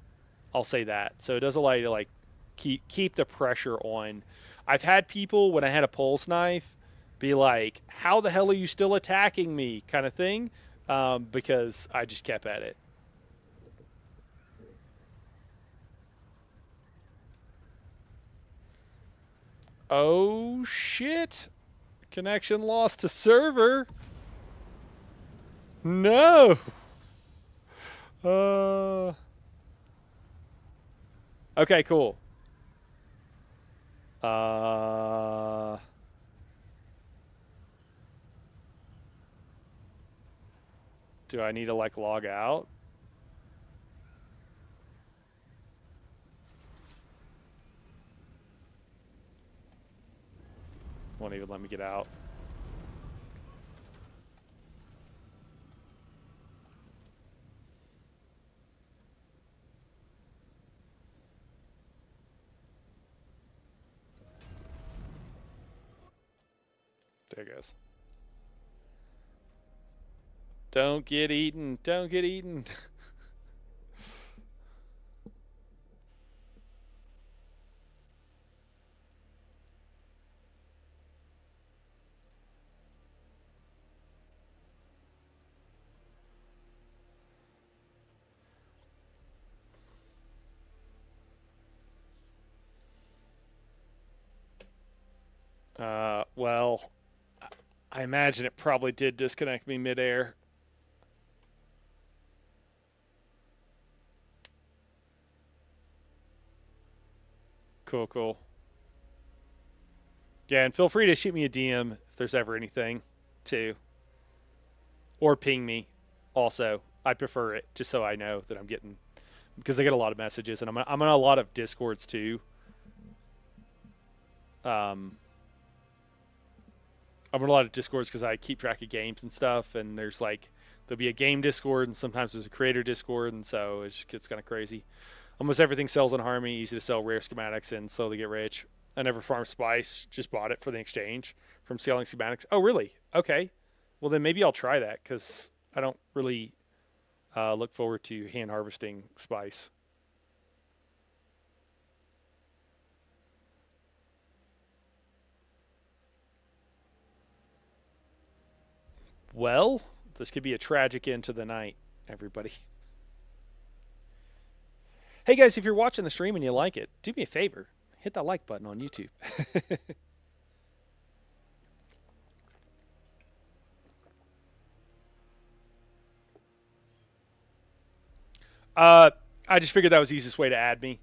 I'll say that. So it does allow you to like keep the pressure on. I've had people when I had a pulse knife be like, "How the hell are you still attacking me?" kind of thing, because I just kept at it. Oh shit! Connection lost to server. No. Okay, cool. Do I need to like log out? Won't even let me get out. There it goes. Don't get eaten. Don't get eaten. I imagine it probably did disconnect me midair. Cool, cool. Yeah, and feel free to shoot me a DM if there's ever anything, too. Or ping me, also. I prefer it, just so I know that I'm getting... Because I get a lot of messages, and I'm on a lot of Discords, too. I'm on a lot of Discords because I keep track of games and stuff, and there's like... There'll be a game Discord, and sometimes there's a creator Discord, and so it just gets kind of crazy. Almost everything sells on Harmony, easy to sell rare schematics and slowly get rich. I never farmed Spice, just bought it for the exchange from selling schematics. Oh, really? Okay. Well, then maybe I'll try that because I don't really look forward to hand harvesting Spice. Well, this could be a tragic end to the night, everybody. Hey guys, if you're watching the stream and you like it, do me a favor. Hit that like button on YouTube. I just figured that was the easiest way to add me.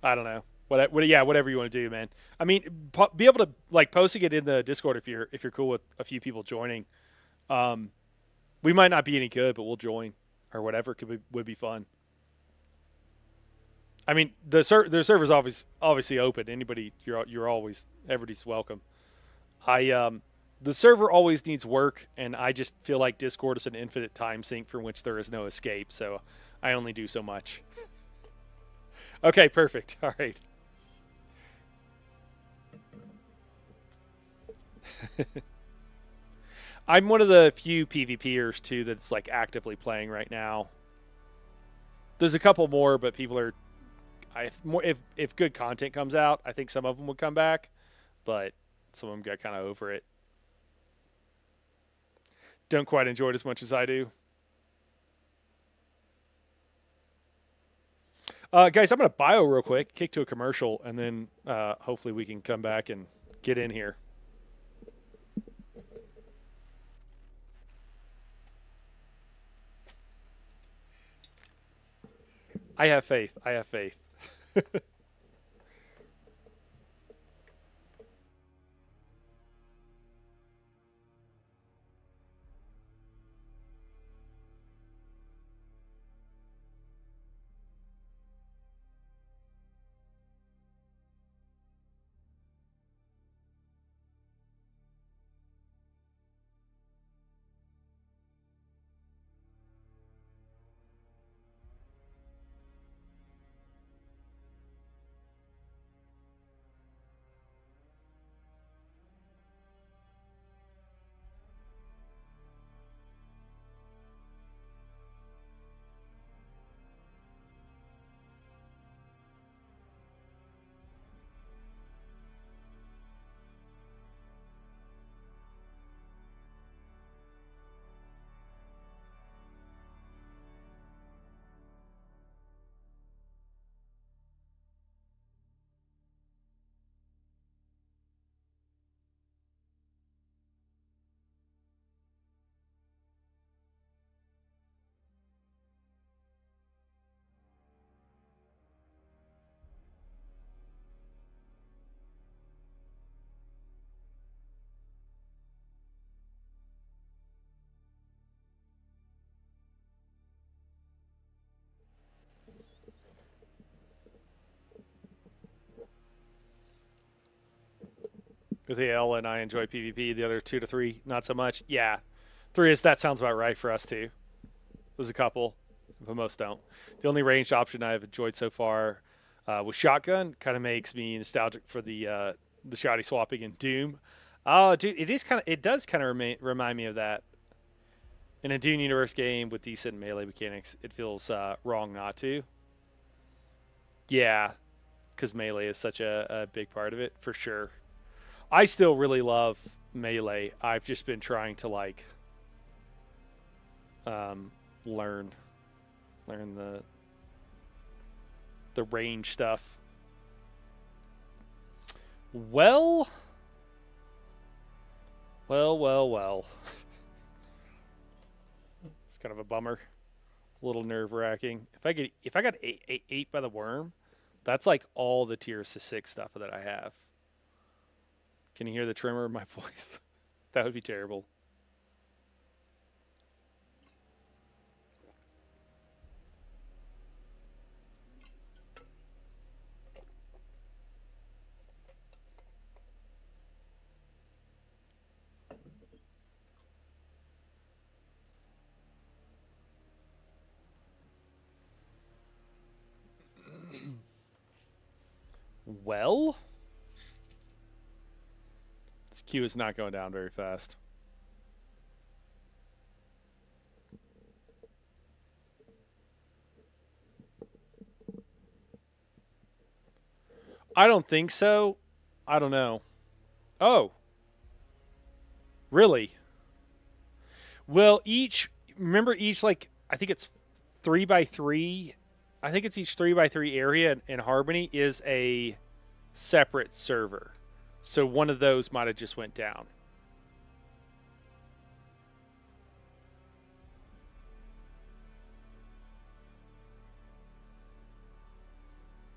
I don't know. Whatever you want to do, man. I mean, be able to like posting it in the Discord if you're cool with a few people joining. We might not be any good, but we'll join or whatever would be fun. I mean, the server's obviously open. Anybody, you're always everybody's welcome. The server always needs work, and I just feel like Discord is an infinite time sink from which there is no escape. So I only do so much. Okay, perfect. All right. I'm one of the few PvPers too that's like actively playing right now. There's a couple more, but people are. If good content comes out, I think some of them would come back, but some of them got kind of over it. Don't quite enjoy it as much as I do. Guys, I'm going to bio real quick, kick to a commercial, and then hopefully we can come back and get in here. I have faith. I have faith. With the L and I enjoy PvP. The other 2 to 3, not so much. Yeah, 3 is that sounds about right for us too. There's a couple, but most don't. The only ranged option I've enjoyed so far was shotgun. Kind of makes me nostalgic for the shotty swapping in Doom. Oh, dude, it does kind of remind me of that. In a Dune universe game with decent melee mechanics, it feels wrong not to. Yeah, because melee is such a big part of it for sure. I still really love melee. I've just been trying to like learn the range stuff. Well, Well, well, well. It's kind of a bummer. A little nerve wracking. If I got eight by the worm, that's like all the tier 6 stuff that I have. Can you hear the tremor in my voice? That would be terrible. Well, this queue is not going down very fast. I don't think so. I don't know. Oh, really? Well, remember each, like, I think it's 3x3. I think it's each 3x3 area in Harmony is a separate server. So one of those might have just went down.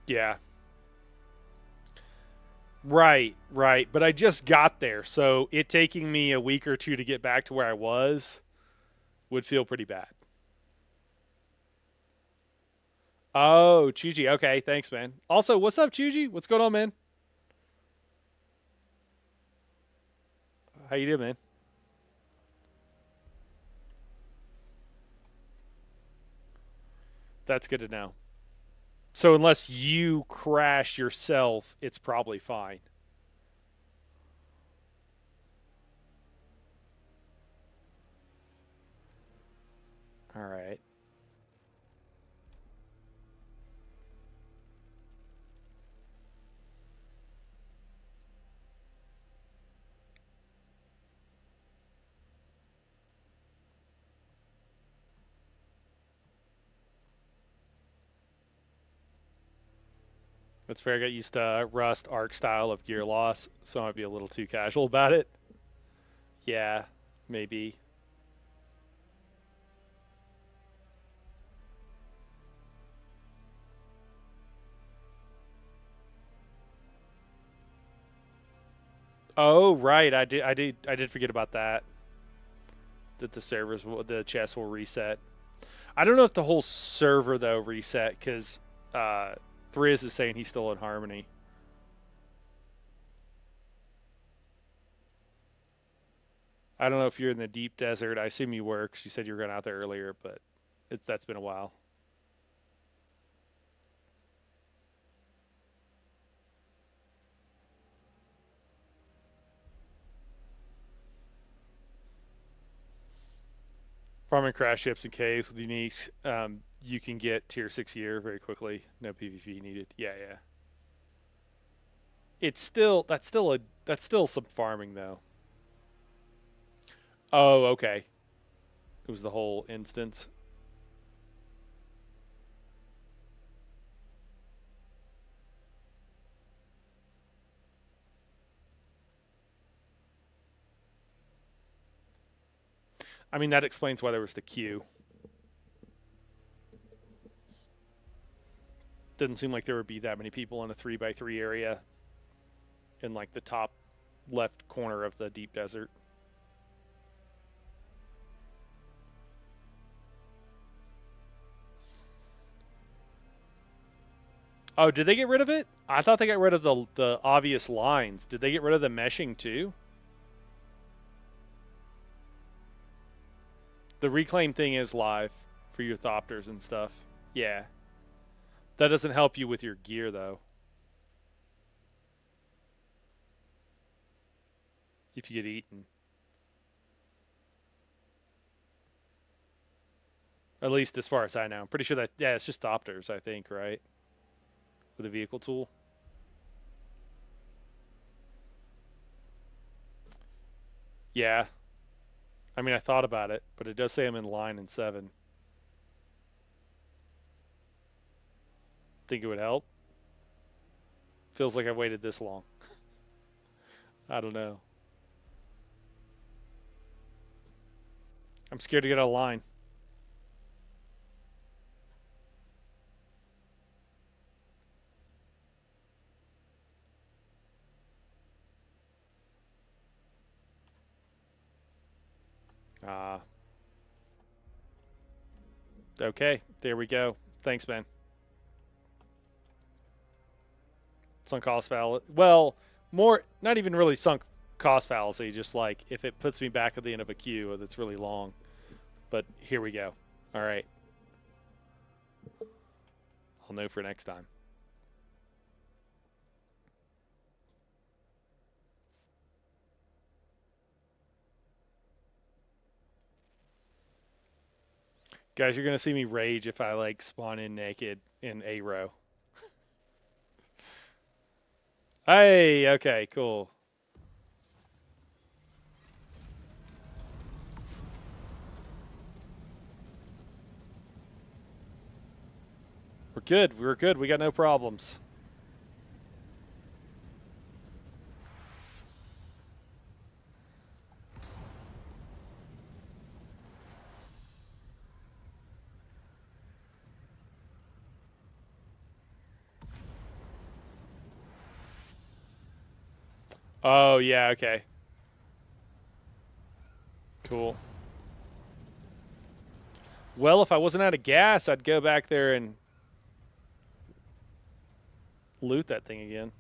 Yeah. Right, right. But I just got there, so it taking me a week or two to get back to where I was would feel pretty bad. Oh, Chuji. Okay, thanks, man. Also, what's up, Chuji? What's going on, man? How you doing, man? That's good to know. So unless you crash yourself, it's probably fine. All right. That's fair. I got used to Rust Arc style of gear loss, so I might be a little too casual about it. Yeah, maybe. Oh, right. I did forget about that. That the chest will reset. I don't know if the whole server though reset because Thriz is saying he's still in Harmony. I don't know if you're in the deep desert. I assume you were because you said you were going out there earlier, but that's been a while. Farming crash ships and caves with uniques, you can get tier 6 gear very quickly. No PvP needed. Yeah, yeah. That's still some farming though. Oh, okay. It was the whole instance. I mean, that explains why there was the queue. Didn't seem like there would be that many people in a 3x3 area in like the top left corner of the deep desert. Oh, did they get rid of it? I thought they got rid of the obvious lines. Did they get rid of the meshing too? The reclaim thing is live for your Thopters and stuff. Yeah. That doesn't help you with your gear, though. If you get eaten. At least as far as I know. I'm pretty sure that, yeah, it's just Thopters, I think, right? With a vehicle tool. Yeah. I mean, I thought about it, but it does say I'm in line in 7. Think it would help? Feels like I waited this long. I don't know. I'm scared to get out of line. Okay, there we go. Thanks, man. Sunk cost fallacy. Well, more, not even really sunk cost fallacy, just like if it puts me back at the end of a queue that's really long. But here we go. All right. I'll know for next time. Guys, you're going to see me rage if I, like, spawn in naked in A row. Hey, okay, cool. We're good. We're good. We got no problems. Oh, yeah, okay. Cool. Well, if I wasn't out of gas, I'd go back there and loot that thing again.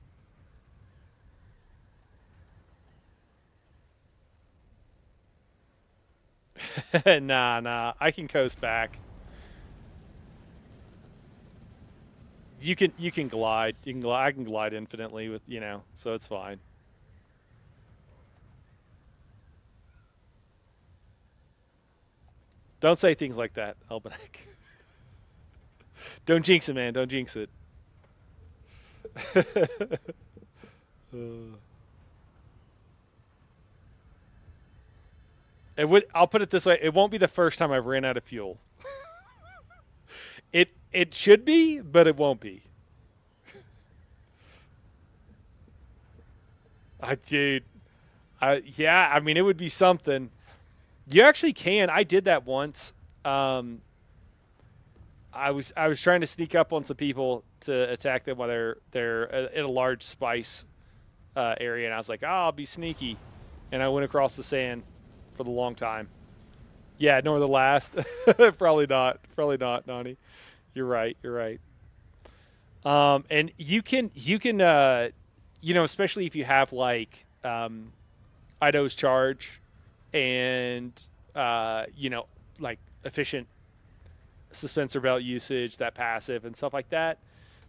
Nah. I can coast back. You can glide. You can glide. I can glide infinitely with, so it's fine. Don't say things like that, Albanek. Don't jinx it, man. Don't jinx it. I'll put it this way. It won't be the first time I've ran out of fuel. It should be, but it won't be. Dude. Yeah, I mean, it would be something. You actually can. I did that once. I was trying to sneak up on some people to attack them while they're in a large spice area, and I was like, I'll be sneaky, and I went across the sand for the long time. Yeah, nor the last. Probably not, Nani. You're right. And you can especially if you have like Ido's charge and like efficient suspensor belt usage, that passive and stuff like that.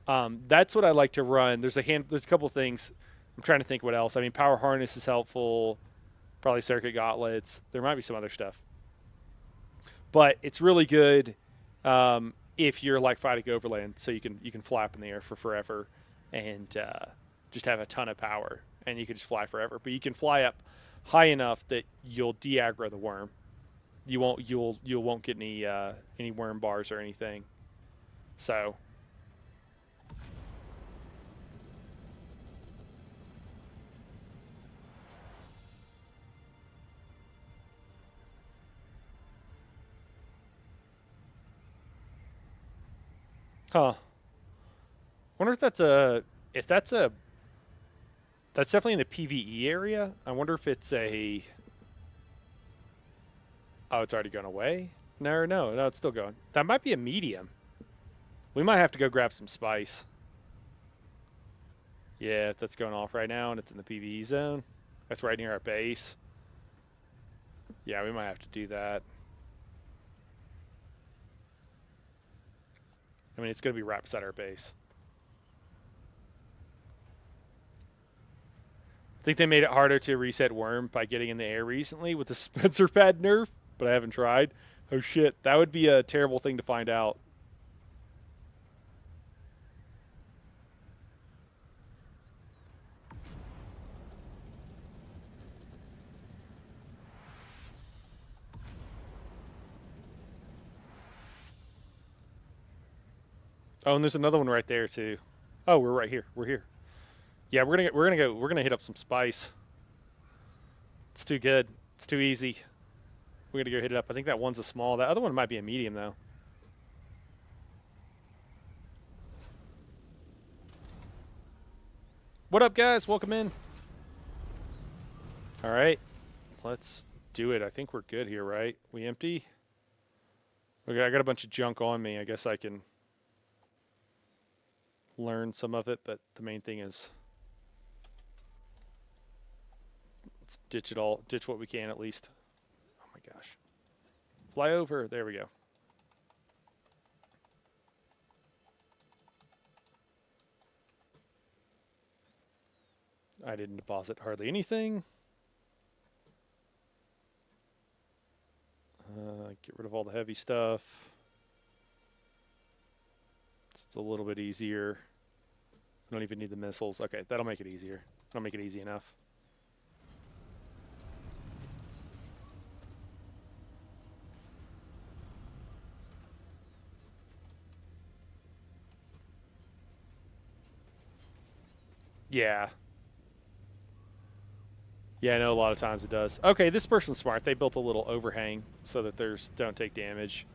That's what I like to run. There's a couple things. I'm trying to think what else. I mean, power harness is helpful. Probably circuit gauntlets. There might be some other stuff, but it's really good if you're like fighting overland, so you can fly up in the air for forever and just have a ton of power, and you can just fly forever. But you can fly up high enough that you'll de-aggro the worm. You won't get any worm bars or anything. So. Huh. Wonder if that's definitely in the PvE area. I wonder if it's a. Oh, it's already gone away? No, it's still going. That might be a medium. We might have to go grab some spice. Yeah, if that's going off right now and it's in the PvE zone. That's right near our base. Yeah, we might have to do that. I mean, it's going to be right beside our base. I think they made it harder to reset worm by getting in the air recently with the Spencer pad nerf, but I haven't tried. Oh shit, that would be a terrible thing to find out. Oh, and there's another one right there too. Oh, we're right here. We're here. Yeah, we're gonna hit up some spice. It's too good. It's too easy. We gotta go hit it up. I think that one's a small. That other one might be a medium though. What up, guys? Welcome in. All right, let's do it. I think we're good here, right? We empty? Okay, I got a bunch of junk on me. I guess I can learn some of it, but the main thing is let's ditch it all. Ditch what we can at least. Oh my gosh. Fly over. There we go. I didn't deposit hardly anything. Get rid of all the heavy stuff. So it's a little bit easier. I don't even need the missiles. Okay, that'll make it easier. That'll make it easy enough. Yeah. Yeah, I know a lot of times it does. Okay, this person's smart. They built a little overhang so that theirs don't take damage.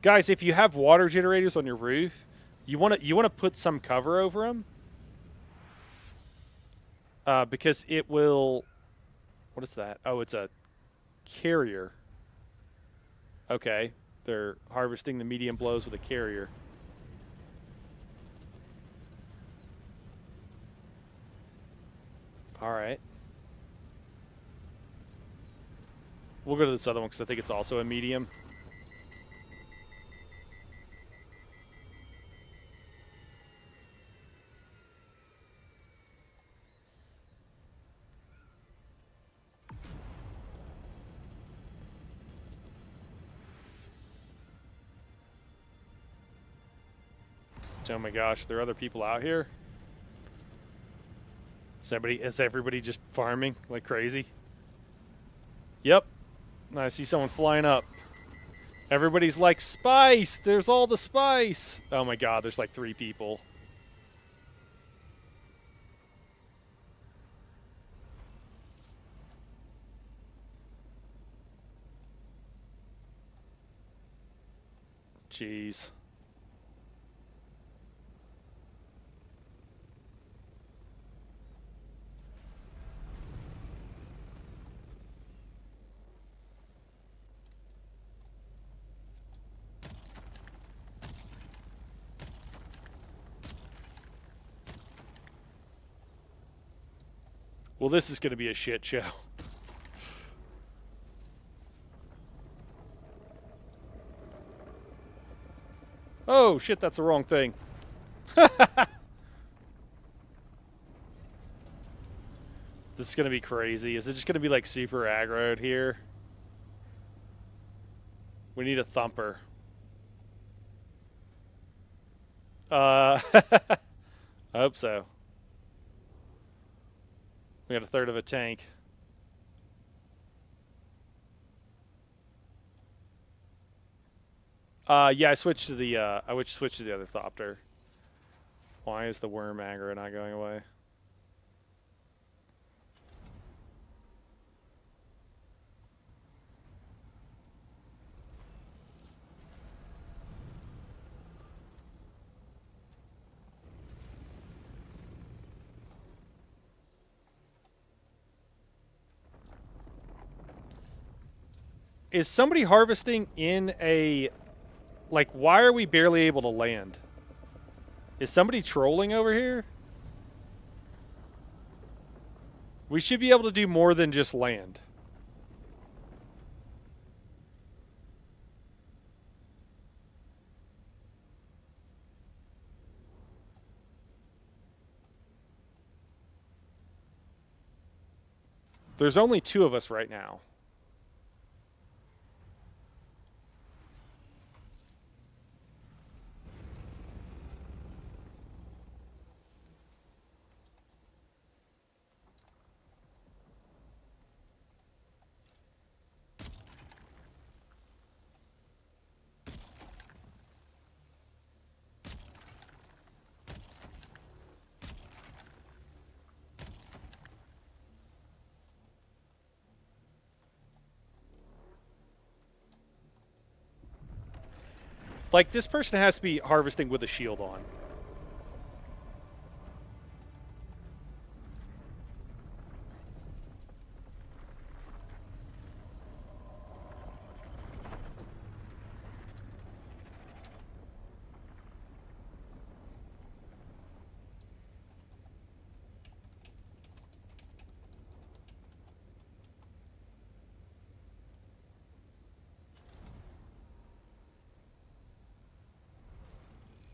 Guys, if you have water generators on your roof, you want to put some cover over them. Because it will... What is that? Oh, it's a carrier. Okay, they're harvesting the medium blows with a carrier. All right. We'll go to this other one because I think it's also a medium. Oh my gosh, there are other people out here? Is everybody just farming like crazy? Yep. I see someone flying up. Everybody's like, spice! There's all the spice! Oh my god, there's like 3 people. Jeez. Well, this is going to be a shit show. Oh, shit, that's the wrong thing. This is going to be crazy. Is it just going to be, like, super aggroed here? We need a thumper. I hope so. We got a third of a tank. Yeah, I switched to the switch to the other Thopter. Why is the worm aggro not going away? Is somebody harvesting in a... Like, why are we barely able to land? Is somebody trolling over here? We should be able to do more than just land. There's only 2 of us right now. Like, this person has to be harvesting with a shield on.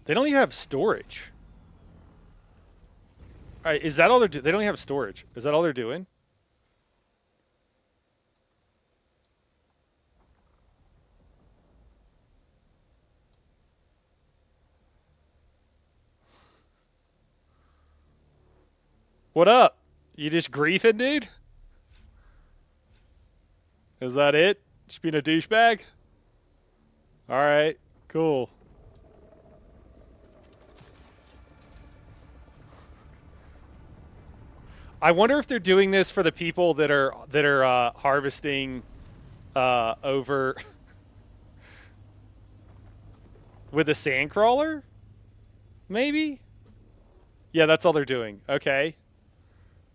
They don't even have storage. All right, is that all they're doing? They don't even have storage. Is that all they're doing? What up? You just griefing, dude? Is that it? Just being a douchebag? All right, cool. I wonder if they're doing this for the people that are harvesting over with a sandcrawler. Maybe. Yeah, that's all they're doing. Okay,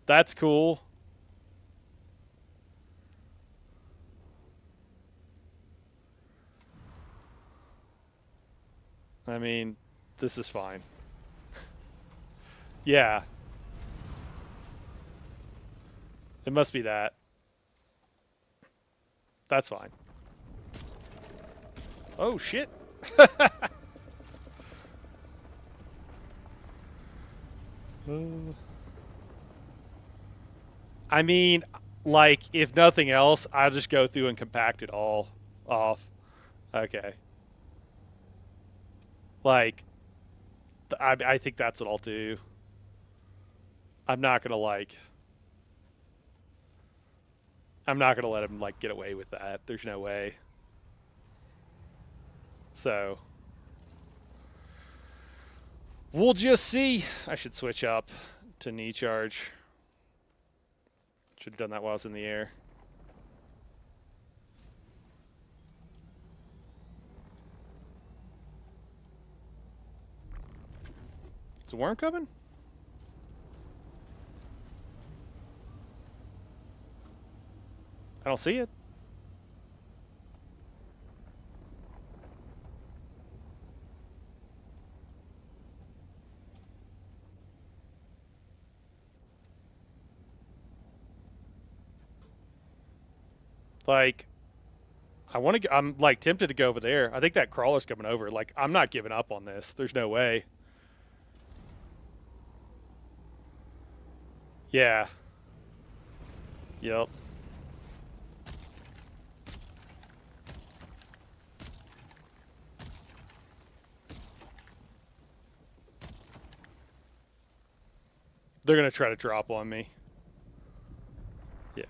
that's cool. I mean, this is fine. Yeah. It must be that. That's fine. Oh, shit. I mean, like, if nothing else, I'll just go through and compact it all off. Okay. Like, I think that's what I'll do. I'm not gonna let him like get away with that. There's no way. So we'll just see. I should switch up to knee charge. Should have done that while I was in the air. Is a worm coming? I don't see it. Like, I'm like tempted to go over there. I think that crawler's coming over. Like, I'm not giving up on this. There's no way. Yeah. Yep. They're going to try to drop on me. Yeah.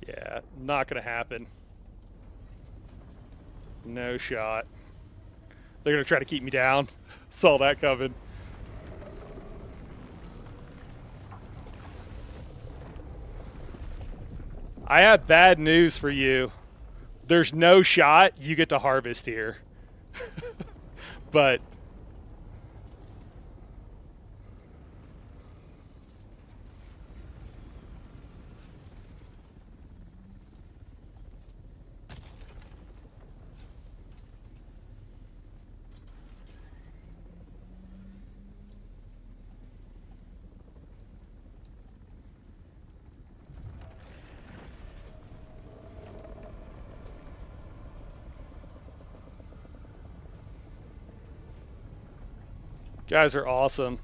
Yeah, not going to happen. No shot. They're going to try to keep me down. Saw that coming. I have bad news for you. There's no shot you get to harvest here. But guys are awesome.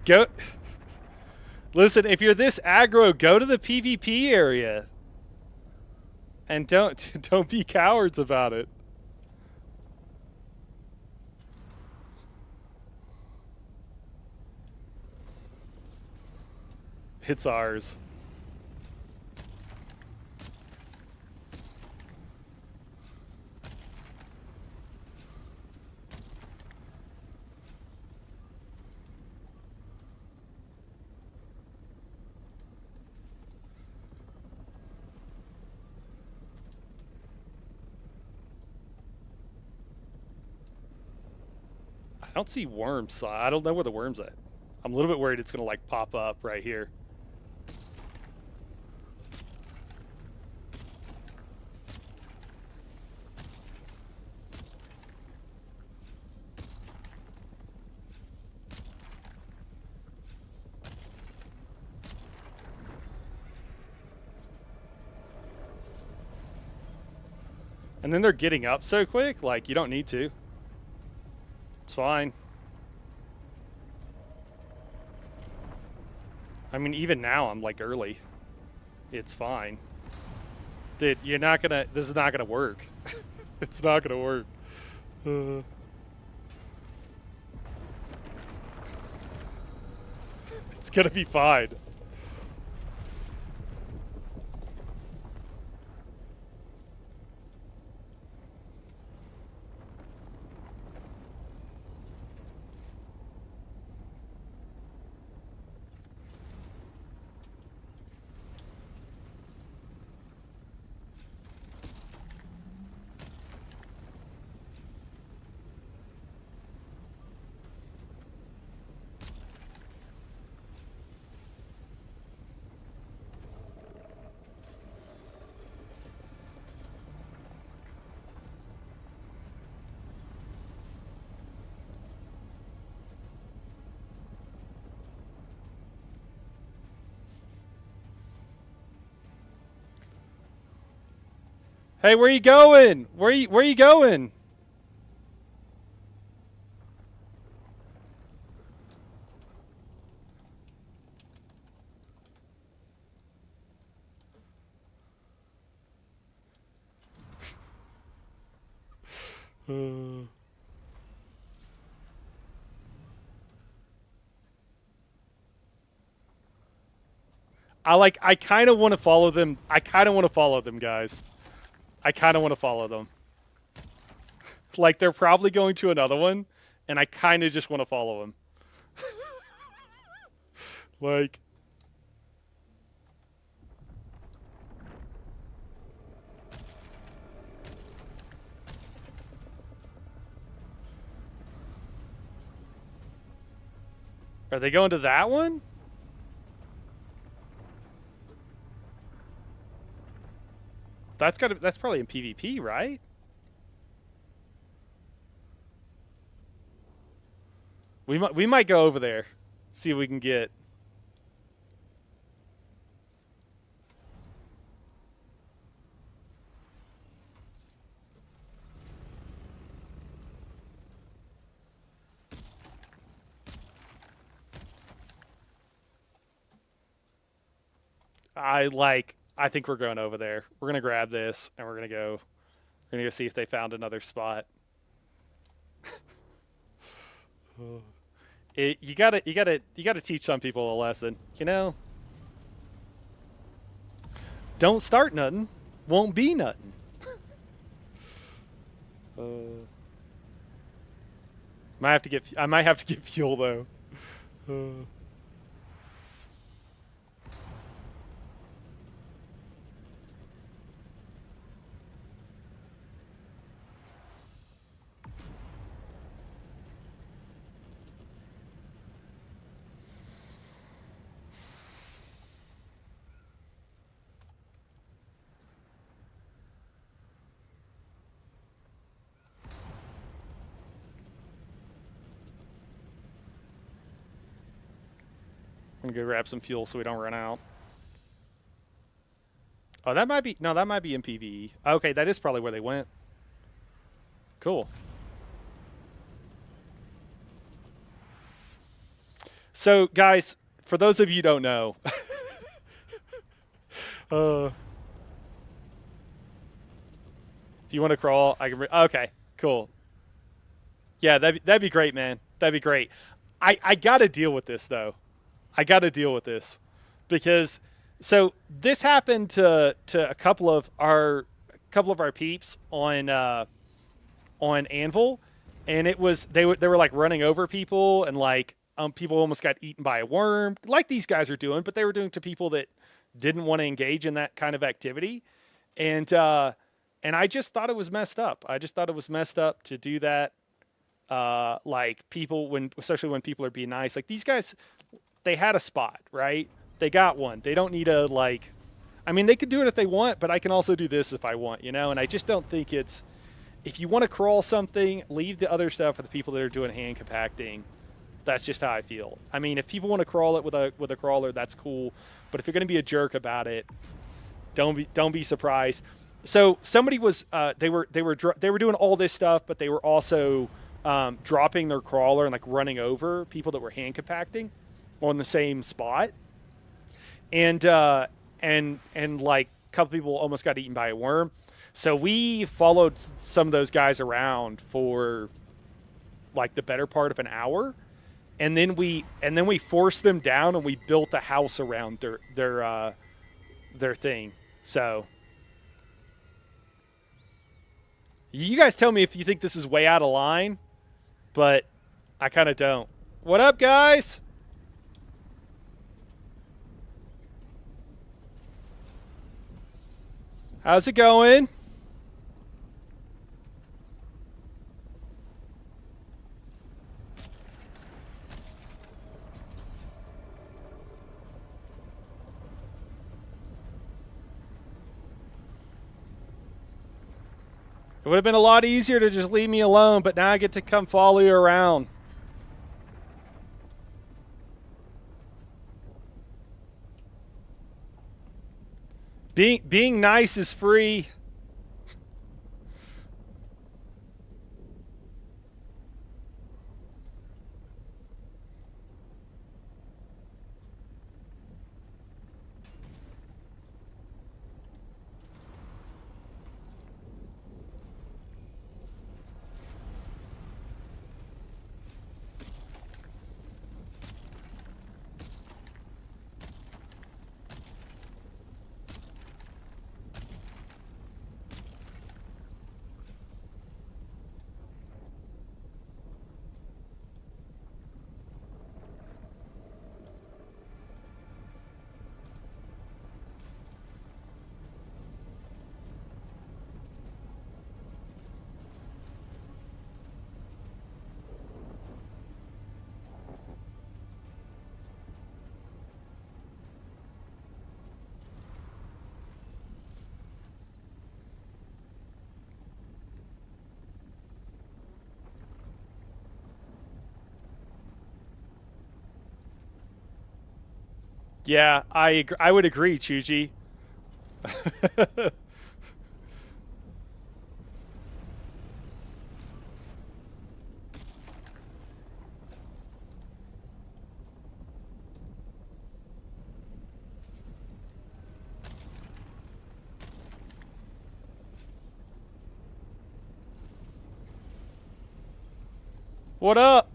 Go. Listen, if you're this aggro, go to the PvP area. And don't be cowards about it. It's ours. don't see worms. I don't know where the worm's at. I'm a little bit worried it's gonna like pop up right here. And then they're getting up so quick, like, you don't need to. It's fine. I mean, even now, I'm, like, early. It's fine. Dude, you're not gonna... This is not gonna work. It's not gonna work. It's gonna be fine. Hey, where you going? Where you going? I kind of want to follow them. I kind of want to follow them, guys. I kind of want to follow them. Like, they're probably going to another one, and I kind of just want to follow them. Like... Are they going to that one? That's probably in PvP, right? We might go over there. See what we can get. I think we're going over there. We're gonna grab this and we're gonna go see if they found another spot. You gotta teach some people a lesson, you know? Don't start nothing, won't be nothing. I might have to get fuel though. I'm gonna go grab some fuel so we don't run out. Oh, that might be in PvE. Okay, that is probably where they went. Cool. So, guys, for those of you who don't know, if you want to crawl, I can. Okay, cool. Yeah, that'd be great, man. That'd be great. I gotta deal with this though. I gotta deal with this because this happened to a couple of our peeps on Anvil, and it was they were like running over people and like people almost got eaten by a worm, like these guys are doing, but they were doing to people that didn't want to engage in that kind of activity, and I just thought it was messed up. I just thought it was messed up to do that. like people especially when people are being nice. Like these guys, they had a spot, right? They got one. They don't need to like. I mean, they could do it if they want, but I can also do this if I want, you know. And I just don't think it's. If you want to crawl something, leave the other stuff for the people that are doing hand compacting. That's just how I feel. I mean, if people want to crawl it with a crawler, that's cool. But if you're going to be a jerk about it, don't be surprised. So somebody was they were doing all this stuff, but they were also dropping their crawler and like running over people that were hand compacting on the same spot, and like a couple people almost got eaten by a worm. So we followed some of those guys around for like the better part of an hour. And then we forced them down, and we built a house around their thing. So you guys tell me if you think this is way out of line, but I kind of don't. What up, guys? How's it going? It would have been a lot easier to just leave me alone, but now I get to come follow you around. Being nice is free. Yeah, I would agree, Chuji. What up?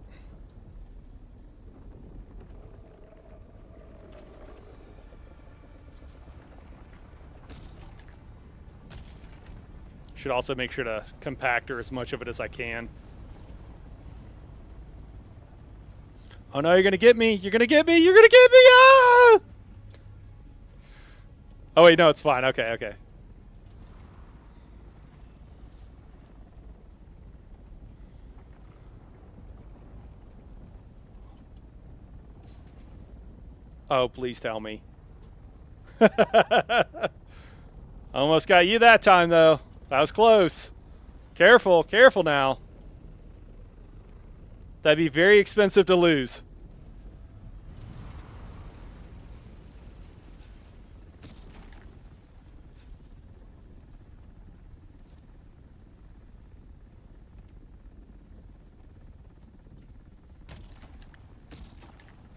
Should also make sure to compactor as much of it as I can. Oh no, you're gonna get me! You're gonna get me! You're gonna get me! Ah! Oh wait, no, it's fine. Okay, okay. Oh, please tell me. Almost got you that time, though. That was close. Careful, careful now. That'd be very expensive to lose.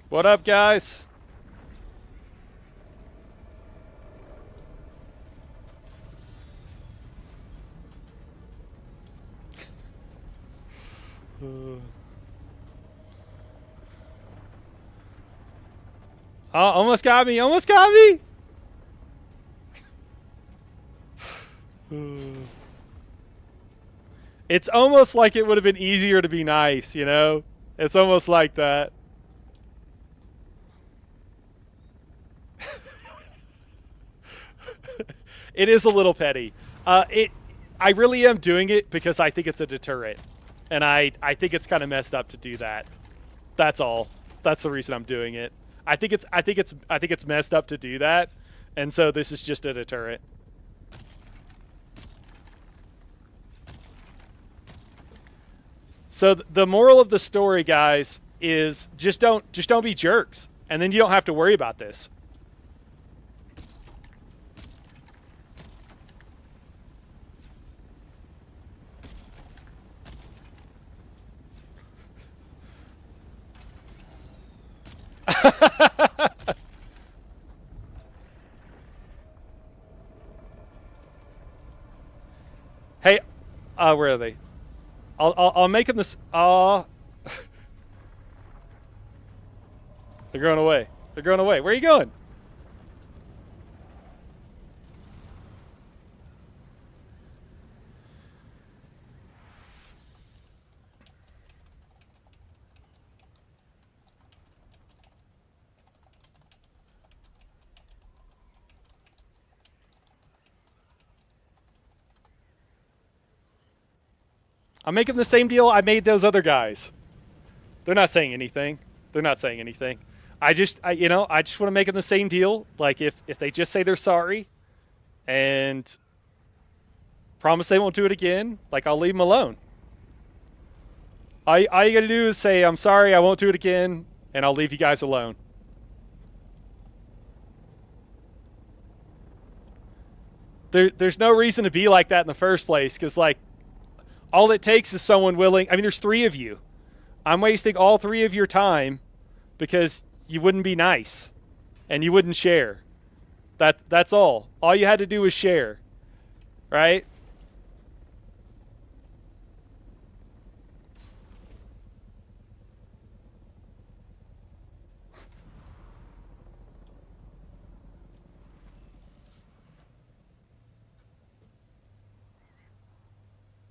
What up, guys? Oh, almost got me. Almost got me. It's almost like it would have been easier to be nice, you know? It's almost like that. It is a little petty. I really am doing it because I think it's a deterrent. And I think it's kind of messed up to do that. That's all. That's the reason I'm doing it. I think it's messed up to do that. And so this is just a deterrent. So the moral of the story, guys, is just don't be jerks, and then you don't have to worry about this. Hey, where are they? I'll make them this. They're going away. They're going away. Where are you going? I'm making the same deal I made those other guys. They're not saying anything. They're not saying anything. I just want to make them the same deal. Like if they just say they're sorry and promise they won't do it again, like I'll leave them alone. All you got to do is say, I'm sorry, I won't do it again, and I'll leave you guys alone. There's no reason to be like that in the first place, because, like, all it takes is someone willing. I mean, there's 3 of you. I'm wasting all 3 of your time because you wouldn't be nice and you wouldn't share. That's all. All you had to do was share, right?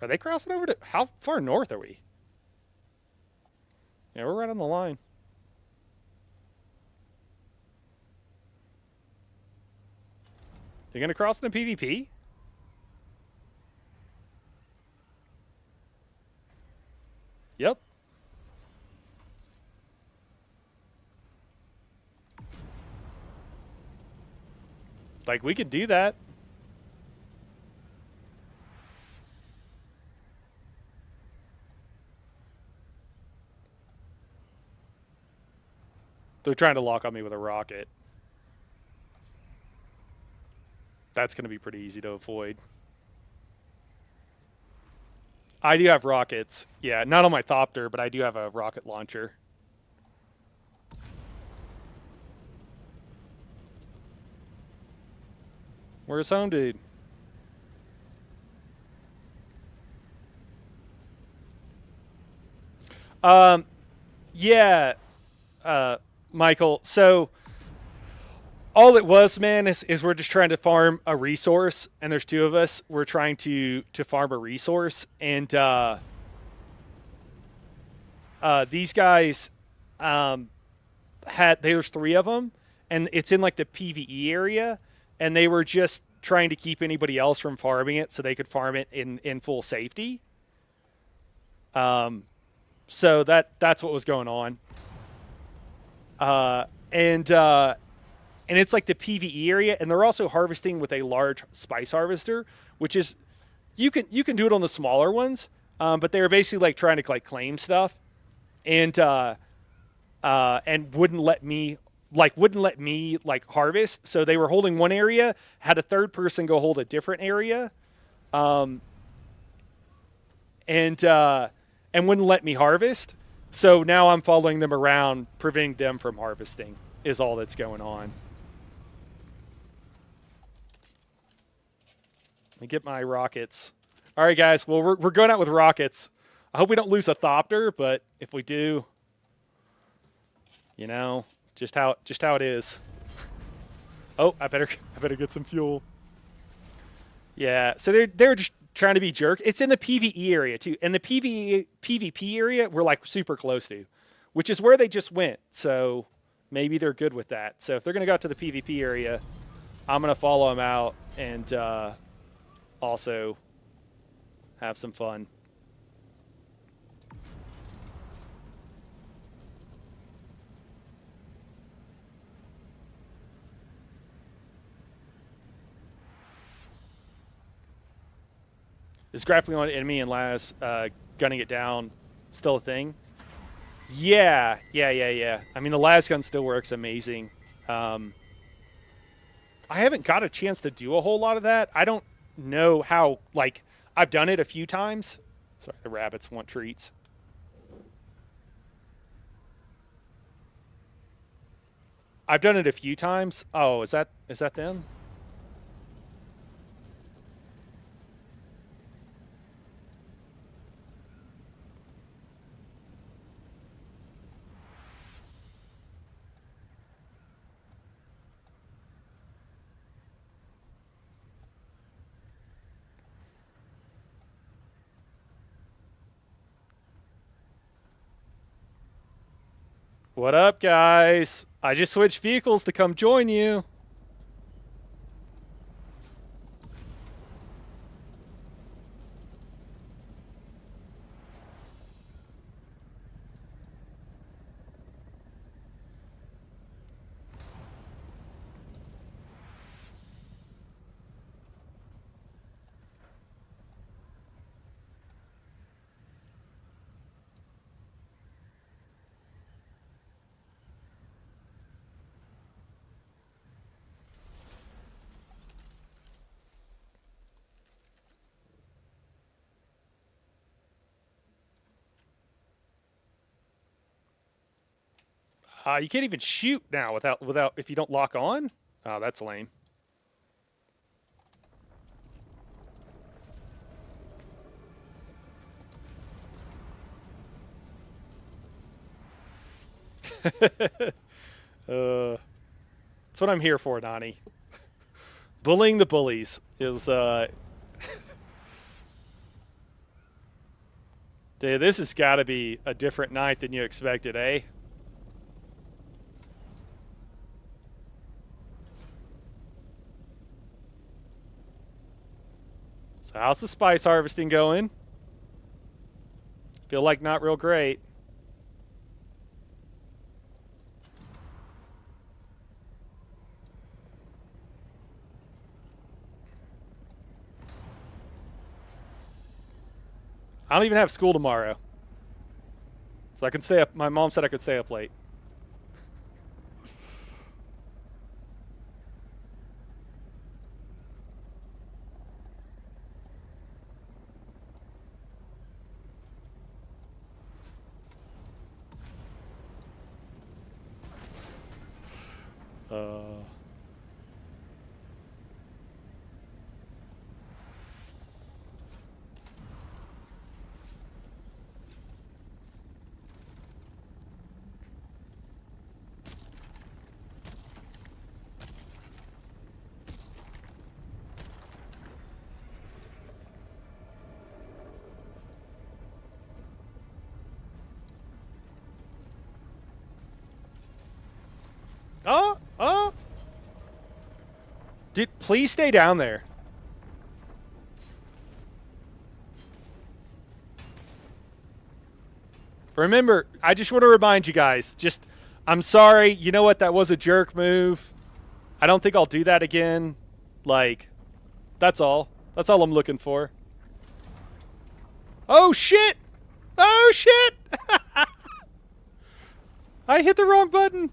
Are they crossing over to... How far north are we? Yeah, we're right on the line. You're going to cross into PvP? Yep. Like, we could do that. They're trying to lock on me with a rocket. That's going to be pretty easy to avoid. I do have rockets. Yeah, not on my Thopter, but I do have a rocket launcher. Where's home, dude? Yeah, Michael. So all it was, man, is we're just trying to farm a resource, and there's 2 of us. We're trying to farm a resource, and these guys there's 3 of them, and it's in like the PvE area, and they were just trying to keep anybody else from farming it so they could farm it in full safety. So that's what was going on. And it's like the PvE area, and they're also harvesting with a large spice harvester, which is you can do it on the smaller ones, but they were basically like trying to like claim stuff, and wouldn't let me harvest. So they were holding one area, had a third person go hold a different area, and wouldn't let me harvest. So now I'm following them around, preventing them from harvesting. Is all that's going on. Let me get my rockets. All right, guys. Well, we're going out with rockets. I hope we don't lose a Thopter, but if we do, you know, just how it is. Oh, I better get some fuel. Yeah. So they're just trying to be jerk. It's in the PvE area too, and the PvP area we're like super close to, which is where they just went. So maybe they're good with that. So if they're gonna go out to the PvP area, I'm gonna follow them out and also have some fun. Is grappling on an enemy and Laz gunning it down still a thing? Yeah. I mean, the Laz gun still works amazing. I haven't got a chance to do a whole lot of that. I don't know how, like, I've done it a few times. Sorry, the rabbits want treats. I've done it a few times. Oh, is that them? What up, guys? I just switched vehicles to come join you. You can't even shoot now without if you don't lock on. Oh, that's lame. That's what I'm here for, Donnie. Bullying the bullies is. Dude, this has got to be a different night than you expected, eh? So how's the spice harvesting going? Feel like not real great. I don't even have school tomorrow. So I can stay up. My mom said I could stay up late. Oh! Dude, please stay down there. Remember, I just want to remind you guys, I'm sorry, you know what, that was a jerk move. I don't think I'll do that again. Like, that's all. That's all I'm looking for. Oh, shit! Oh, shit! I hit the wrong button.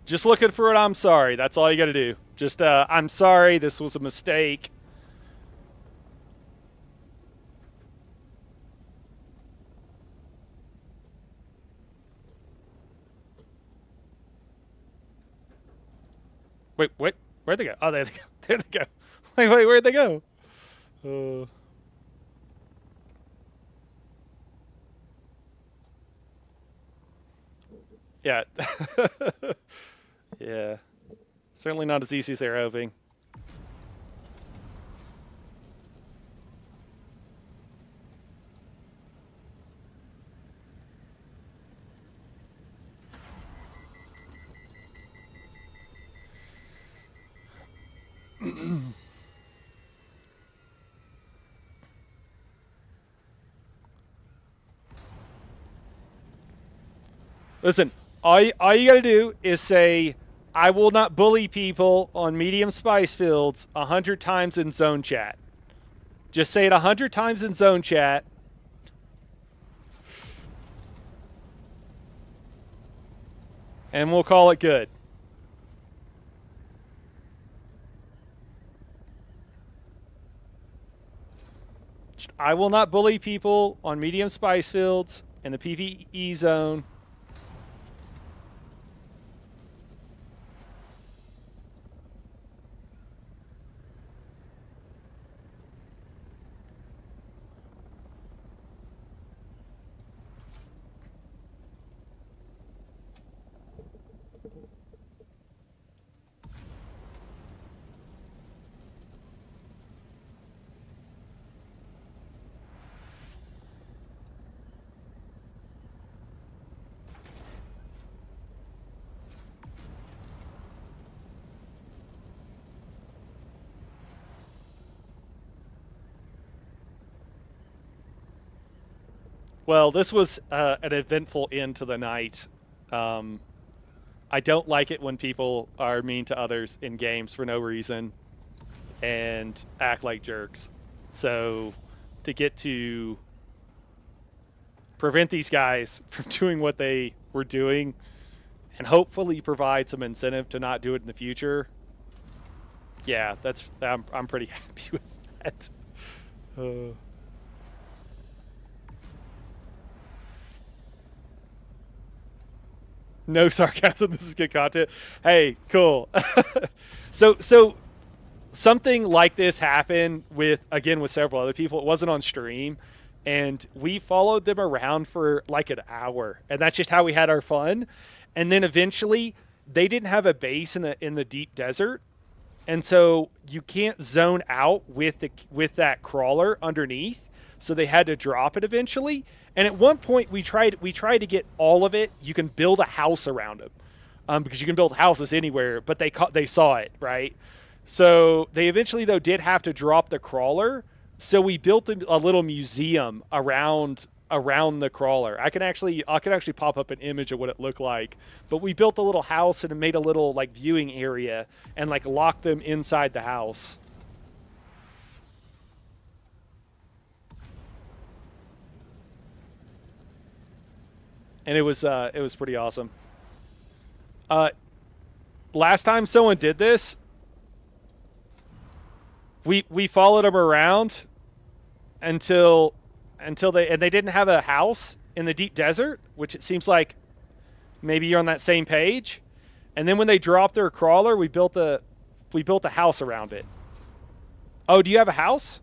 Just looking for an I'm sorry. That's all you got to do. Just, I'm sorry. This was a mistake. Wait, where'd they go? Oh, there they go. There they go. Wait, where'd they go? Yeah. Yeah. Certainly not as easy as they're hoping. Listen, all you gotta do is say, I will not bully people on medium spice fields 100 times in zone chat. Just say it 100 times in zone chat. And we'll call it good. I will not bully people on medium spice fields in the PvE zone. Well, this was an eventful end to the night. I don't like it when people are mean to others in games for no reason and act like jerks. So, to get to prevent these guys from doing what they were doing and hopefully provide some incentive to not do it in the future, yeah, I'm pretty happy with that. No sarcasm. This is good content. Hey, cool. So something like this happened with several other people. It wasn't on stream, and we followed them around for like an hour, and that's just how we had our fun. And then eventually, they didn't have a base in the deep desert, and so you can't zone out with that crawler underneath. So they had to drop it eventually. And at one point, we tried to get all of it. You can build a house around them, because you can build houses anywhere. But they saw it, right? So they eventually though did have to drop the crawler. So we built a little museum around the crawler. I can actually pop up an image of what it looked like. But we built a little house and made a little like viewing area and like locked them inside the house. And it was pretty awesome. Last time someone did this, we followed them around until they didn't have a house in the deep desert, which it seems like maybe you're on that same page. And then when they dropped their crawler, we built a house around it. Oh, do you have a house?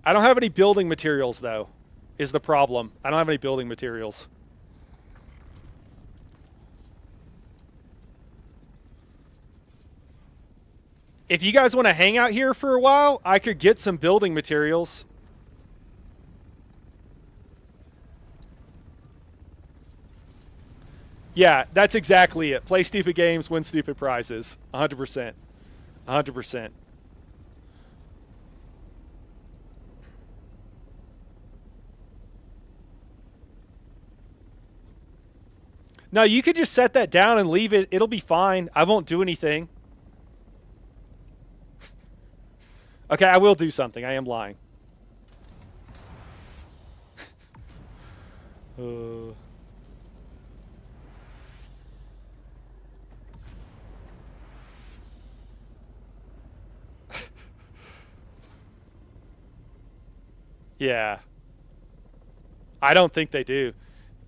I don't have any building materials, though, is the problem. I don't have any building materials. If you guys want to hang out here for a while, I could get some building materials. Yeah, that's exactly it. Play stupid games, win stupid prizes. 100%. 100%. No, you could just set that down and leave it. It'll be fine. I won't do anything. Okay, I will do something. I am lying. Yeah. I don't think they do.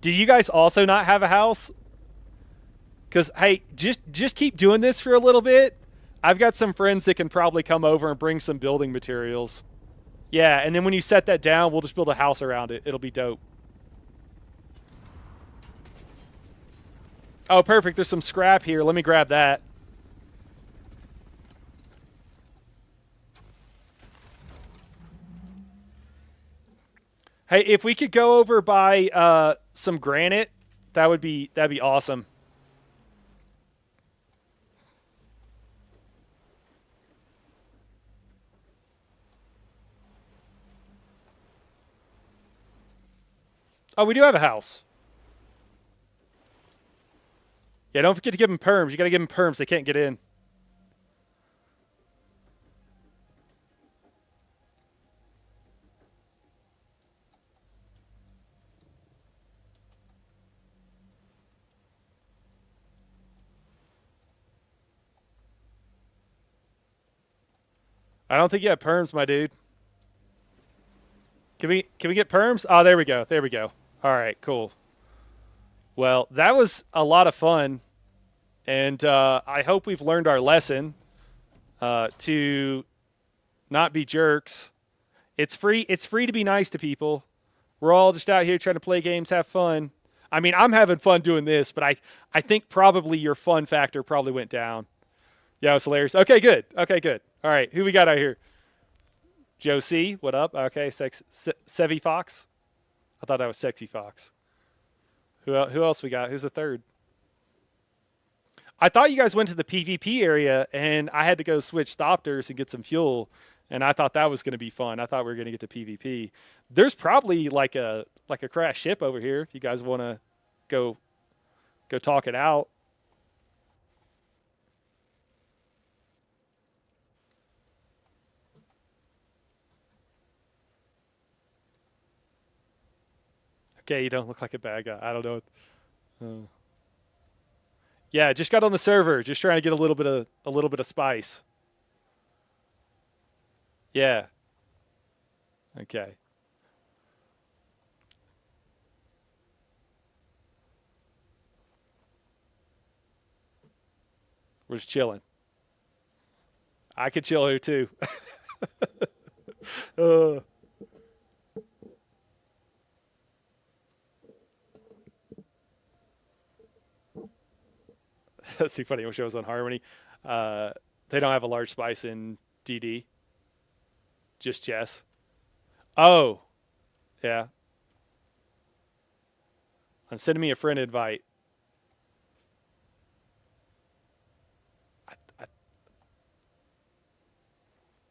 Do you guys also not have a house? Because, hey, just keep doing this for a little bit. I've got some friends that can probably come over and bring some building materials. Yeah, and then when you set that down, we'll just build a house around it. It'll be dope. Oh, perfect. There's some scrap here. Let me grab that. Hey, if we could go over by some granite, that'd be awesome. Oh, we do have a house. Yeah, don't forget to give them perms. You got to give them perms. They can't get in. I don't think you have perms, my dude. Can we get perms? Oh, there we go. There we go. All right, cool. Well, that was a lot of fun, and I hope we've learned our lesson to not be jerks. It's free. It's free to be nice to people. We're all just out here trying to play games, have fun. I mean, I'm having fun doing this, but I think probably your fun factor probably went down. Yeah, it was hilarious. Okay, good. Okay, good. All right, who we got out here? Joe C, what up? Okay, Sevy Fox. I thought that was Sexy Fox. Who else we got? Who's the third? I thought you guys went to the PvP area, and I had to go switch Thopters and get some fuel, and I thought that was going to be fun. I thought we were going to get to PvP. There's probably like a crashed ship over here if you guys want to go talk it out. Okay, you don't look like a bad guy. I don't know. Yeah, just got on the server, just trying to get a little bit of spice. Yeah. Okay. We're just chilling. I could chill here too. That's too funny. When shows on Harmony, they don't have a large spice in DD. Just chess. Oh, yeah. I'm sending me a friend invite.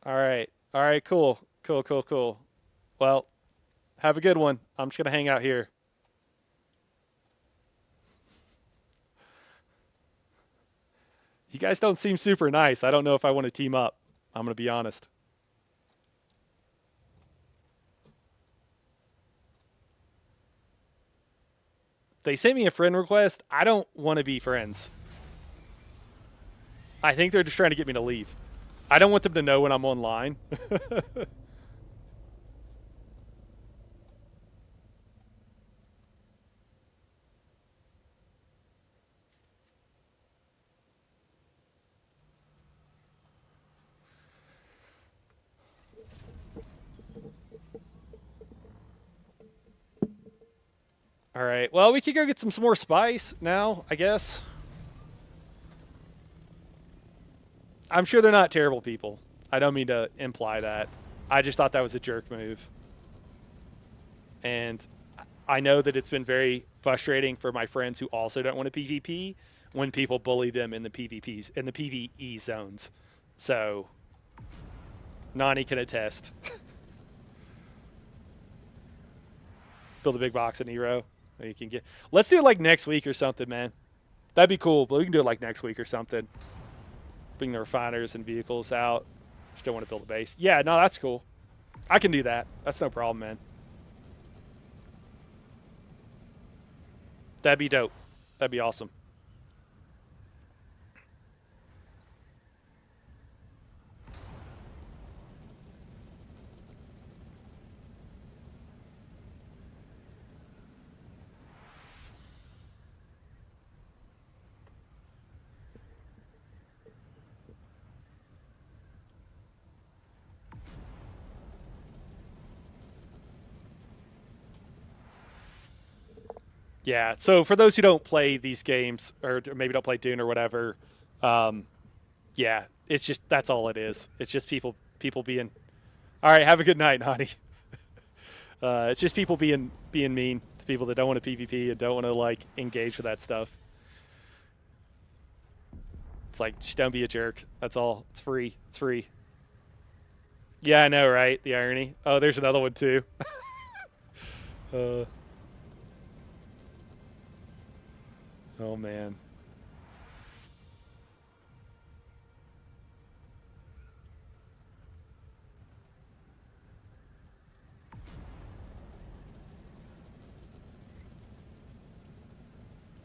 All right. All right. Cool. Cool. Well, have a good one. I'm just gonna hang out here. You guys don't seem super nice. I don't know if I want to team up. I'm going to be honest. They sent me a friend request. I don't want to be friends. I think they're just trying to get me to leave. I don't want them to know when I'm online. All right. Well, we could go get some more spice now, I guess. I'm sure they're not terrible people. I don't mean to imply that. I just thought that was a jerk move. And I know that it's been very frustrating for my friends who also don't want to PvP when people bully them in the PvPs, in the PvE zones. So, Nani can attest. Build a big box of Nero. You can get. Let's do it like next week or something, man. That'd be cool, but we can do it like next week or something. Bring the refiners and vehicles out. Just don't want to build a base. Yeah, no, that's cool. I can do that. That's no problem, man. That'd be dope. That'd be awesome. Yeah, so for those who don't play these games, or maybe don't play Dune or whatever, yeah, it's just, that's all it is. It's just people being, all right, have a good night, Nani. It's just people being mean to people that don't want to PvP and don't want to, like, engage with that stuff. It's like, just don't be a jerk. That's all. It's free. It's free. Yeah, I know, right? The irony. Oh, there's another one, too. Oh man.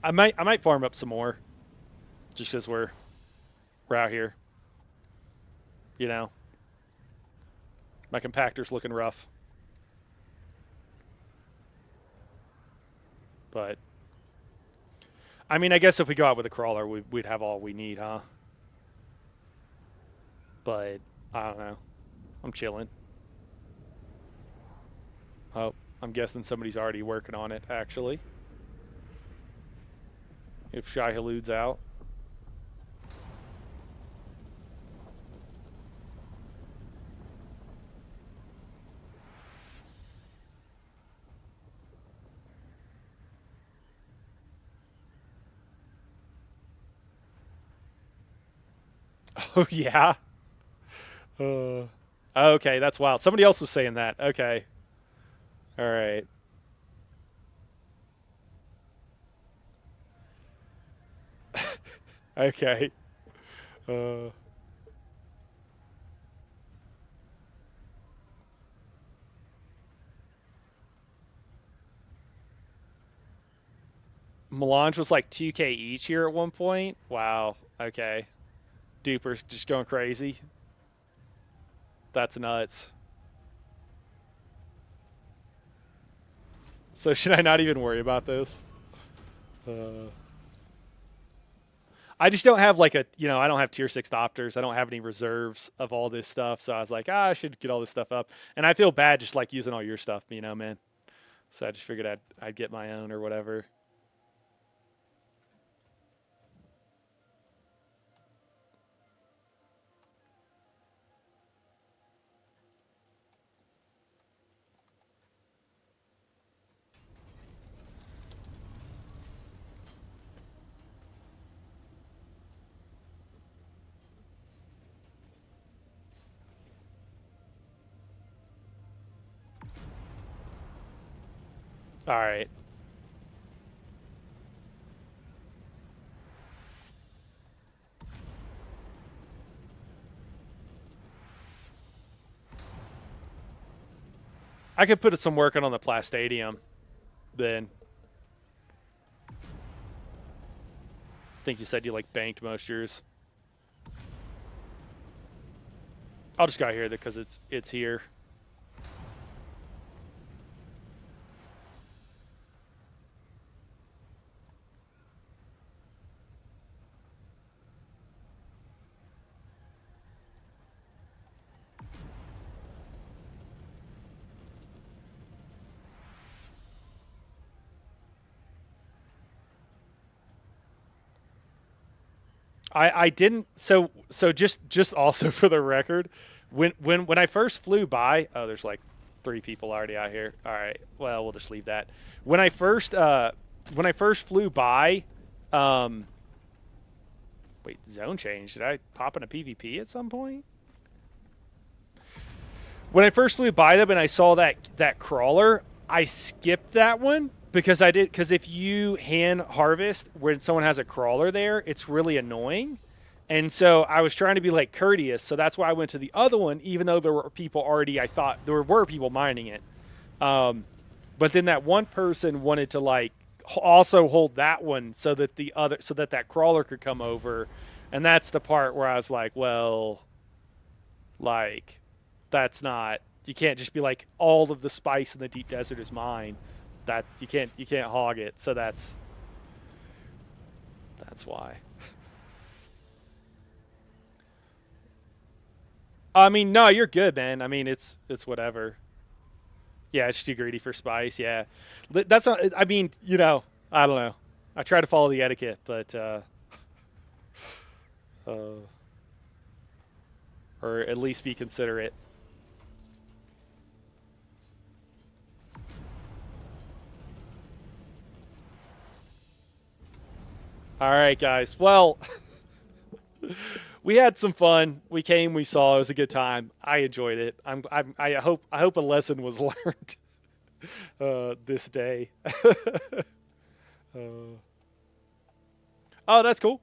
I might farm up some more, just because we're out here. You know, my compactor's looking rough, but I mean, I guess if we go out with a crawler, we'd have all we need, huh? But I don't know. I'm chilling. Oh, I'm guessing somebody's already working on it, actually. If Shy Halud's out. Oh, yeah? Okay, that's wild. Somebody else was saying that. Okay. All right. Okay. Uh, Melange was like 2K each here at one point. Wow. Okay. Duper's just going crazy. That's nuts. So should I not even worry about this? I just don't have like I don't have tier 6 Opters. I don't have any reserves of all this stuff. So I was like, I should get all this stuff up. And I feel bad just like using all your stuff, man. So I just figured I'd get my own or whatever. All right. I could put some work on the Plastadium then. I think you said you like banked most yours. I'll just go out here because it's here. I didn't so just also for the record, when I first flew by, oh, there's like 3 people already out here. All right, well, we'll just leave that. When I first flew by, wait, zone change. Did I pop in a PvP at some point? When I first flew by them and I saw that crawler, I skipped that one because if you hand harvest when someone has a crawler there, it's really annoying. And so I was trying to be like courteous, so that's why I went to the other one, even though there were people already. I thought there were people mining it, but then that one person wanted to like also hold that one so that that crawler could come over, and that's the part where I was like, well, like that's not. You can't just be like all of the spice in the deep desert is mine. That you can't hog it. So that's why. I mean, no, you're good, man. I mean, it's whatever. Yeah, it's too greedy for spice. Yeah, that's not. I mean, I don't know. I try to follow the etiquette, but or at least be considerate. All right, guys. Well, we had some fun. We came, we saw. It was a good time. I enjoyed it. I hope a lesson was learned this day. Oh, that's cool.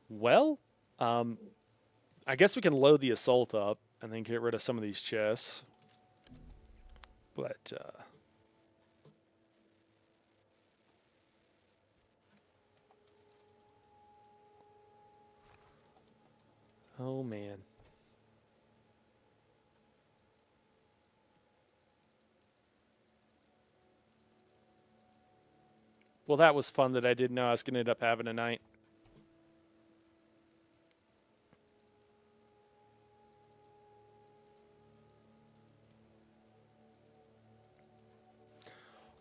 Well, I guess we can load the assault up and then get rid of some of these chests. But oh man. Well, that was fun that I didn't know I was going to end up having tonight.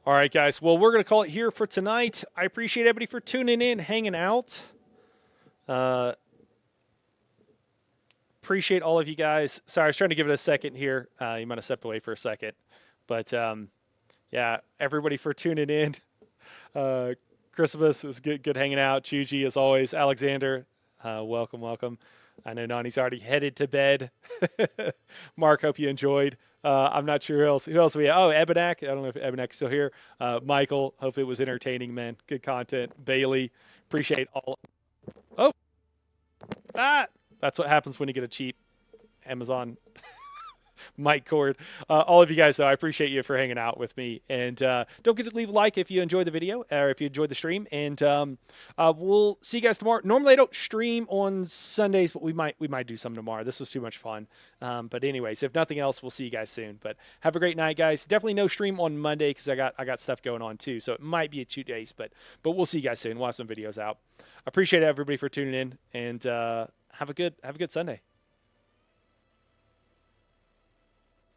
All right, guys. Well, we're going to call it here for tonight. I appreciate everybody for tuning in, hanging out. Appreciate all of you guys. Sorry, I was trying to give it a second here. You might have stepped away for a second. But, yeah, everybody for tuning in. Christmas was good hanging out. Chuji, as always. Alexander, welcome. I know Nani's already headed to bed. Mark, hope you enjoyed. I'm not sure who else we have. Oh, Ebenak. I don't know if Ebenak's still here. Michael, hope it was entertaining, man. Good content. Bailey, appreciate all. Oh, that's what happens when you get a cheap Amazon mic cord. All of you guys, though, I appreciate you for hanging out with me. And don't forget to leave a like if you enjoyed the video or if you enjoyed the stream. And we'll see you guys tomorrow. Normally, I don't stream on Sundays, but we might do some tomorrow. This was too much fun. But anyways, if nothing else, we'll see you guys soon. But have a great night, guys. Definitely no stream on Monday because I got stuff going on too. So it might be 2 days, but we'll see you guys soon. We'll have some videos out. Appreciate everybody for tuning in, and have a good Sunday.